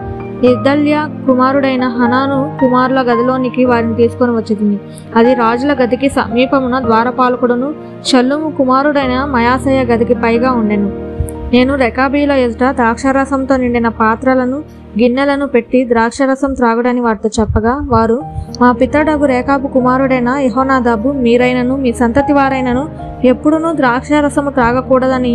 ఇద్దల్యా కుమారుడైన హనాను కుమారుల గదిలోనికి వారిని తీసుకొని వచ్చి తిని. అది రాజుల గదికి సమీపమున ద్వారపాలకుడును షల్లూము కుమారుడైన మయాసయ గదికి పైగా ఉండెను. నేను రెకాబీల ఎదుట ద్రాక్షారసంతో నిండిన పాత్రలను గిన్నెలను పెట్టి ద్రాక్షారసం త్రాగుడని వారితో చెప్పగా, వారు, మా పితరుడగు రేకాబు కుమారుడైన యెహోనాదాబు మీరైనను మీ సంతతి వారైనను ఎప్పుడునూ ద్రాక్షారసము త్రాగకూడదని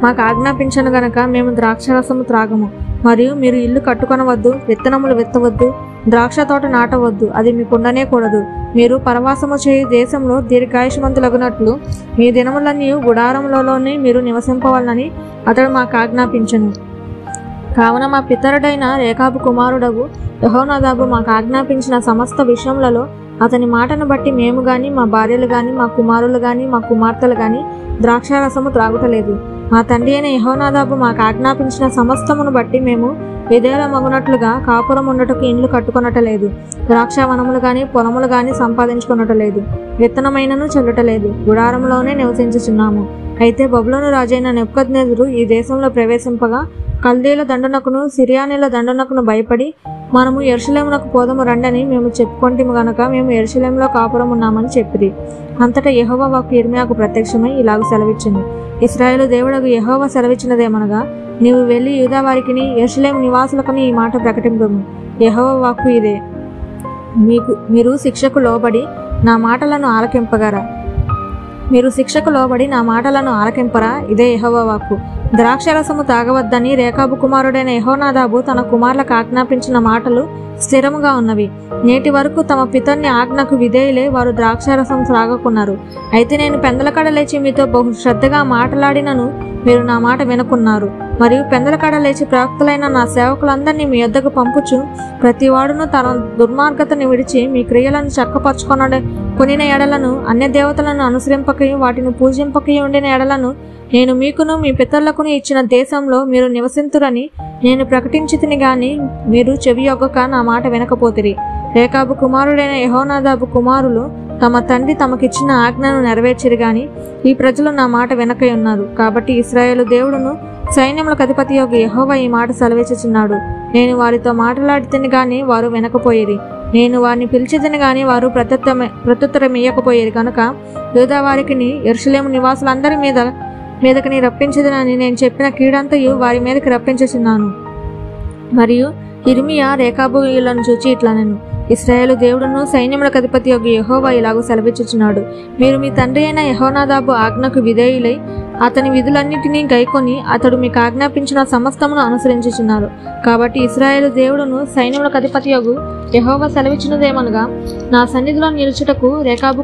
మాకు ఆజ్ఞాపించను గనక మేము ద్రాక్షారసము త్రాగము. మరియు మీరు ఇల్లు కట్టుకొనవద్దు, విత్తనములు విత్తవద్దు, ద్రాక్ష తోట నాటవద్దు, అది మీకుండనే కూడదు. మీరు పరవాసము చేయి దేశంలో దీర్ఘాయుష్మంతులగునట్లు మీ దినములన్నీ గుడారములలోనే మీరు నివసింపవాలని అతడు మాకు ఆజ్ఞాపించను. కావున మా పితరుడైన రేకాబు కుమారుడగు యెహోనాదాబు మాకు ఆజ్ఞాపించిన సమస్త విషయములలో అతని మాటను బట్టి మేము గాని, మా భార్యలు గాని, మా కుమారులు గాని, మా కుమార్తెలు గాని ద్రాక్షారసము త్రాగుటలేదు. మా తండ్రి అయిన యెహోనాదాబు మాకు ఆజ్ఞాపించిన సమస్తమును బట్టి మేము విధేయులమగునట్లుగా కాపురం ఉండటకు ఇండ్లు కట్టుకొనటలేదు, ద్రాక్షావనములు గాని పొలములు గాని సంపాదించుకొనటలేదు, విత్తనమైనను చల్లుటలేదు, గుడారంలోనే నివసించుచున్నాము. అయితే బబులోను రాజైన నెబుకద్నెజరు ఈ దేశంలో ప్రవేశింపగా కల్దీల దండునకును సిరియానీల దండునకును భయపడి, మనము యెరూషలేమునకు పోదము రండని మేము చెప్పుకొంటిము గనక మేము యెరూషలేములో కాపురం ఉన్నామని చెప్పిరి. అంతటా యెహోవా వాక్కు యిర్మీయాకు ప్రత్యక్షమై ఇలాగ సెలవిచ్చింది. ఇశ్రాయేలు దేవుడగు యెహోవా సెలవిచ్చినదేమనగా, నీవు వెళ్ళి యూదా వారికిని యెరూషలేము నివాసులకుని ఈ మాట ప్రకటింపుము. యెహోవా వాక్కు ఇదే, మీరు శిక్షకు లోబడి నా మాటలను ఆలకింపరా? ఇదే యెహోవా వాక్కు. ద్రాక్షరసము తాగవద్దని రేకాబు కుమారుడైన యెహోనాదాబు తన కుమారులకు ఆజ్ఞాపించిన మాటలు స్థిరముగా ఉన్నవి. నేటి వరకు తమ పితరుని ఆజ్ఞకు విధేయులే వారు ద్రాక్షారసం త్రాగకున్నారు. అయితే నేను పెందలకడ లేచి మీతో బహు శ్రద్ధగా మాట్లాడినను మీరు నా మాట వినకున్నారు. మరియు పెందలకడ లేచి ప్రవక్తలైన నా సేవకులందరినీ మీ యొద్దకు పంపుచు, ప్రతివాడును తన దుర్మార్గతను విడిచి మీ క్రియలను కొనిన ఎడలను, అన్య దేవతలను అనుసరింపకయు వాటిని పూజింపకయు ఉండిన ఎడలను నేను మీకును మీ పితరులకును ఇచ్చిన దేశంలో మీరు నివసింతురని నేను ప్రకటించితిని గాని మీరు చెవియొగ్గక నా మాట వినకపోతిరి. రేకాబు కుమారుడైన యెహోనాదాబు కుమారులు తమ తండ్రి తమకిచ్చిన ఆజ్ఞను నెరవేర్చిరి గాని ఈ ప్రజలు నా మాట వెనకయున్నారు. కాబట్టి ఇశ్రాయేలు దేవుడును సైన్యములకు అధిపతియగు యెహోవా ఈ మాట సెలవిచ్చుచున్నాడు, నేను వారితో మాట్లాడితిని గాని వారు వినకపోయిరి, నేను వారిని పిలిచితిని గాని వారు ప్రత్యుత్తరమియ్యకపోయేది కనుక యూదా వారికిని యెరూషలేము నివాసులందరి మీదకి రప్పించదనని నేను చెప్పిన కీడంతయు వారి మీదకి రప్పించుచున్నాను. మరియు యిర్మీయా రేకాబులను చూచి ఇట్లనెను, ఇశ్రాయేలు దేవుడును సైన్యములకు అధిపతి యొక్క యెహోవా ఇలాగూ సెలవిచ్చుచున్నాడు, మీరు మీ తండ్రి అయిన యెహోనాదాబు ఆజ్ఞకు విధేయులై అతని విధులన్నిటినీ గైకొని అతడు మీకు ఆజ్ఞాపించిన సమస్తమును అనుసరించుచున్నారు. కాబట్టి ఇశ్రాయేలు దేవుడును సైన్యములకు అధిపతి యొక్క యెహోవా సెలవిచ్చినదేమనగా, నా సన్నిధిలో నిలుచుటకు రేకాబు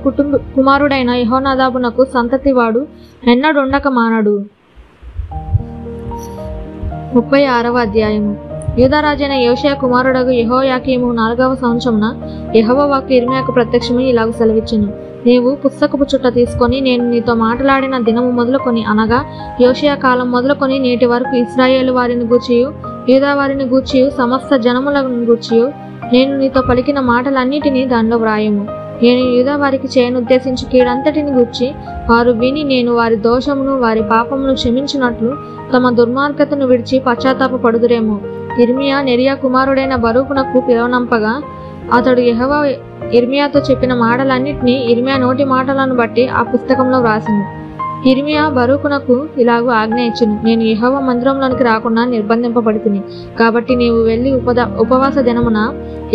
కుమారుడైన యెహోనాదాబునకు సంతతివాడు ఎన్నడుండక మానడు. 36వ అధ్యాయము. యూదారాజైన యోషియా కుమారుడగు యెహోయాకీము 4వ సంవత్సరమున యెహోవా వాక్కు యిర్మీయాకు ప్రత్యక్షమై ఇలాగ సెలవిచ్చెను, నీవు పుస్తకపు చుట్ట తీసుకొని నేను నీతో మాట్లాడిన దినము మొదలుకొని, అనగా యోషియా కాలం మొదలుకొని నేటి వరకు ఇశ్రాయేలు వారిని గూర్చియు యూదా వారిని గూర్చియు సమస్త జనములను గూర్చియు నేను నీతో పలికిన మాటలన్నిటినీ దానిలో వ్రాయము. నేను యూదా వారికి చేయనుద్దేశించి కీడంతటిని గూర్చి వారు విని నేను వారి దోషమును వారి పాపమును క్షమించినట్లు తమ దుర్మార్గతను విడిచి పశ్చాత్తాపపడుదురేమో. యిర్మీయా నెరియా కుమారుడైన బరూకునకు పిలువనంపగా అతడు యెహోవా యిర్మీయాతో చెప్పిన మాటలన్నిటినీ యిర్మీయా నోటి మాటలను బట్టి ఆ పుస్తకంలో వ్రాసెను. యిర్మీయా బరూకునకు ఇలాగూ ఆజ్ఞ ఇచ్చెను, నేను యెహోవా మందిరంలోనికి రాకుండా నిర్బంధింపబడితిని. కాబట్టి నీవు వెళ్ళి ఉపవాస దినమున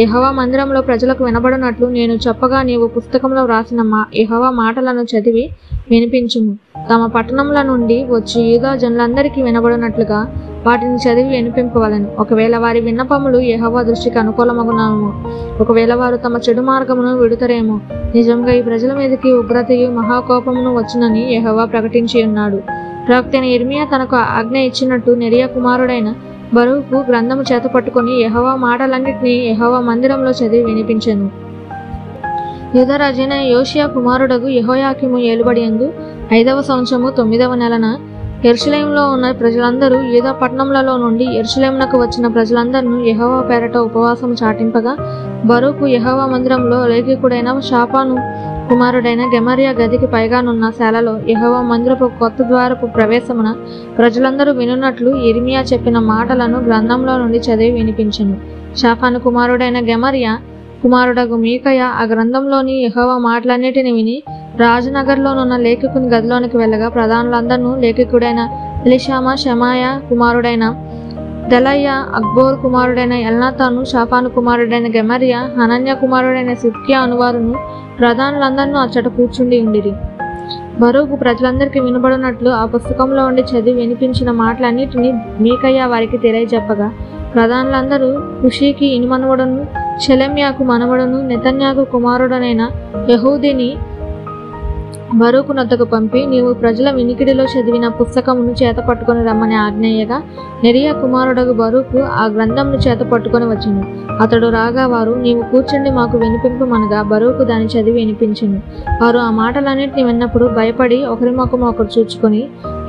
యెహోవా మందిరంలో ప్రజలకు వినబడినట్లు నేను చెప్పగా నీవు పుస్తకంలో వ్రాసిన యెహోవా మాటలను చదివి వినిపించుము. తమ పట్టణముల నుండి వచ్చి యూదా జనులందరికీ వినబడినట్లుగా వాటిని చదివి వినిపింపవలను. ఒకవేళ వారి విన్నపములు యెహోవా దృష్టికి అనుకూలమగునేమో, ఒకవేళ వారు తమ చెడు మార్గమును విడుతరేమో. నిజంగా ఈ ప్రజల మీదకి ఉగ్రతయు మహాకోపమును వచ్చునని యెహోవా ప్రకటించి ఉన్నాడు. ప్రవక్త యిర్మీయా తనకు ఆజ్ఞ ఇచ్చినట్టు నెరియా కుమారుడైన బరూకు గ్రంథము చేత పట్టుకుని యెహోవా మాటలన్నిటినీ యెహోవా మందిరంలో చదివి వినిపించెను. యూదారాజైన యోషియా కుమారుడగు యెహోయాకీము ఏలుబడియందు 5వ సంవత్సరము 9వ నెలన యెరూషలేములో ఉన్న ప్రజలందరూ యూదా పట్టణములలో నుండి యెరూషలేమునకు వచ్చిన ప్రజలందరూ యెహోవా పేరట ఉపవాసం చాటింపగా, బరూకు యెహోవా మందిరంలో లేఖికుడైన షాఫాను కుమారుడైన గెమర్యా గదికి పైగానున్న శాలలో యెహోవా మందిరపు కొత్త ద్వారపు ప్రవేశమున ప్రజలందరూ వినున్నట్లు యిర్మీయా చెప్పిన మాటలను గ్రంథంలో నుండి చదివి వినిపించెను. షాఫాను కుమారుడైన గెమర్యా కుమారుడగు మీకాయా ఆ గ్రంథంలోని యెహోవా మాటలన్నిటిని విని రాజనగర్లోనున్న లేఖికుని గదిలోనికి వెళ్ళగా ప్రధానులందరూ లేఖికుడైన ఎలిషామా షమాయ కుమారుడైన దెలయ్య, అక్బోర్ కుమారుడైన ఎల్నాతాను, షాపాను కుమారుడైన గెమర్య, హనన్య కుమారుడైన సిద్కియా అనువారును ప్రధానులందరూ అచ్చట కూర్చుండి ఉండిరి. బరూకు ప్రజలందరికీ వినబడినట్లు ఆ పుస్తకంలో ఉండి చదివి వినిపించిన మాటలన్నిటినీ మీకయ్య వారికి తెలియజెప్పగా, ప్రధానులందరూ కుషీకి ఇనుమనువడను, షెలెమ్యాకు మనవడను, నెతన్యాకు కుమారుడనైన యెహూదిని బరూకు నొద్దకు పంపి, నీవు ప్రజల వినికిడిలో చదివిన పుస్తకమును చేత పట్టుకొని రమ్మని ఆజ్ఞేయగా, నెరియా కుమారుడగు బరూకు ఆ గ్రంథమును చేత పట్టుకొని వచ్చెను. అతడు రాగా వారు, నీవు కూర్చుండి మాకు వినిపింపమనగా బరూకు దాన్ని చదివి వినిపించెను. వారు ఆ మాటలన్నింటినీ విన్నప్పుడు భయపడి ఒకరి ముఖము ఒకరు చూచుకొని,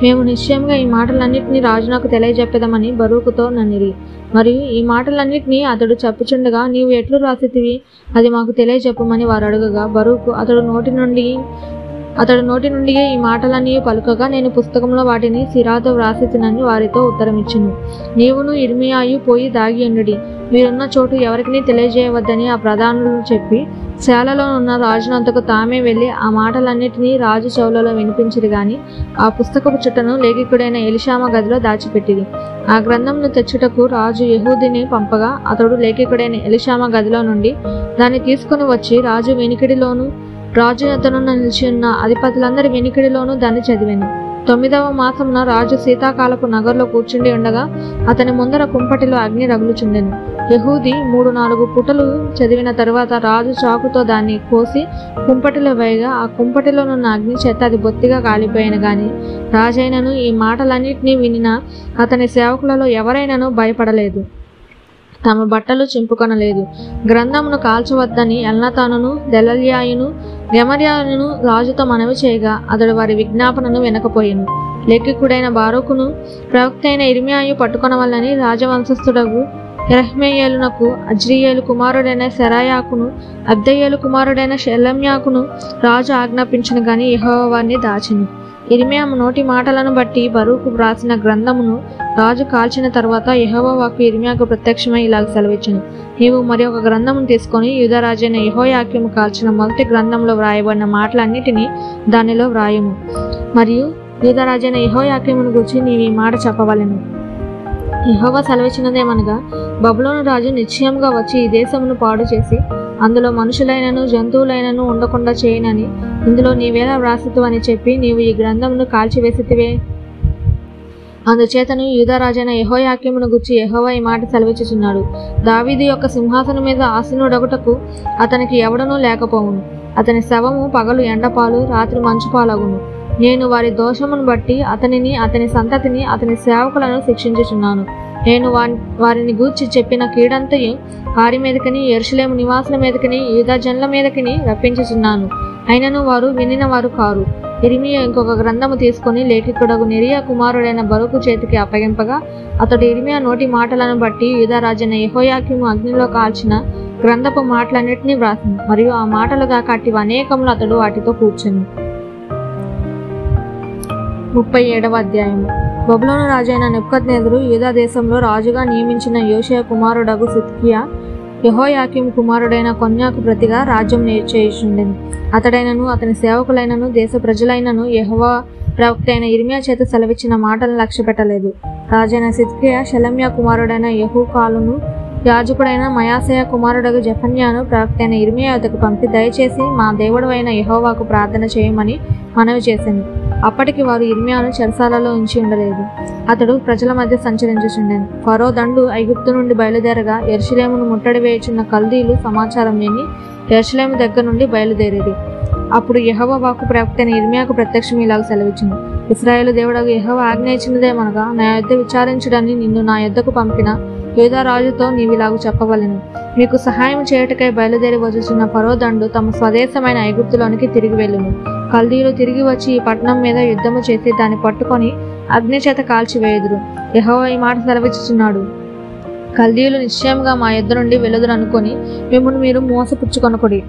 మేము నిశ్చయంగా ఈ మాటలన్నింటినీ రాజునకు తెలియజెప్పెదమని బరూకుతో నన్నిరి. మరియు ఈ మాటలన్నింటినీ అతడు చెప్పుచుండగా, నీవు ఎట్లు రాసితివి, అది మాకు తెలియజెప్పమని వారు అడుగగా, బరూకు అతడు నోటి నుండియే ఈ మాటలన్నీ పలుకగా, నేను పుస్తకంలో వాటిని సిరాతో వ్రాసితినని వారితో ఉత్తరమిచ్చెను. నీవును ఇర్మియాయు పోయి దాగి ఉండుడి, మీరున్న చోటు ఎవరికినీ తెలియజేయవద్దని ఆ ప్రధానులను చెప్పి, శాలలో ఉన్న రాజునంతకు తామే వెళ్లి ఆ మాటలన్నిటినీ రాజు చెవులలో వినిపించిరి గాని, ఆ పుస్తకపు చుట్టను లేఖికుడైన ఎలీషామా గదిలో దాచిపెట్టిరి. ఆ గ్రంథంను తెచ్చుటకు రాజు యెహూదిని పంపగా, అతడు లేఖికుడైన ఎలీషామా గదిలో నుండి దాన్ని తీసుకుని వచ్చి రాజు వెనికిడిలోను రాజు యొద్దనున్న నిలిచి ఉన్న అధిపతులందరి వెనికిడిలోనూ దాన్ని చదివాను. 9వ మాసమున రాజు శీతాకాలపు నగర్లో కూర్చుండి ఉండగా అతని ముందర కుంపటిలో అగ్ని రగులుచుండెను. యెహూది 3-4 పుటలు చదివిన తరువాత రాజు చాకుతో దాన్ని కోసి కుంపటిలో వేయగా, ఆ కుంపటిలోనున్న అగ్ని చేత అది బొత్తిగా కాలిపోయాను గాని, రాజైనను ఈ మాటలన్నింటినీ వినిన అతని సేవకులలో ఎవరైనాను భయపడలేదు, తమ బట్టలు చింపుకొనలేదు. గ్రంథమును కాల్చవద్దని ఎల్నాతానును, దెలల్యాయును, గెమర్యాను రాజుతో మనవి చేయగా, అతడు వారి విజ్ఞాపనను వినకపోయెను. లేఖికుడైన బారూకును ప్రవక్త అయిన ఇర్మియాయు పట్టుకొనవల్లని రాజవంశస్థుడగు యెరహ్మెయేలునకు, అజ్రీయేలు కుమారుడైన సెరాయాకును, అబ్దెయేలు కుమారుడైన షెలెమ్యాకును రాజు ఆజ్ఞాపించను గాని యెహోవా వారిని దాచెను. ఇర్మియా నోటి మాటలను బట్టి బరూకు వ్రాసిన గ్రంథమును రాజు కాల్చిన తర్వాత యెహోవా వాక్కు ఇర్మియాకు ప్రత్యక్షమై ఇలాగ సెలవిచ్చెను. నీవు మరి ఒక గ్రంథమును తీసుకొని యూదారాజైన యెహోయాకీము కాల్చిన మొదటి గ్రంథంలో వ్రాయబడిన మాటలన్నిటినీ దానిలో వ్రాయము. మరియు యూదారాజైన యెహోయాకీమును గురించి నీవు ఈ మాట చెప్పవలెను. యెహోవా సెలవిచ్చినదేమనగా, బబులోను రాజు నిశ్చయంగా వచ్చి ఈ దేశమును పాడు చేసి అందులో మనుషులైనను జంతువులైనను ఉండకుండా చేయనని ఇందులో నీవేలా వ్రాసితు అని చెప్పి నీవు ఈ గ్రంథమును కాల్చివేసితివే. అందుచేతను యూదారాజైన యెహోయాకీమును గురించి యెహోవా ఈ మాట సెలవిచ్చుచున్నాడు. దావీదు యొక్క సింహాసనం మీద ఆసీనుడగుటకు అతనికి ఎవడనూ లేకపోవును. అతని శవము పగలు ఎండపాలు, రాత్రి మంచుపాలగును. నేను వారి దోషమును బట్టి అతనిని, అతని సంతతిని, అతని సేవకులను శిక్షించుచున్నాను. నేను వారిని గూర్చి చెప్పిన కీడంతయు వారి మీదకిని, యెరూషలేము నివాసుల మీదకిని, యూదా జనుల మీదకిని రప్పించుచున్నాను. అయినను వారు వినిన వారు కారు. ఇర్మియా ఇంకొక గ్రంథము తీసుకుని లేఖికుడగు నెరియా కుమారుడైన బరూకు చేతికి అప్పగింపగా, అతడు ఇర్మియా నోటి మాటలను బట్టి యూదారాజైన యెహోయాకీము అగ్నిలో కాల్చిన గ్రంథపు మాటలన్నిటినీ వ్రాసింది. మరియు ఆ మాటలుగా కట్టివి అనేకములు అతడు వాటితో కూర్చుని. 37వ అధ్యాయము. బబులోను రాజైన నెబుకద్నెజరు యూదా దేశంలో రాజుగా నియమించిన యోషీయా కుమారుడగు సిద్కియా యెహోయాకీము కుమారుడైన కొన్యాకు ప్రతిగా రాజ్యం చేయుచుండెను. అతడైనను అతని సేవకులైనను దేశ ప్రజలైనను యెహోవా ప్రవక్త అయిన ఇర్మియా చేత సెలవిచ్చిన మాటలను లక్ష్యపెట్టలేదు. రాజైన సిద్కియా షెలెమ్యా కుమారుడైన యెహూకాలును, యాజకుడైన మయాసయ కుమారుడగు జెఫన్యాను ప్రవక్త అయిన ఇర్మియా వద్దకు పంపి, దయచేసి మా దేవుడు అయిన యెహోవాకు ప్రార్థన చేయమని మనవి చేసింది. అప్పటికి వారు ఇర్మియాను చెరసాలలో ఉంచి ఉండలేదు. అతడు ప్రజల మధ్య సంచరించుచుండెను. ఫరో దండు ఐగుప్తు నుండి బయలుదేరగా యెరూషలేమును ముట్టడి వేయుచున్న కల్దీలు సమాచారం విని యెరూషలేము దగ్గర నుండి బయలుదేరేది. అప్పుడు యెహోవా వాక్కు ప్రవక్త అయిన ఇర్మియాకు ప్రత్యక్షం ఇలాగ సెలవిచ్చింది. ఇశ్రాయేలు దేవుడగు యెహోవా ఆజ్ఞ ఇచ్చినదేమనగా, నా యొద్ద విచారించుడని నిన్ను నా యొద్దకు పంపిన యూదా రాజుతో నీవిలాగు చెప్పవలెను. మీకు సహాయం చేయుటకై బయలుదేరి వచ్చుచున్న ఫరో దండు తమ స్వదేశమైన ఐగుప్తులోనికి తిరిగి వెళ్ళును. కల్దీలు తిరిగి వచ్చి ఈ పట్టణం మీద యుద్ధము చేసి దాన్ని పట్టుకొని అగ్ని చేత కాల్చివేయుదురు. యెహోవా ఈ మాట సెలవిచ్చుచున్నాడు. కల్దీయులు నిశ్చయంగా మా యొద్ద నుండి వెలుదురు అనుకొని మిమ్మును మీరు మోసపుచ్చుకొనకుడి.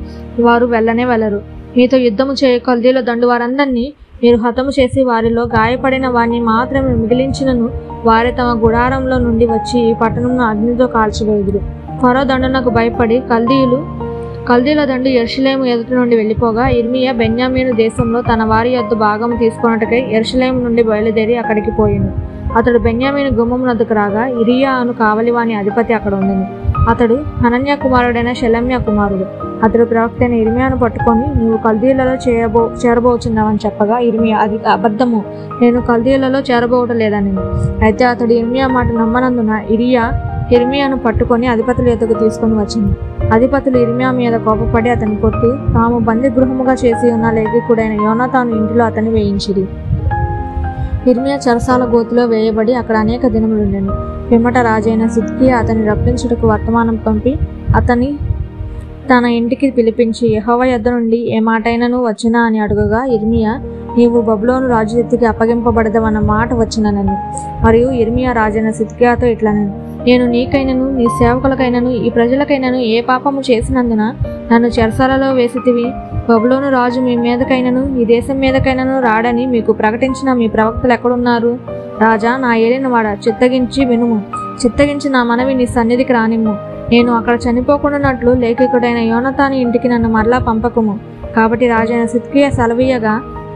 వారు వెళ్ళనే వెళ్ళరు. మీతో యుద్ధము చేయ కల్దీయుల దండు వారందరినీ మీరు హతము చేసి వారిలో గాయపడిన వారిని మాత్రమే మిగిలించినను వారి తమ గుడారంలో నుండి వచ్చి ఈ పట్టణంను అగ్నితో కాల్చివేయుదురు. ఫరో దండునకు భయపడి కల్దీయులు కల్దీల దండు యెరూషలేము ఎదుట నుండి వెళ్ళిపోగా ఇర్మియా బెన్యామీను దేశంలో తన వారి యొద్ద భాగము తీసుకొనుటకై యెరూషలేము నుండి బయలుదేరి అక్కడికి పోయిండు. అతడు బెన్యామీను గుమ్మమునొద్దకు రాగా ఇరియా అను కావలివాని అధిపతి అక్కడ ఉండెను. అతడు హనన్యా కుమారుడైన షెలెమ్యా కుమారుడు. అతడు ప్రవక్త అయిన ఇర్మియాను పట్టుకొని, నీవు కల్దీలలో చేరబోచున్నావని చెప్పగా ఇర్మియా, అది అబద్ధము, నేను కల్దీలలో చేరబోవటలేదని. అయితే అతడు ఇర్మియా మాట నమ్మనందున ఇర్మియాను పట్టుకొని అధిపతుల యొద్దకు తీసుకొని వచ్చింది. అధిపతులు ఇర్మియా మీద కోపపడి అతన్ని కొట్టి తాము బందీ గృహముగా చేసి ఉన్న లేఖికుడైన యోనాతాను ఇంటిలో అతన్ని వేయించిరి. ఇర్మియా చెరసాల గోతిలో వేయబడి అక్కడ అనేక దినములుండెను. పిమ్మట రాజైన సిద్కియా అతన్ని రప్పించుటకు వర్తమానం పంపి అతని తన ఇంటికి పిలిపించి, యెహోవా యొద్ద నుండి ఏ మాటైనను వచ్చినా అని అడుగగా ఇర్మియా, నీవు బబులోను రాజు చేతికి అప్పగింపబడదవన్న మాట వచ్చిననని. మరియు ఇర్మియా రాజైన సిద్కియాతో ఇట్లనెను, నేను నీకైనను నీ సేవకులకైనను ఈ ప్రజలకైనను ఏ పాపము చేసినందున నన్ను చెరసాలలో వేసితివి? బబులోను రాజు మీ మీదకైనను ఈ దేశం మీదకైనను రాడని మీకు ప్రకటించిన మీ ప్రవక్తలు ఎక్కడున్నారు? రాజా, నా ఏలినవాడ, చిత్తగించి వినుము. చిత్తగించి నా మనవి నీ సన్నిధికి రానిమ్ము. నేను అక్కడ చనిపోకుండానట్లు లేఖికుడైన యోనాతాను ఇంటికి నన్ను మరలా పంపకుము. కాబట్టి రాజైన సిద్కియా సెలవీయగా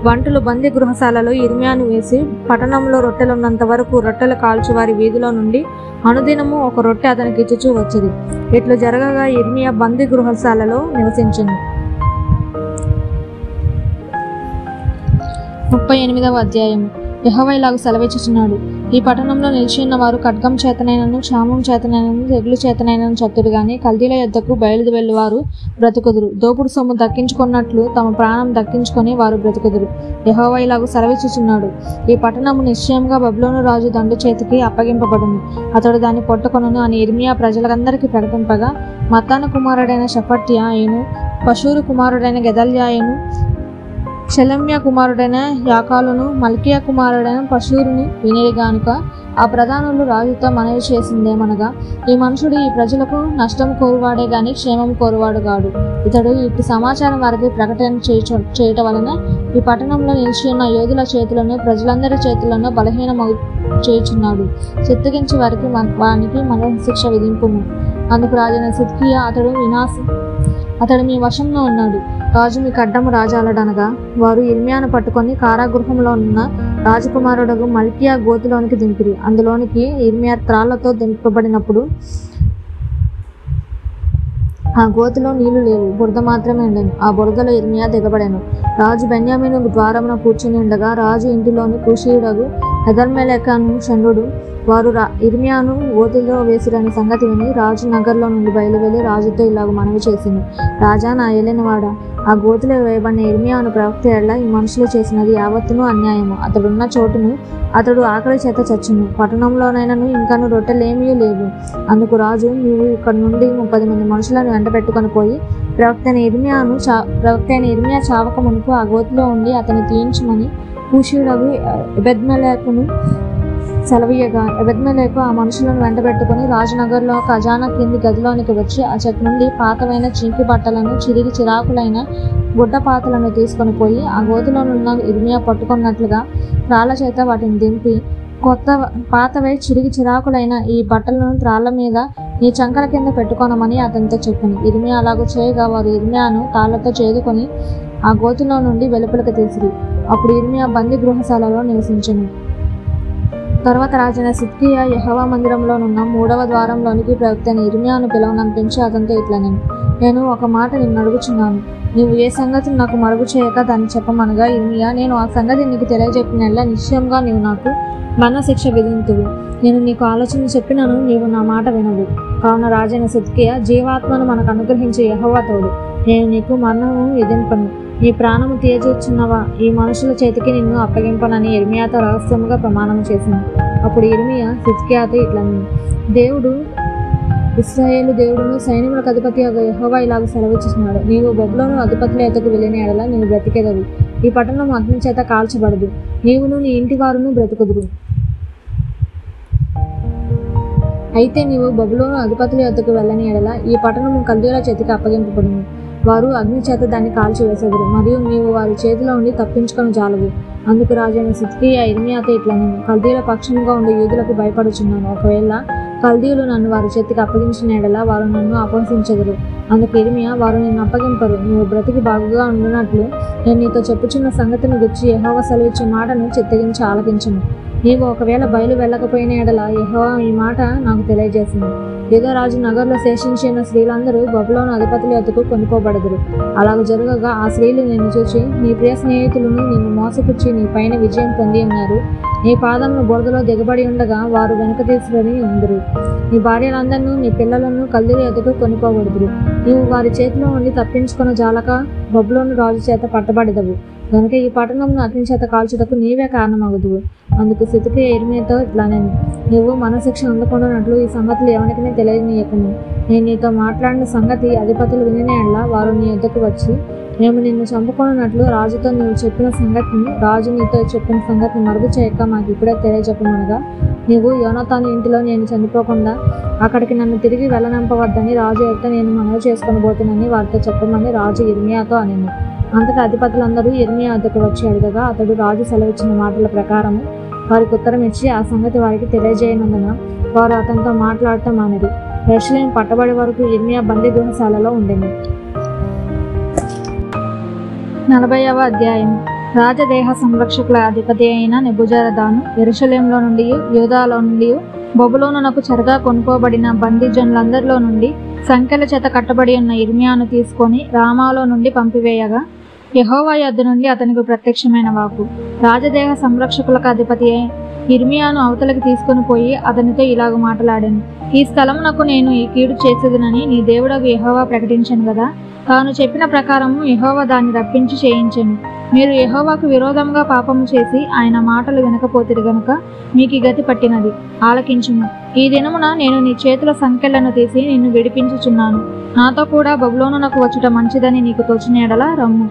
వంటలు బందీ గృహశాలలో ఇర్మియాను వేసి పట్టణంలో రొట్టెలున్నంత వరకు రొట్టెలు కాల్చువారి వీధిలో నుండి అనుదినము ఒక రొట్టె అతనికి ఇచ్చుచూ వచ్చింది. ఇట్లు జరగగా ఇర్మియా బందీ గృహశాలలో నివసించింది. 38వ అధ్యాయము. యెహోవా ఇలాగు సెలవిచ్చుచున్నాడు, ఈ పట్టణంలో నిలిచి ఉన్న వారు ఖడ్గం చేతనైనను క్షామం చేతనైనను తెగులు చేతనైనను చత్తురు గాని కల్దీల యొద్దకు బయలు వెళ్ళువారు బ్రతుకుదురు. దోపుడు సొమ్ము దక్కించుకున్నట్లు తమ ప్రాణం దక్కించుకొని వారు బ్రతుకుదురు. యెహోవా ఇలాగు సెలవిచ్చుచున్నాడు, ఈ పట్టణము నిశ్చయంగా బబులోను రాజు దండు చేతికి అప్పగింపబడును. అతడు దాన్ని పట్టుకొనును అని ఇర్మియా ప్రజలందరికీ ప్రకటింపగా మత్తాను కుమారుడైన షఫట్యాయును, పషూరు కుమారుడైన గెదల్యాయును, షెలెమ్యా కుమారుడైన యాకాలును, మల్కియా కుమారుడైన పషూరుని వినిరి గానుక ఆ ప్రధానులు రాజుతో మనవి చేసిందేమనగా, ఈ మనుషుడు ఈ ప్రజలకు నష్టం కోరువాడే గాని క్షేమం కోరువాడు కాడు. ఇతడు ఇటు సమాచారం వారికి ప్రకటన చేయటం వలన ఈ పట్టణంలో నిలిచి ఉన్న యోధుల చేతులను ప్రజలందరి చేతులను బలహీనమగు చేయుచున్నాడు. చిత్తగించి వానికి మరణశిక్ష విధింపుము. అందుకు రాజైన సిద్కియా, అతడు మీ వశంలో ఉన్నాడు. రాజు మీకు అడ్డము రాజాలడనగా వారు ఇర్మియాను పట్టుకొని కారాగృహంలో ఉన్న రాజకుమారుడు మల్కియా గోతిలోనికి దింపిరి. అందులోనికి ఇర్మియా త్రాళ్లతో దింపబడినప్పుడు ఆ గోతిలో నీళ్లు లేవు, బురద మాత్రమే ఉండెను. ఆ బురదలో ఇర్మియా దిగబడెను. రాజు బెన్యామీను ద్వారమున కూర్చుని ఉండగా రాజు ఇంటిలోని కూషీయుడగు హెదర్మెలెకను షండు వారు ఇర్మియాను గోతిలో వేసిరని సంగతి విని రాజు నగర్లో నుండి బయలువెళ్లి రాజుతో ఇలాగ మనవి చేసింది, రాజా, నా ఏలినవాడ, ఆ గోతిలో వేయబడిన ఇర్మియాను ప్రవక్త ఎడల ఈ మనుషులు చేసినది యావత్తును అన్యాయము. అతడున్న చోటును అతడు ఆకలి చేత చచ్చును. పట్టణంలోనైనను ఇంకను రొట్టెలేమీ లేవు. అందుకు రాజు, నీవు ఇక్కడ నుండి 30 మంది మనుషులను వెంట పెట్టుకొని పోయి ప్రవక్త అయిన ఇర్మియా చావక మునుపు ఆ గోతిలో ఉండి అతన్ని తీయించమని కూషీయుడగు ఎబెద్మెలెకును సెలవీయగా ఎబెద్మెలెకు ఆ మనుషులను వెంట పెట్టుకుని రాజనగర్లో ఖజానా కింది గదిలోనికి వచ్చి ఆ చెట్టు నుండి పాతవైన చింకి బట్టలను, చిరిగి చిరాకులైన గుడ్డపాతలను తీసుకొని పోయి ఆ గోతిలోనున్న ఇర్మియా పట్టుకున్నట్లుగా రాళ్ల చేత వాటిని దింపి, పాతవై చిరిగి చిరాకులైన ఈ బట్టలను త్రాళ్ల మీద నీ చంకల కింద పెట్టుకోనమని అతనితో చెప్పింది. ఇర్మియా అలాగూ చేయగా వారు ఇర్మియాను తాళ్లతో చేదుకొని ఆ గోతిలో నుండి వెలుపలికి తీసిరి. అప్పుడు ఇర్మియా బందీ గృహశాలలో నివసించెను. తర్వాత రాజైన సిద్కియా యెహోవా మందిరంలోనున్న 3వ ద్వారంలోనికి ప్రవక్త అయిన ఇర్మియాను పిలువనంపించి అతనితో ఇట్లనెను, నేను ఒక మాట నిన్ను అడుగుచున్నాను. నీవు ఏ సంగతిని నాకు మరుగు చేయక దాన్ని చెప్పమనగా ఇర్మియా, నేను ఆ సంగతి నీకు తెలియజెప్పినల్లా నిశ్చయంగా నీవు నాకు మరణశిక్ష విధింతువు. నేను నీకు ఆలోచన చెప్పినను నీవు నా మాట వినవు. కావున రాజైన సిద్కియా, జీవాత్మను మనకు అనుగ్రహించే యెహోవా తోడు, నేను నీకు మరణము విధింపను. నీ ప్రాణము తీయజూచున్నవా, ఈ మనుషుల చేతికి నిన్ను అప్పగింపనని ఇర్మియాతో రహస్యముగా ప్రమాణం చేసింది. అప్పుడు ఇర్మియా సిద్కియాతో ఇట్లనెను, దేవుడు ఇశ్రాయేలు దేవుడును సైన్యములకు అధిపతి యెహోవా ఇలాగ సెలవిచ్చుచున్నాడు, నీవు బబులోను అధిపతుల యొద్దకు వెళ్ళిన ఎడల నీవు బ్రతికెదవు. ఈ పట్టణం అగ్ని చేత కాల్చబడదు, నీవును నీ ఇంటి వారును బ్రతుకుదురు. అయితే నీవు బబులోను అధిపతుల యొద్దకు వెళ్ళని ఎడల ఈ పట్టణము కల్దీయుల చేతికి అప్పగింపబడును. వారు అగ్ని చేత దాన్ని కాల్చివేసెదరు, మరియు నీవు వారి చేతిలో ఉండి తప్పించుకొని జాలవు. అందుకు రాజైన సిద్కియా ఇర్మియాతో ఇట్లనెను, కల్దీయుల పక్షముగా ఉండే యూదులకు భయపడుచున్నాను. ఒకవేళ కల్దీయులు నన్ను వారి చేతికి అప్పగించిన ఎడల వారు నన్ను అపహసించెదరు. అందుకు ఇర్మియా, వారు నిన్ను అప్పగింపరు. నువ్వు బ్రతికి బాగుగా ఉండునట్లు నేను నీతో చెప్పుచున్న సంగతిని గురించి యెహోవా సెలవిచ్చు మాటను చిత్తగించి ఆలకించును. నీవు ఒకవేళ బయలు వెళ్ళకపోయిన ఎడల యెహోవా ఈ మాట నాకు తెలియజేసింది. యూదారాజు నగర్లో శేషించిన స్త్రీలందరూ బబులోను అధిపతుల యొద్దకు కొనుక్కోబడదురు. అలాగ జరగగా ఆ స్త్రీలు నిన్ను చూచి, నీ ప్రియ స్నేహితులను నిన్ను మోసపుచ్చి నీ పైన విజయం పొంది ఉన్నారు. నీ పాదమును బురదలో దిగబడి ఉండగా వారు వెనక తీసుకుని ఉందరు. నీ భార్యలందరినూ నీ పిల్లలను కల్దీయుల యొద్దకు కొనుక్కోబడుదురు. నీవు వారి చేతిలో ఉండి తప్పించుకున్న జాలక బబులోను రాజు చేత పట్టబడదవు. కనుక ఈ పట్టణంను అగ్ని చేత కాల్చుటకు నీవే కారణమగుదువు. అందుకు సిద్కియా ఇర్మియాతో ఇట్లనెను, నువ్వు మనశిక్ష అందకుండానట్లు ఈ సంగతులు ఎవరికీ తెలియనీయకుము. నేను నీతో మాట్లాడిన సంగతి అధిపతులు వినిన ఎడల వారు నీ యొద్దకు వచ్చి, మేము నిన్ను చంపుకొనున్నట్లు రాజుతో నీవు చెప్పిన సంగతిని, రాజు నీతో చెప్పిన సంగతిని మరుగు చేయక మాకు ఇప్పుడే తెలియజెప్పమనగా, నీవు యోనాతాను ఇంటిలో నేను చనిపోకుండా అక్కడికి నన్ను తిరిగి వెళ్ళనంపవద్దని రాజు యొక్క నేను మనవి చేసుకొని పోతున్నానని వారితో చెప్పమని రాజు ఇర్మియాతో అనెను. అంతటా అధిపతులందరూ ఇర్మియా వద్దకు వచ్చి అడగగా అతడు రాజు సెలవిచ్చిన మాటల ప్రకారము వారికి ఉత్తరం ఇచ్చి ఆ సంగతి వారికి తెలియజేయనందున వారు అతనితో మాట్లాడటం మానేది. యెరూషలేము పట్టబడే వరకు ఇర్మియా బందీ గృహశాలలో ఉండెను. 40వ అధ్యాయం. రాజదేహ సంరక్షకుల అధిపతి అయిన నెబుజరదాను యెరూషలేములో నుండి యూదాలో నుండి బబులోనునకు చెరగా కొనుక్కోబడిన బందీజనులందరిలో నుండి సంఖ్యల చేత కట్టబడి ఉన్న ఇర్మియాను తీసుకొని రామాలో నుండి పంపివేయగా యెహోవా యొద్ద నుండి అతనికి ప్రత్యక్షమైన వాక్కు, రాజదేహ సంరక్షకులకు అధిపతి ఇర్మియాను అవతలకి తీసుకొని పోయి అతనితో ఇలాగ మాట్లాడాను, ఈ స్థలమునకు నేను ఈ కీడు చేసేదనని నీ దేవుడగు యెహోవా ప్రకటించాను కదా. తాను చెప్పిన ప్రకారము యెహోవా దాన్ని రప్పించి చేయించెను. మీరు యెహోవాకు విరోధంగా పాపము చేసి ఆయన మాటలు వినకపోతిరి గనుక మీకు గతి పట్టినది. ఆలకించుము. ఈ దినమున నేను నీ చేతుల సంకెళ్లను తీసి నిన్ను విడిపించుచున్నాను. నాతో కూడా బబులోనునకు వచ్చుట మంచిదని నీకు తోచిన ఎడల రమ్ము,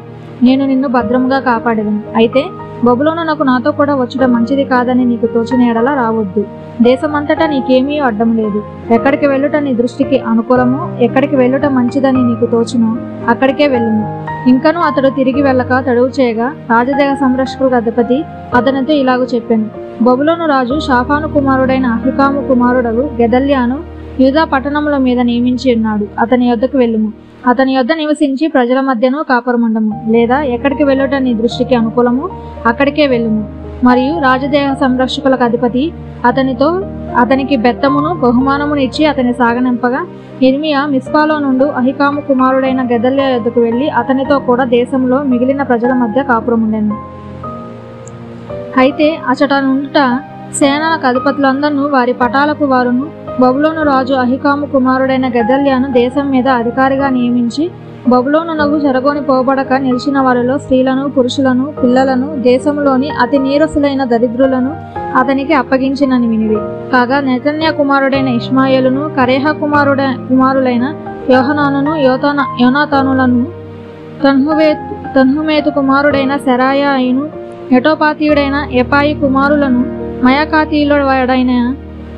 నేను నిన్ను భద్రముగా కాపాడేదను. అయితే బబులోనునకు నాతో కూడా వచ్చుట మంచిది కాదని నీకు తోచిన ఎడల రావద్దు. దేశమంతటా నీకేమీ అడ్డం లేదు. ఎక్కడికి వెళ్ళుట నీ దృష్టికి అనుకూలము, ఎక్కడికి వెళ్ళుట మంచిదని నీకు తోచునో అక్కడికే వెళ్ళుము. ఇంకనూ అతడు తిరిగి వెళ్ళక తడువు చేయగా రాజదేహ సంరక్షకులకు అధిపతి అతనితో ఇలాగ చెప్పాను, బబులోను రాజు షాఫాను కుమారుడైన అహికాము కుమారుడు గెదల్యాను యూదా పట్టణముల మీద నియమించి ఉన్నాడు. అతని యొద్దకు వెళ్ళుము. అతని యొద్ద నివసించి ప్రజల మధ్యను కాపురముండము. లేదా ఎక్కడికి వెళ్ళుట నీ దృష్టికి అనుకూలము అక్కడికే వెళ్ళుము. మరియు రాజదేహ సంరక్షకులకు అధిపతి అతనికి బెత్తమును బహుమానమును ఇచ్చి అతని సాగనింపగా ఇర్మియా మిస్పాలో నుండి అహికాము కుమారుడైన గెదల్యా యొద్దకు వెళ్ళి అతనితో కూడా దేశంలో మిగిలిన ప్రజల మధ్య కాపురముండెను. అయితే అచట నుండుట సేనలకు అధిపతులందరూ వారి పటాలకు వారును బబులోను రాజు అహికాము కుమారుడైన గెదల్యాను దేశం మీద అధికారిగా నియమించి బబులోనునకు చెరగొని పోబడక నిలిచిన వారిలో స్త్రీలను పురుషులను పిల్లలను దేశంలోని అతి నీరసులైన దరిద్రులను అతనికి అప్పగించినని వినివి. కాగా నెతన్యా కుమారుడైన ఇష్మాయేలును కరేహ కుమారులైన యోహనానును యోనాతానులను తన్హుమేతు కుమారుడైన సెరాయాయును నెటోపాతీయుడైన ఎపాయి కుమారులను మయకాతీయుడైన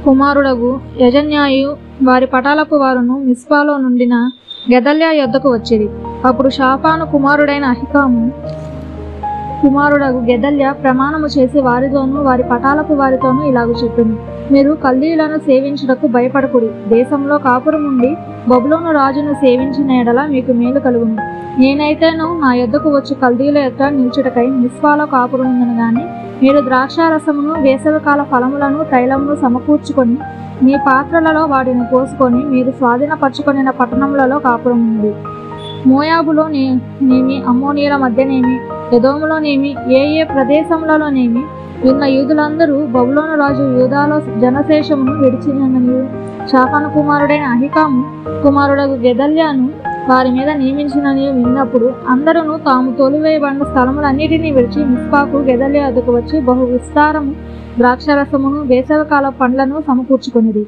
కుమారుడగు యజన్యాయు వారి పటాలకు వారును మిస్పాలో నుండిన గెదల్యా యొద్దకు వచ్చిరి. అప్పుడు షాఫాను కుమారుడైన అహికాము కుమారుడగు గెదల్యా ప్రమాణము చేసి వారితోనూ వారి పటాలకు వారితోనూ ఇలాగ చెప్పెను, మీరు కల్దీయులను సేవించుటకు భయపడకుడి. దేశంలో కాపురముండి బబులోను రాజును సేవించిన ఎడల మీకు మేలు కలుగును. నేనైతేను నా యొద్దకు వచ్చి కల్దీయుల యొద్ద నిల్చుటకై మిస్పాలో కాపురముందును గాని మీరు ద్రాక్షారసమును వేసవికాల ఫలములను తైలమును సమకూర్చుకొని మీ పాత్రలలో వాటిని పోసుకొని మీరు స్వాధీనపరచుకొనిన పట్టణములలో కాపురముంది. మోయాబులోనేమి అమ్మోనీయుల మధ్యనేమి ఎదోములోనేమి ఏ ప్రదేశములలోనేమి ఉన్న యూదులందరూ బబులోను రాజు యూదాలో జనశేషమును విడిచినని షాఫాను కుమారుడైన అహికాము కుమారుడగు గెదల్యాను వారి మీద నియమించినని విన్నప్పుడు అందరూ తాము తోలివేయబడిన స్థలములన్నిటినీ విడిచి మిస్పాకు గెదల్యా వద్దకు వచ్చి బహు విస్తారము ద్రాక్షరసమును వేసవికాల పండ్లను సమకూర్చుకునిది.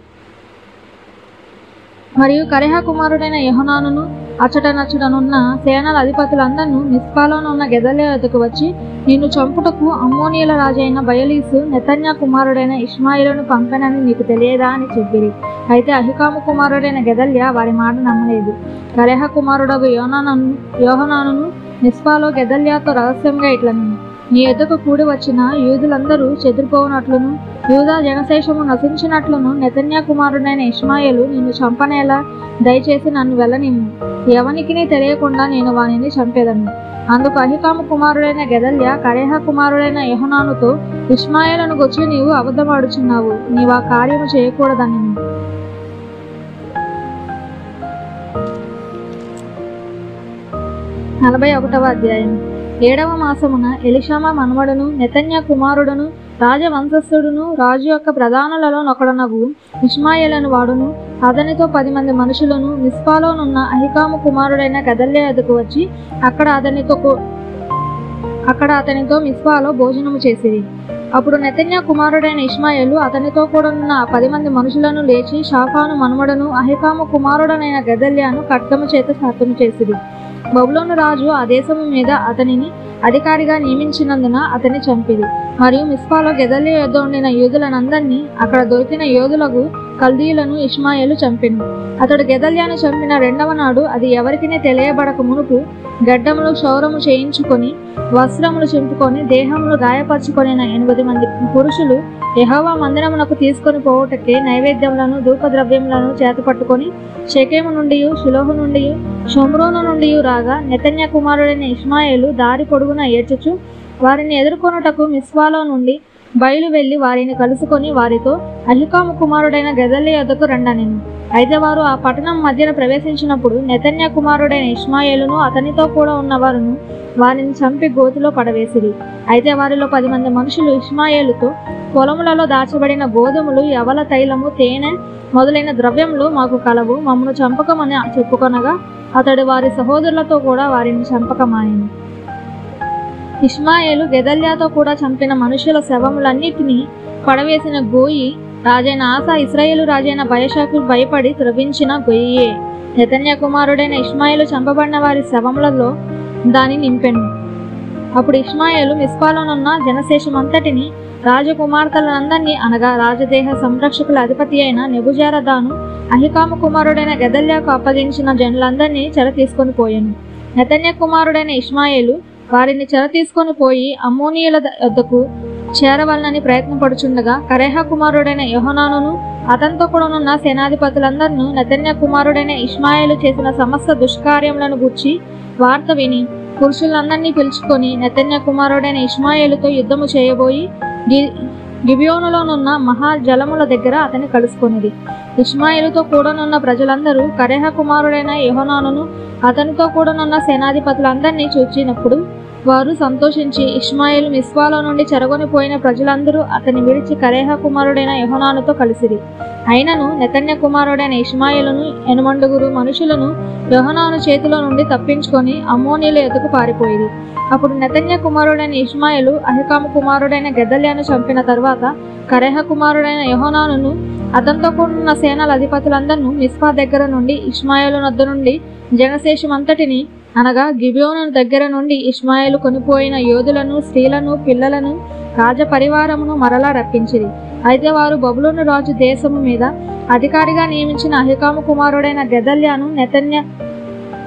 మరియు కరేహ కుమారుడైన యోహనానును అచ్చటనచ్చటనున్న సేనల అధిపతులందరూ మిస్పాలోనున్న గెదల్యా వద్దకు వచ్చి, నిన్ను చంపుటకు అమ్మోనీయుల రాజైన బయలీసు నెతన్యా కుమారుడైన ఇష్మాయేలును పంపెనని నీకు తెలియదా అని చెప్పిరి. అయితే అహికాము కుమారుడైన గెదల్యా వారి మాట నమ్మలేదు. కరేహ కుమారుడగు యోహనానును మిస్పాలో గెదల్యాతో రహస్యంగా ఇట్లనెను, నీ ఎద్దకు కూడి వచ్చిన యూదులందరూ చెదిరిపోవునట్లును యూదా జనశేషము నశించినట్లును నెతన్యా కుమారుడైన ఇష్మాయేలు నిన్ను చంపనేలా, దయచేసి నన్ను వెళ్ళనిమ్ము, ఎవనికిని తెలియకుండా నేను వానిని చంపేదను. అందుకు అహికాము కుమారుడైన గెదల్యా కరేహ కుమారుడైన యోహనానుతో, ఇష్మాయేలును గొచ్చి నీవు అబద్ధమాడుచున్నావు, నీవు ఆ కార్యము చేయకూడదని. 41వ అధ్యాయం. 7వ మాసమున ఎలీషామా మనుమడును నెతన్యా కుమారుడును రాజవంశస్థుడును రాజు యొక్క ప్రధానులలో నొకడనగు ఇష్మాయేలను వాడును అతనితో 10 మంది మనుషులను మిస్పాలోనున్న అహికాము కుమారుడైన గెదల్యా ఎదుకు వచ్చి అక్కడ అతనితో మిస్పాలో భోజనము చేసిరి. అప్పుడు నెతన్యా కుమారుడైన ఇష్మాయేలు అతనితో కూడా ఉన్న 10 మంది మనుషులను లేచి షాఫాను మనుమడును అహికాము కుమారుడనైన గెదల్యాను ఖడ్గము చేత హతము చేసిరి. బబులోను రాజు ఆ దేశము మీద అతనిని అధికారిగా నియమించినందున అతన్ని చంపిరి. మరియు మిస్పాలో గెదల్యా యొద్ద ఉండిన యూదులనందరినీ అక్కడ దొరికిన యోధులకు కల్దీయులను ఇష్మాయేలు చంపెను. అతడు గెదల్యాను చంపిన 2వ నాడు అది ఎవరికినే తెలియబడక మునుపు గడ్డములు క్షౌరము చేయించుకొని వస్త్రములు చింపుకొని దేహములు గాయపరుచుకొనిన 8 మంది పురుషులు యెహోవా మందిరమునకు తీసుకొని పోవుటకే నైవేద్యములను ధూపద్రవ్యములను చేతపట్టుకొని షెకెము నుండి షిలోహు నుండి షోమ్రోను నుండి రాగా నెతన్యా కుమారుడైన ఇష్మాయేలు దారి పొడుగున ఏడ్చుచు వారిని ఎదుర్కొనుటకు మిస్పాలో నుండి బయలు వెళ్లి వారిని కలుసుకొని వారితో, అహికాము కుమారుడైన గెదల్యా యొద్దకు రండనెను. అయితే వారు ఆ పట్టణం మధ్యన ప్రవేశించినప్పుడు నెతన్యా కుమారుడైన ఇష్మాయేలును అతనితో కూడా ఉన్నవారును వారిని చంపి గోతిలో పడవేసిరి. అయితే వారిలో 10 మంది మనుషులు ఇష్మాయేలుతో, పొలములలో దాచబడిన గోధుమలు యవల తైలము తేనె మొదలైన ద్రవ్యములు మాకు కలవు, మమ్మను చంపకమని చెప్పుకొనగా అతడు వారి సహోదరులతో కూడా వారిని చంపకమాయెను. ఇష్మాయేలు గెదల్యాతో కూడా చంపిన మనుషుల శవములన్నిటినీ పడవేసిన గోయి రాజైన ఆసా ఇశ్రాయేలు రాజైన బయషాకు భయపడి త్రవించిన గొయ్యే. నెతన్యా కుమారుడైన ఇష్మాయేలు చంపబడిన వారి శవములలో దాని నింపెను. అప్పుడు ఇష్మాయేలు మిస్పాలోనున్న జనశేషమంతటిని రాజకుమార్తెలందరినీ అనగా రాజదేహ సంరక్షకుల అధిపతి అయిన నెబుజారదాను అహికాము కుమారుడైన గెదల్యాకు అప్పగించిన జనులందరినీ చెర తీసుకొని పోయాను. నెతన్యా కుమారుడైన ఇష్మాయేలు వారిని చెర తీసుకొని పోయి అమ్మోనీయుల యొద్దకు చేరవలనని ప్రయత్నపడుచుండగా కరేహ కుమారుడైన యోహనానును అతనితో కూడా ఉన్న సేనాధిపతులందరినూ నెతన్యా కుమారుడైన ఇష్మాయేలు చేసిన సమస్త దుష్కార్యములను గూర్చి వార్త విని పురుషులందరినీ పిలుచుకొని నెతన్యా కుమారుడైన ఇష్మాయేలుతో యుద్ధము చేయబోయి గిబియోనులోనున్న మహాజలముల దగ్గర అతన్ని కలుసుకొనిది. ఇష్మాయేలుతో కూడానున్న ప్రజలందరూ కరేహ కుమారుడైన యోహనానును అతనితో కూడానున్న సేనాధిపతులందరినీ చూచినప్పుడు వారు సంతోషించి ఇష్మాయేలు మిస్పాలో నుండి చెరగొనిపోయిన ప్రజలందరూ అతన్ని విడిచి కరేహ కుమారుడైన యోహనానుతో కలిసిరి. అయినను నెతన్యా కుమారుడైన ఇష్మాయేలును 8 మనుషులను యోహనాను చేతిలో నుండి తప్పించుకొని అమ్మోనీయుల ఎదుకు పారిపోయింది. అప్పుడు నెతన్యా కుమారుడైన ఇష్మాయేలు అహికాము కుమారుడైన గెదల్యాను చంపిన తరువాత కరేహ కుమారుడైన యోహనానును అతనితో కూడిన సేనల అధిపతులందరూ మిస్పా దగ్గర నుండి ఇష్మాయేలు వద్ద నుండి జనశేషమంతటిని అనగా గిబియోను దగ్గర నుండి ఇష్మాయేలు కొనిపోయిన యోధులను స్త్రీలను పిల్లలను రాజ పరివారమును మరలా రప్పించిరి. అయితే వారు బబులోను రాజు దేశము మీద అధికారిగా నియమించిన అహికాము కుమారుడైన గెదల్యాను నెతన్యా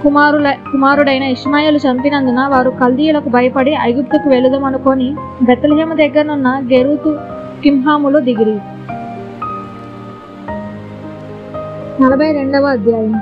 కుమారుడైన ఇష్మాయేలు చంపినందున వారు కల్దీయులకు భయపడి ఐగుప్తుకు వెళుదమనుకొని బెత్లెహేము దగ్గరనున్న గెరూతు కింహాములో దిగిరి. 42వ అధ్యాయం.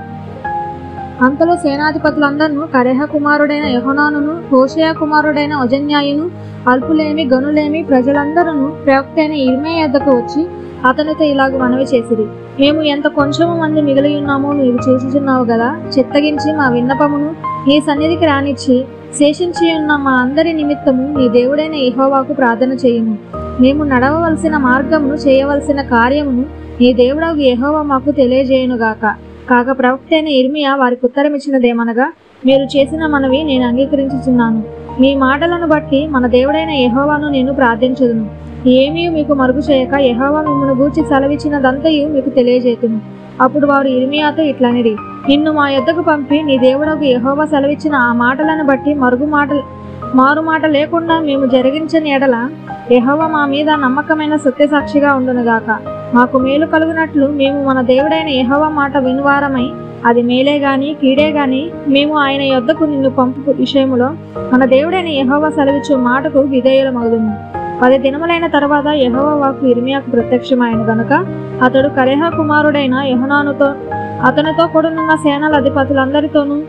అంతలో సేనాధిపతులందరూ కరేహ కుమారుడైన యోహనానును హోషేయ కుమారుడైన ఒజన్యాయును అల్పులేమి గనులేమి ప్రజలందరూ ప్రవక్త అయిన ఇర్మీయా యొద్దకు వచ్చి అతనితో ఇలాగ మనవి చేసిరి. మేము ఎంత కొంచెము మంది మిగిలి ఉన్నామో నీవు చూచుచున్నావు గదా, చిత్తగించి మా విన్నపమును నీ సన్నిధికి రానిచ్చి శేషించి ఉన్న మా అందరి నిమిత్తము నీ దేవుడైన యెహోవాకు ప్రార్థన చేయుము. మేము నడవవలసిన మార్గమును చేయవలసిన కార్యమును నీ దేవుడగు యెహోవా మాకు తెలియజేయునుగాక. కాక ప్రవక్త అయిన ఇర్మీయా వారికి ఉత్తరమిచ్చినదేమనగా, మీరు చేసిన మనవి నేను అంగీకరించుచున్నాను. మీ మాటలను బట్టి మన దేవుడైన యెహోవాను నేను ప్రార్థించుదును. ఏమీ మీకు మరుగు చేయక యెహోవా మిమ్మల్ని గూర్చి సెలవిచ్చినదంతయు మీకు తెలియజేతును. అప్పుడు వారు ఇర్మియాతో ఇట్లనిరి, నిన్ను మా యొద్దకు పంపి నీ దేవుడకు యెహోవా సెలవిచ్చిన ఆ మాటలను బట్టి మారు మాట లేకుండా మేము జరిగించని ఎడల యెహోవా మా మీద నమ్మకమైన సత్యసాక్షిగా ఉండునుగాక. మాకు మేలు కలుగునట్లు మేము మన దేవుడైన యెహోవా మాట వినువారమై, అది మేలే గాని కీడే గాని మేము ఆయన యొద్దకు నిన్ను పంపు విషయములో మన దేవుడైన యెహోవా సెలవిచ్చు మాటకు విధేయులమగుదుము. 10 దినములైన తర్వాత యెహోవా వాక్కు ఇర్మియాకు ప్రత్యక్షమైన గనుక అతడు కరేహ కుమారుడైన యోహానానుతో అతనితో కూడనున్న సేనల అధిపతులందరితోనూ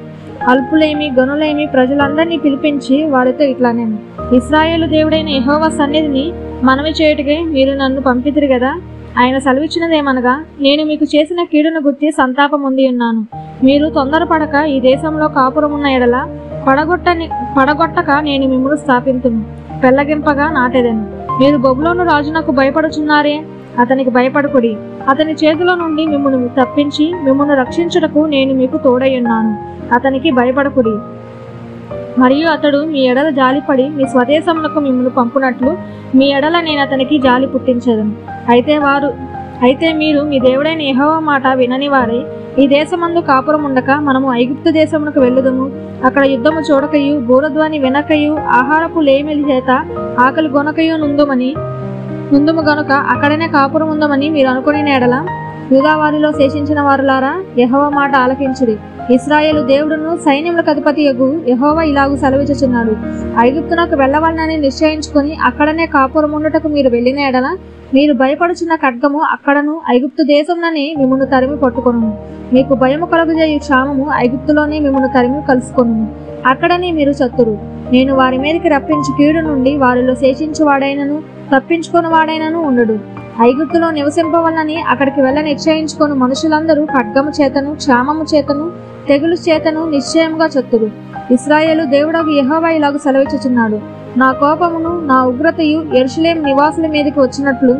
అల్పులేమి గనులేమి ప్రజలందరినీ పిలిపించి వారితో ఇట్లానేను, ఇశ్రాయేలు దేవుడైన యెహోవా సన్నిధిని మనవి చేయుటకై మీరు నన్ను పంపితిరి కదా. ఆయన సెలవిచ్చినదేమనగా, నేను మీకు చేసిన కీడును గుర్తి సంతాపం పొంది ఉన్నాను. మీరు తొందరపడక ఈ దేశంలో కాపురమున్న ఎడల పడగొట్టక నేను మిమ్మల్ని స్థాపింతును, పెళ్లగింపగా నాటెదను. మీరు బబులోను రాజునకు భయపడుచున్నారే, అతనికి భయపడకుడి. అతని చేతిలో నుండి మిమ్మల్ని తప్పించి మిమ్మల్ని రక్షించుటకు నేను మీకు తోడయ్యున్నాను. అతనికి భయపడకుడి. మరియు అతడు మీ ఎడల జాలిపడి మీ స్వదేశములకు మిమ్మల్ని పంపునట్లు మీ ఎడల నేను అతనికి జాలి పుట్టించదను. అయితే మీరు మీ దేవుడైన యెహోవా మాట వినని వారై ఈ దేశమందు కాపురం ఉండక మనము ఐగుప్తు దేశమునకు వెళ్ళుదము, అక్కడ యుద్ధము చూడకయు బూరధ్వని వినకయు ఆహారపు లేమిలి చేత ఆకలి గొనకయు నుందుము గనుక అక్కడనే కాపురం ఉందమని మీరు అనుకుని ఎడల, యూదావారిలో శేషించిన వారులారా యెహోవా మాట ఆలకించుడి. ఇశ్రాయేలు దేవుడును సైన్యములకు అధిపతియగు యెహోవా ఇలాగు సెలవిచ్చుచున్నాడు, ఐగుప్తునకు వెళ్ళవలనని నిశ్చయించుకుని అక్కడనే కాపురం ఉండుటకు మీరు వెళ్ళిన ఎడల మీరు భయపడుచున్న ఖడ్గము అక్కడను ఐగుప్తు దేశంలోనే మిమ్మల్ని తరిమి పట్టుకొను. మీకు భయము కలుగజేయు క్షామము ఐగుప్తులోనే మిమ్మల్ని తరిమి కలుసుకొను. అక్కడనే మీరు చత్తురు. నేను వారి మీదకి రప్పించి కీడు నుండి వారిలో శేషించువాడైనను తప్పించుకుని వాడైనను ఉండడు. ఐగుప్తులో నివసింపవలనని అక్కడికి వెళ్ళ నిశ్చయించుకొని మనుషులందరూ ఖడ్గము చేతను క్షామము చేతను తెగులు చేతను నిశ్చయముగా చత్తురు. ఇశ్రాయేలు దేవుడగు యెహోవా ఇలాగు సెలవిచ్చుచున్నాడు, నా కోపమును నా ఉగ్రతయు యెరూషలేము నివాసుల మీదకి వచ్చినట్లు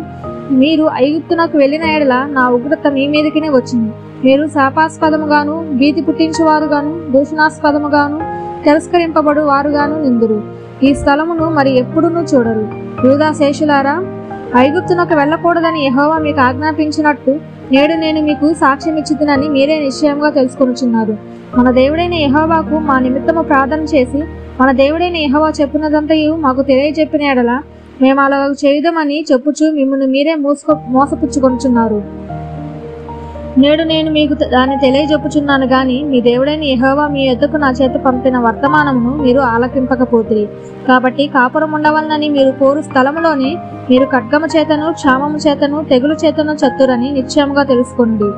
మీరు ఐగుప్తునకు వెళ్ళిన ఎడల నా ఉగ్రత మీ మీదకినే వచ్చింది. మీరు శాపాస్పదముగాను భీతి పుట్టించువారుగాను దూషణాస్పదముగాను తిరస్కరింపబడు వారుగాను నిందురు. ఈ స్థలమును మరి ఎప్పుడునూ చూడరు. యూదా శేషులారా, ఐగుప్తునకు వెళ్ళకూడదని యెహోవా మీకు ఆజ్ఞాపించినట్టు నేడు నేను మీకు సాక్ష్యం ఇచ్చితినని మీరే నిశ్చయంగా తెలుసుకొనుచున్నారు. మన దేవుడైన యెహోవాకు మా నిమిత్తము ప్రార్థన చేసి మన దేవుడైన యెహోవా చెప్పినదంతయు మాకు తెలియజెప్పిన ఎడల మేము అలా చేయుదామని చెప్పుచు మిమ్మల్ని మీరే మోసపుచ్చుకొనుచున్నారు. నేడు నేను మీకు దాన్ని తెలియజెప్పుచున్నాను గాని మీ దేవుడైన యెహోవా మీ యొద్దకు నా చేత పంపిన వర్తమానమును మీరు ఆలకింపకపోతిరి. కాబట్టి కాపురం ఉండవలనని మీరు కోరు స్థలములోని మీరు ఖడ్గము చేతను క్షామము చేతను తెగులు చేతను చత్తురని నిశ్చయముగా తెలుసుకోండి.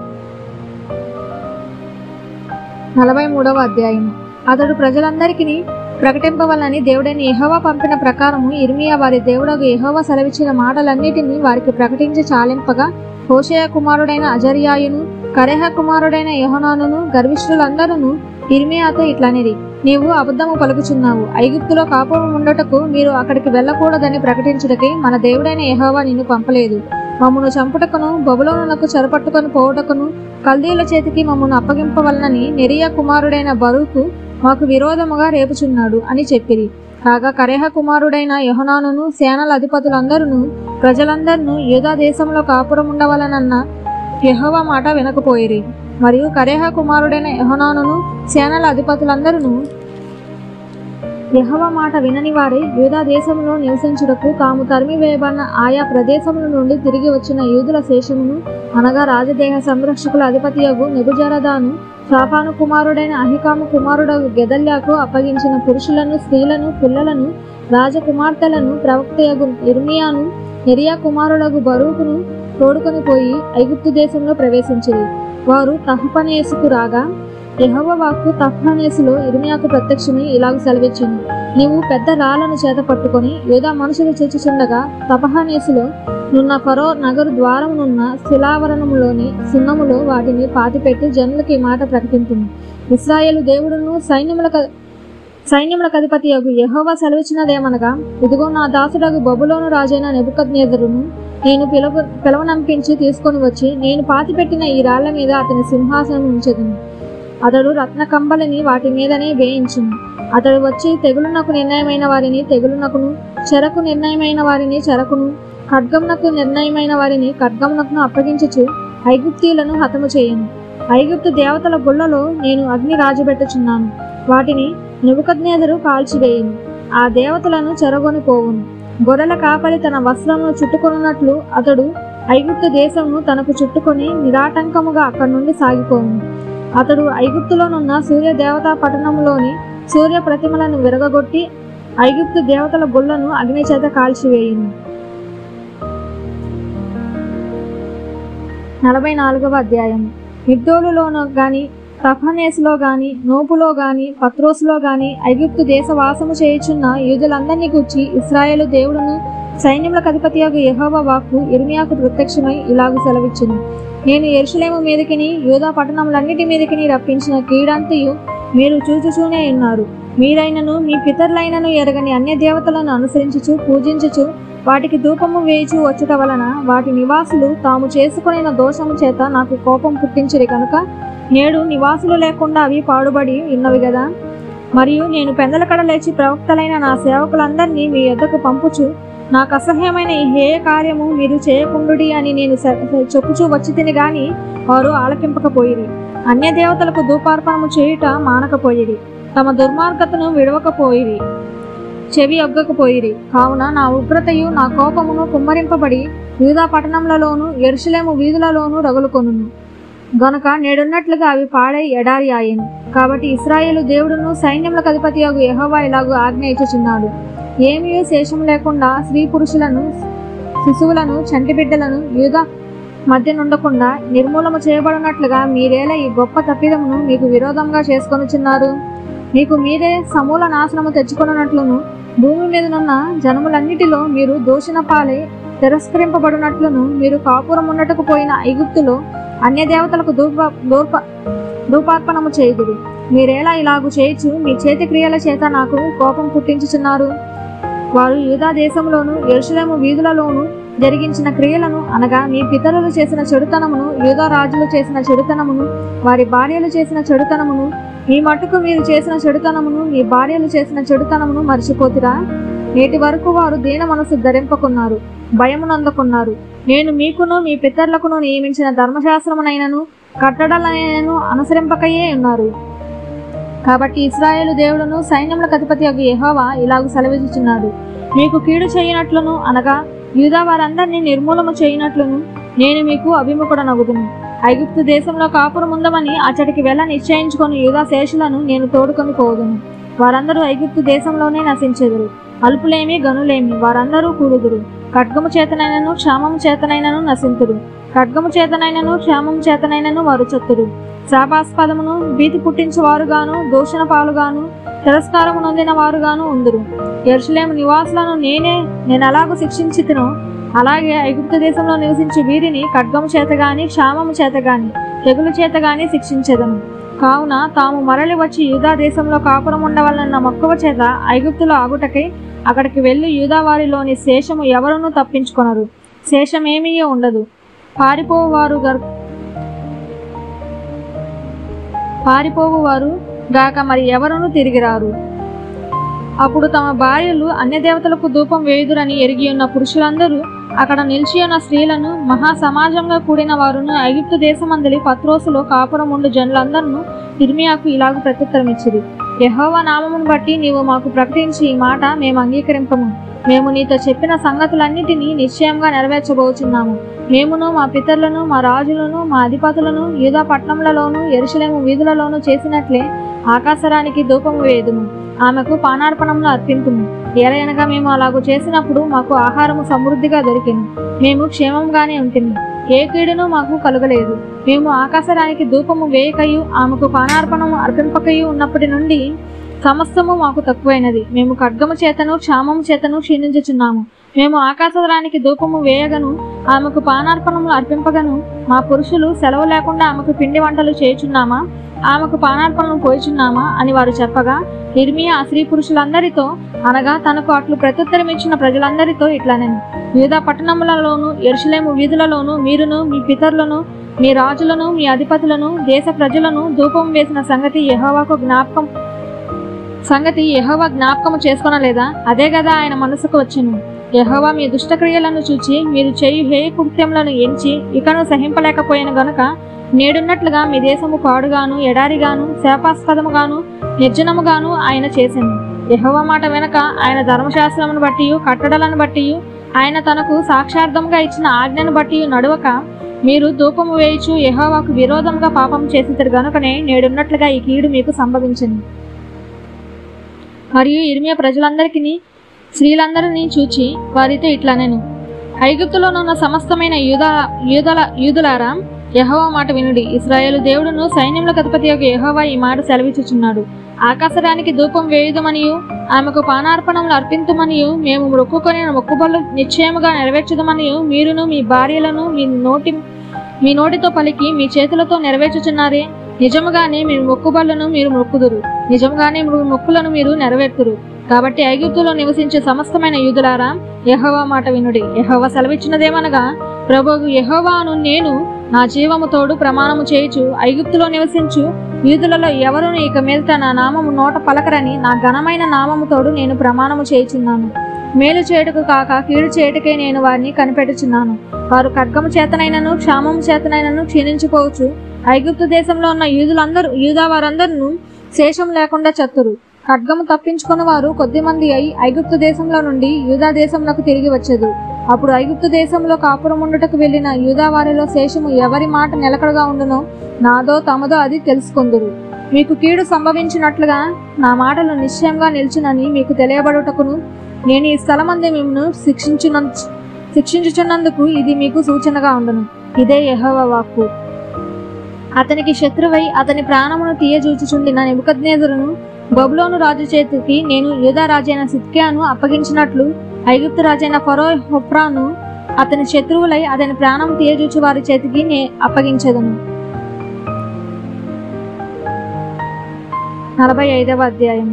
43వ అధ్యాయం. అతడు ప్రజలందరికీ ప్రకటింపవలనని దేవుడైన యెహోవా పంపిన ప్రకారము ఇర్మియా వారి దేవుడగు యెహోవా సెలవిచ్చిన మాటలన్నిటినీ వారికి ప్రకటించి చాలింపగా, హోషేయ కుమారుడైన అజర్యాయును కరేహ కుమారుడైన యోహానానును గర్విష్ఠులందరూ ఇర్మియాతో ఇట్లనిరి, నీవు అబద్ధము పలుకుచున్నావు. ఐగుప్తులో కాపురం ఉండటకు మీరు అక్కడికి వెళ్ళకూడదని ప్రకటించుటకై మన దేవుడైన యెహోవా నిన్ను పంపలేదు. మమ్మను చంపుటకును బబులోనునకు చెరపట్టుకొని పోవుటకును కల్దీల చేతికి మమ్మను అప్పగింపవలనని నెరియా కుమారుడైన బరూకు మాకు విరోధముగా రేపుచున్నాడు అని చెప్పిరి. కాగా కరేహ కుమారుడైన యోహానానును సేనల అధిపతులందరూ ప్రజలందరూ యూదా దేశంలో కాపురం ఉండవలనన్న యెహోవా మాట వినకపోయిరి. మరియు కరేహ కుమారుడైన యోహానానును సేనల అధిపతులందరూ యెహోవా మాట వినని వారే యూదా దేశంలో నివసించుటకు తాము తరిమివేయబడిన ఆయా ప్రదేశముల నుండి తిరిగి వచ్చిన యూదుల శేషమును అనగా రాజదేహ సంరక్షకుల అధిపతియగు నెబుజరదాను షాఫాను కుమారుడైన అహికాము కుమారుడగు గెదల్యాకు అప్పగించిన పురుషులను స్త్రీలను పిల్లలను రాజకుమార్తెలను ప్రవక్తయగు ఇర్మియాను నెరియా కుమారుడగు బరూకును తోడుకొని పోయి ఐగుప్తు దేశంలో ప్రవేశించిరి. వారు తహపనేసుకు రాగా యెహోవా వాక్కు తహపనేసులో ఇర్మియాకు ప్రత్యక్షమై ఇలాగ సెలవిచ్చెను, నీవు పెద్ద రాళ్లను చేత పట్టుకొని యూదా మనుషులు చర్చిచుండగా తపహనేసులో నున్న ఫరో నగరు ద్వారమునున్న శిలావరణములోని సున్నములో వాటిని పాతిపెట్టి జనులకు ఈ మాట ప్రకటింపును. ఇశ్రాయేలు దేవుడును సైన్యములకు అధిపతియగు యెహోవా సెలవిచ్చినదేమనగా, ఇదిగో నా దాసుడగు బబులోను రాజైన నెబుకద్నెజరును నేను పిలవనంపించి తీసుకొని వచ్చి నేను పాతిపెట్టిన ఈ రాళ్ల మీద అతని సింహాసనం ఉంచెదను. అతడు రత్న కంబలిని వాటి మీదనే వేయించును. అతడు వచ్చి తెగులునకు నిర్ణయమైన వారిని తెగులునకును చెరకు నిర్ణయమైన వారిని చెరకును ఖడ్గమునకు నిర్ణయమైన వారిని ఖడ్గమునకును అప్పగించుచు ఐగుప్తీయులను హతము చేయను. ఐగుప్తు దేవతల గుళ్లలో నేను అగ్ని రాజబెట్టుచున్నాను. వాటిని నెబుకద్నెజరు కాల్చివేయును. ఆ దేవతలను చెరగొని పోవును. గొర్రెల కాపరి తన వస్త్రమును చుట్టుకొనున్నట్లు అతడు ఐగుప్తు దేశమును తనకు చుట్టుకొని నిరాటంకముగా అక్కడి నుండి సాగిపోవును. అతడు ఐగుప్తులోనున్న సూర్య దేవతా పట్టణంలోని సూర్య ప్రతిమలను విరగగొట్టి ఐగుప్తు దేవతల గుళ్లను అగ్ని చేత కాల్చివేయును. 44వ అధ్యాయం. మిగ్దోలులోనూ గాని, తహపనేసులో గాని, నోపులో గాని, పత్రోసులో గాని ఐగుప్తు దేశవాసము చేయుచున్న యూదులందరినీ గూర్చి ఇశ్రాయేలు దేవుడును సైన్యములకు అధిపతియగు యెహోవా వాక్కు యిర్మీయాకు ప్రత్యక్షమై ఇలాగు సెలవిచ్చెను. నేను యెరూషలేము మీదకిని యూదా పట్టణములన్నిటి మీదకిని రప్పించిన కీడంతయు మీరు చూచుచూనే ఉన్నారు. మీరైనను మీ పితరులైనను ఎరగని అన్య దేవతలను అనుసరించుచు పూజించుచు వాటికి ధూపము వేయుచు వచ్చుట వలన వాటి నివాసులు తాము చేసుకొనిన దోషము చేత నాకు కోపం పుట్టించిరి కనుక నేడు నివాసులు లేకుండా అవి పాడుబడి ఉన్నవి గదా. మరియు నేను పెందలకడ లేచి ప్రవక్తలైన నా సేవకులందరినీ మీ యొద్దకు పంపుచు నాకు అసహ్యమైన ఈ హేయ కార్యము మీరు చేయకుండుడి అని నేను చెప్పుచూ వచ్చి తిని గాని వారు ఆలకింపకపోయిరి. అన్య దేవతలకు ధూపార్పణము చేయుట మానకపోయిరి. తమ దుర్మార్గతను విడవకపోయిరి, చెవి ఒగ్గకపోయిరి. కావున నా ఉగ్రతయు నా కోపమును కుమ్మరింపబడి యూదా పట్టణములలోను యెరూషలేము వీధులలోను రగులుకొనును గనుక నేడున్నట్లుగా అవి పాడై ఎడారి ఆయెను. కాబట్టి ఇశ్రాయేలు దేవుడును సైన్యములకు అధిపతియగు యెహోవా ఇలాగు ఆజ్ఞ ఇచ్చుచున్నాడు. ఏమీ శేషం లేకుండా స్త్రీ పురుషులను, శిశువులను, చంటి బిడ్డలను యూదా మధ్య నుండకుండా నిర్మూలము చేయబడినట్లుగా మీరేల ఈ గొప్ప తప్పిదమును మీకు విరోధంగా చేసుకొనుచున్నారు. మీకు మీరే సమూల నాశనము తెచ్చుకొనున్నట్లును భూమి మీదనున్న జనములన్నిటిలో మీరు దోషణ పాలై తిరస్కరింపబడినట్లును మీరు కాపురం ఉన్నట్టుకు పోయిన ఐగుప్తులో అన్య దేవతలకు ధూపార్పణము చేయుదురు. మీరేలా ఇలాగు చేయుచు మీ చేతి క్రియల చేత నాకు కోపం పుట్టించుచున్నారు. వారు యూదా దేశంలోను యెరూషలేము వీధులలోను జరిగించిన క్రియలను అనగా మీ పితరులు చేసిన చెడుతనమును, యూదా రాజులు చేసిన చెడుతనమును, వారి భార్యలు చేసిన చెడుతనమును, మీ మట్టుకు మీరు చేసిన చెడుతనమును, మీ భార్యలు చేసిన చెడుతనమును మర్చిపోతిరా? నేటి వరకు వారు దీన మనసు ధరింపకున్నారు, భయమునందుకున్నారు. నేను మీకును మీ పితరులకును నియమించిన ధర్మశాస్త్రమునైనను కట్టడలనైనను అనుసరింపకయే ఉన్నారు. కాబట్టి ఇశ్రాయేలు దేవుడును సైన్యములకు అధిపతియగు యెహోవా ఇలాగు సెలవిచ్చుచున్నాడు. మీకు కీడు చేయనట్లును అనగా యూదా వారందరినీ నిర్మూలము చేయనట్లును నేను మీకు అభిముఖుడనగుదును. ఐగుప్తు దేశంలో కాపురముందమని అచ్చటికి వెళ్ళ నిశ్చయించుకొని యూదా శేషులను నేను తోడుకొని పోదును. వారందరూ ఐగుప్తు దేశంలోనే నశించెదరు. అల్పులేమి గనులేమి వారందరూ కూడుదురు. ఖడ్గము చేతనైనను క్షామము చేతనైనను నశింతురు. ఖడ్గము చేతనైనను క్షామము చేతనైనను వారు చత్తురు. శాపాస్పదమును భీతి పుట్టించువారుగాను దూషణ పాలుగాను తిరస్కారము నొందిన వారుగాను ఉందురు. యెరూషలేము నివాసులను నేను అలాగూ శిక్షించితినో అలాగే ఐగుప్తు దేశంలో నివసించి వీరిని ఖడ్గము చేతగాని క్షామము చేతగాని తెగులు చేతగాని శిక్షించెదను. కావున తాము మరలి వచ్చి యూదా దేశంలో కాపురం ఉండవలన్న మక్కువ చేత ఐగుప్తులో ఆగుటకై అక్కడికి వెళ్లి యూదా వారిలోని శేషము ఎవరునూ తప్పించుకొనరు. శేషమేమీ ఉండదు. పారిపోవువారు గాక మరి ఎవరునూ తిరిగిరారు. అప్పుడు తమ భార్యలు అన్య దేవతలకు ధూపం వేయుదురని ఎరిగి ఉన్న పురుషులందరూ అక్కడ నిలిచి ఉన్న స్త్రీలను మహా సమాజంగా కూడిన వారును ఐగుప్తు దేశమందలి పత్రోసులో కాపురం ఉండు జనులందరూ యిర్మీయాకు ఇలాగు ప్రత్యుత్తరమిచ్చిరి. యెహోవా నామమును బట్టి నీవు మాకు ప్రకటించి ఈ మాట మేము అంగీకరింపము. మేము నీతో చెప్పిన సంగతులన్నిటినీ నిశ్చయంగా నెరవేర్చబోచున్నాము. మేమును మా పితరులను మా రాజులను మా అధిపతులను యూదా పట్టణములలోను యెరూషలేము వీధులలోను చేసినట్లే ఆకాశరానికి ధూపము వేయుదుము, ఆమెకు పానార్పణములు అర్పింతుము. ఎలయనగా మేము అలాగూ చేసినప్పుడు మాకు ఆహారము సమృద్ధిగా దొరికింది, మేము క్షేమంగానే ఉంటుంది, ఏ కీడును మాకు కలుగలేదు. మేము ఆకాశరానికి ధూపము వేయకయు ఆమెకు పానార్పణము అర్పింపకయు ఉన్నప్పటి నుండి సమస్తము మాకు తక్కువైనది. మేము ఖడ్గము చేతను క్షామము చేతను క్షీణించుచున్నాము. మేము ఆకాశరానికి ధూపము వేయగను ఆమెకు పానార్పణములు అర్పింపగను మా పురుషులు సెలవు లేకుండా ఆమెకు పిండి వంటలు చేయుచున్నామా, ఆమెకు పానార్పణలు పోయిచున్నామా అని వారు చెప్పగా యిర్మీయా ఆ స్త్రీ పురుషులందరితో అనగా తనకు అట్లు ప్రత్యుత్తరమిచ్చిన ప్రజలందరితో ఇట్లనెను. యూదా పట్టణములలోను యెరూషలేము వీధులలోను మీరును మీ పితరులను మీ రాజులను మీ అధిపతులను దేశ ప్రజలను ధూపం వేసిన సంగతి యెహోవా జ్ఞాపకము చేసుకొనలేదా? అదే గదా ఆయన మనసుకు వచ్చెను. యెహోవా మీ దుష్టక్రియలను చూచి మీరు చేయు హేయ కృత్యములను ఎంచి ఇకను సహింపలేకపోయిన గనుక నేడున్నట్లుగా మీ దేశము పాడుగాను ఎడారిగాను శాపాస్పదముగాను నిర్జనముగాను ఆయన చేసింది. యెహోవా మాట వెనక ఆయన ధర్మశాస్త్రమును బట్టి కట్టడలను బట్టి ఆయన తనకు సాక్షార్థంగా ఇచ్చిన ఆజ్ఞను బట్టి నడువక మీరు ధూపము వేయుచు యెహోవాకు విరోధంగా పాపం చేసిద్దరు గనుకనే నేడున్నట్లుగా ఈ కీడు మీకు సంభవించింది. మరియు యిర్మీయా ప్రజలందరికీ స్త్రీలందరినీ చూచి వారితో ఇట్లనెను, ఐగుప్తులోనున్న సమస్తమైన యూదులారా యెహోవా మాట వినుడి. ఇశ్రాయేలు దేవుడును సైన్యములకు అధిపతి యొక్క యెహోవా ఈ మాట సెలవిచ్చుచున్నాడు. ఆకాశరానికి ధూపం వేయుదమనియు ఆమెకు పానార్పణములు అర్పింతుమనియు మేము మొక్కుకొని మొక్కుబళ్ళు నిశ్చయముగా నెరవేర్చుదమనియు మీరును మీ భార్యలను మీ నోటితో పలికి మీ చేతులతో నెరవేర్చుచున్నారే. నిజముగానే మీ మొక్కుబళ్ళను మీరు మొక్కుదురు, నిజముగానే మొక్కులను మీరు నెరవేర్తురు. కాబట్టి ఐగుప్తులో నివసించే సమస్తమైన యూదులారా యెహోవా మాట వినుడి. యెహోవా సెలవిచ్చినదేమనగా, ప్రభువు యెహోవాను నేను నా జీవము తోడు ప్రమాణము చేయుచు ఐగుప్తులో నివసించు యూదులలో ఎవరును ఇక మీదట నా నామము నోట పలకరని నా ఘనమైన నామము తోడు నేను ప్రమాణము చేయుచున్నాను. మేలు చేయుటకు కాక కీడు చేయుటకే నేను వారిని కనిపెట్టుచున్నాను. వారు ఖడ్గము చేతనైనను క్షామము చేతనైనను క్షీణించిపోవచ్చు. ఐగుప్తు దేశంలో ఉన్న యూదా వారందరూ శేషం లేకుండా చత్తురు. ఖడ్గము తప్పించుకున్న వారు కొద్దిమంది అయి ఐగుప్తు దేశంలో నుండి యూదా దేశంలోకి తిరిగి వచ్చేది. అప్పుడు ఐగుప్తు దేశంలో కాపురముండుటకు వెళ్లిన యూదా వారిలో శేషము ఎవరి మాట నిలకడగా ఉండునో నాదో తమదో అది తెలుసుకొందురు. మీకు కీడు సంభవించినట్లుగా నా మాటలు నిశ్చయంగా నిల్చునని మీకు తెలియబడుటకును నేను ఈ స్థలమందే మిమ్మల్ని శిక్షించుచున్నందుకు ఇది మీకు సూచనగా ఉండును. ఇదే యెహోవా వాక్కు. అతనికి శత్రువై అతని ప్రాణమును తీయజూచుచుండిన నెబుకద్నెజరును బబులోను రాజు చేతికి నేను యూదా రాజైన సిద్కియాను అప్పగించినట్లు ఐగుప్తు రాజైన ఫరో హోఫ్రాను అతని శత్రువులై అతని ప్రాణం తీయజూచు వారి చేతికి అప్పగించెదను. 45వ అధ్యాయం.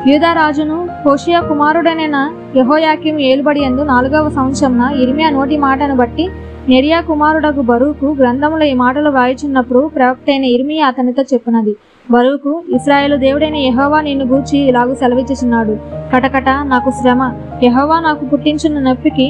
యూదా రాజును హోషేయ కుమారుడైన యెహోయాకీము ఏలుబడి యందు 4వ సంవత్సరమున యిర్మీయా నోటి మాటను బట్టి నెరియా కుమారుడగు బరూకు గ్రంథములో ఈ మాటలు వ్రాయుచున్నప్పుడు ప్రవక్త అయిన యిర్మీయా అతనితో చెప్పునది, బరూకు, ఇశ్రాయేలు దేవుడైన యెహోవా నిన్ను గూర్చి ఇలాగూ సెలవిచ్చుచున్నాడు. కటకట నాకు శ్రమ, యెహోవా నాకు పుట్టించున్న నొప్పికి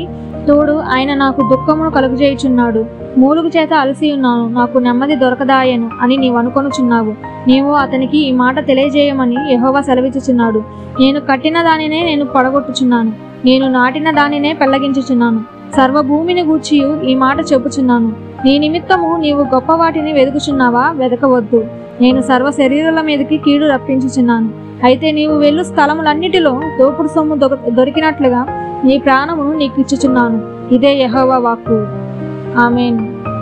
తోడు ఆయన నాకు దుఃఖమును కలుగజేయుచున్నాడు. మూలుగు చేత అలసి ఉన్నాను, నాకు నెమ్మది దొరకదాయను అని నీవు అనుకొనుచున్నావు. నీవు అతనికి ఈ మాట తెలియజేయమని యెహోవా సెలవిచ్చుచున్నాడు. నేను కట్టిన దానినే నేను పడగొట్టుచున్నాను, నేను నాటిన దానినే పెళ్లగించుచున్నాను. సర్వభూమిని గూర్చియు ఈ మాట చెప్పుచున్నాను. నీ నిమిత్తము నీవు గొప్ప వాటిని వెదుకుచున్నావా? వెదకవద్దు. నేను సర్వ శరీరాల మీదకి కీడు రప్పించుచున్నాను. అయితే నీవు వెళ్ళు స్థలములన్నిటిలో దోపుడు సొమ్ము దొరికినట్లుగా నీ ప్రాణమును నీకు ఇచ్చుచున్నాను. ఇదే యెహోవా వాక్కు. ఆమేన్.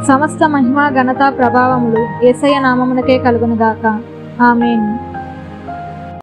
సమస్త మహిమ ఘనత ప్రభావములు యేసయ్య నామమునకే కలుగునుగాక. ఆమేన్.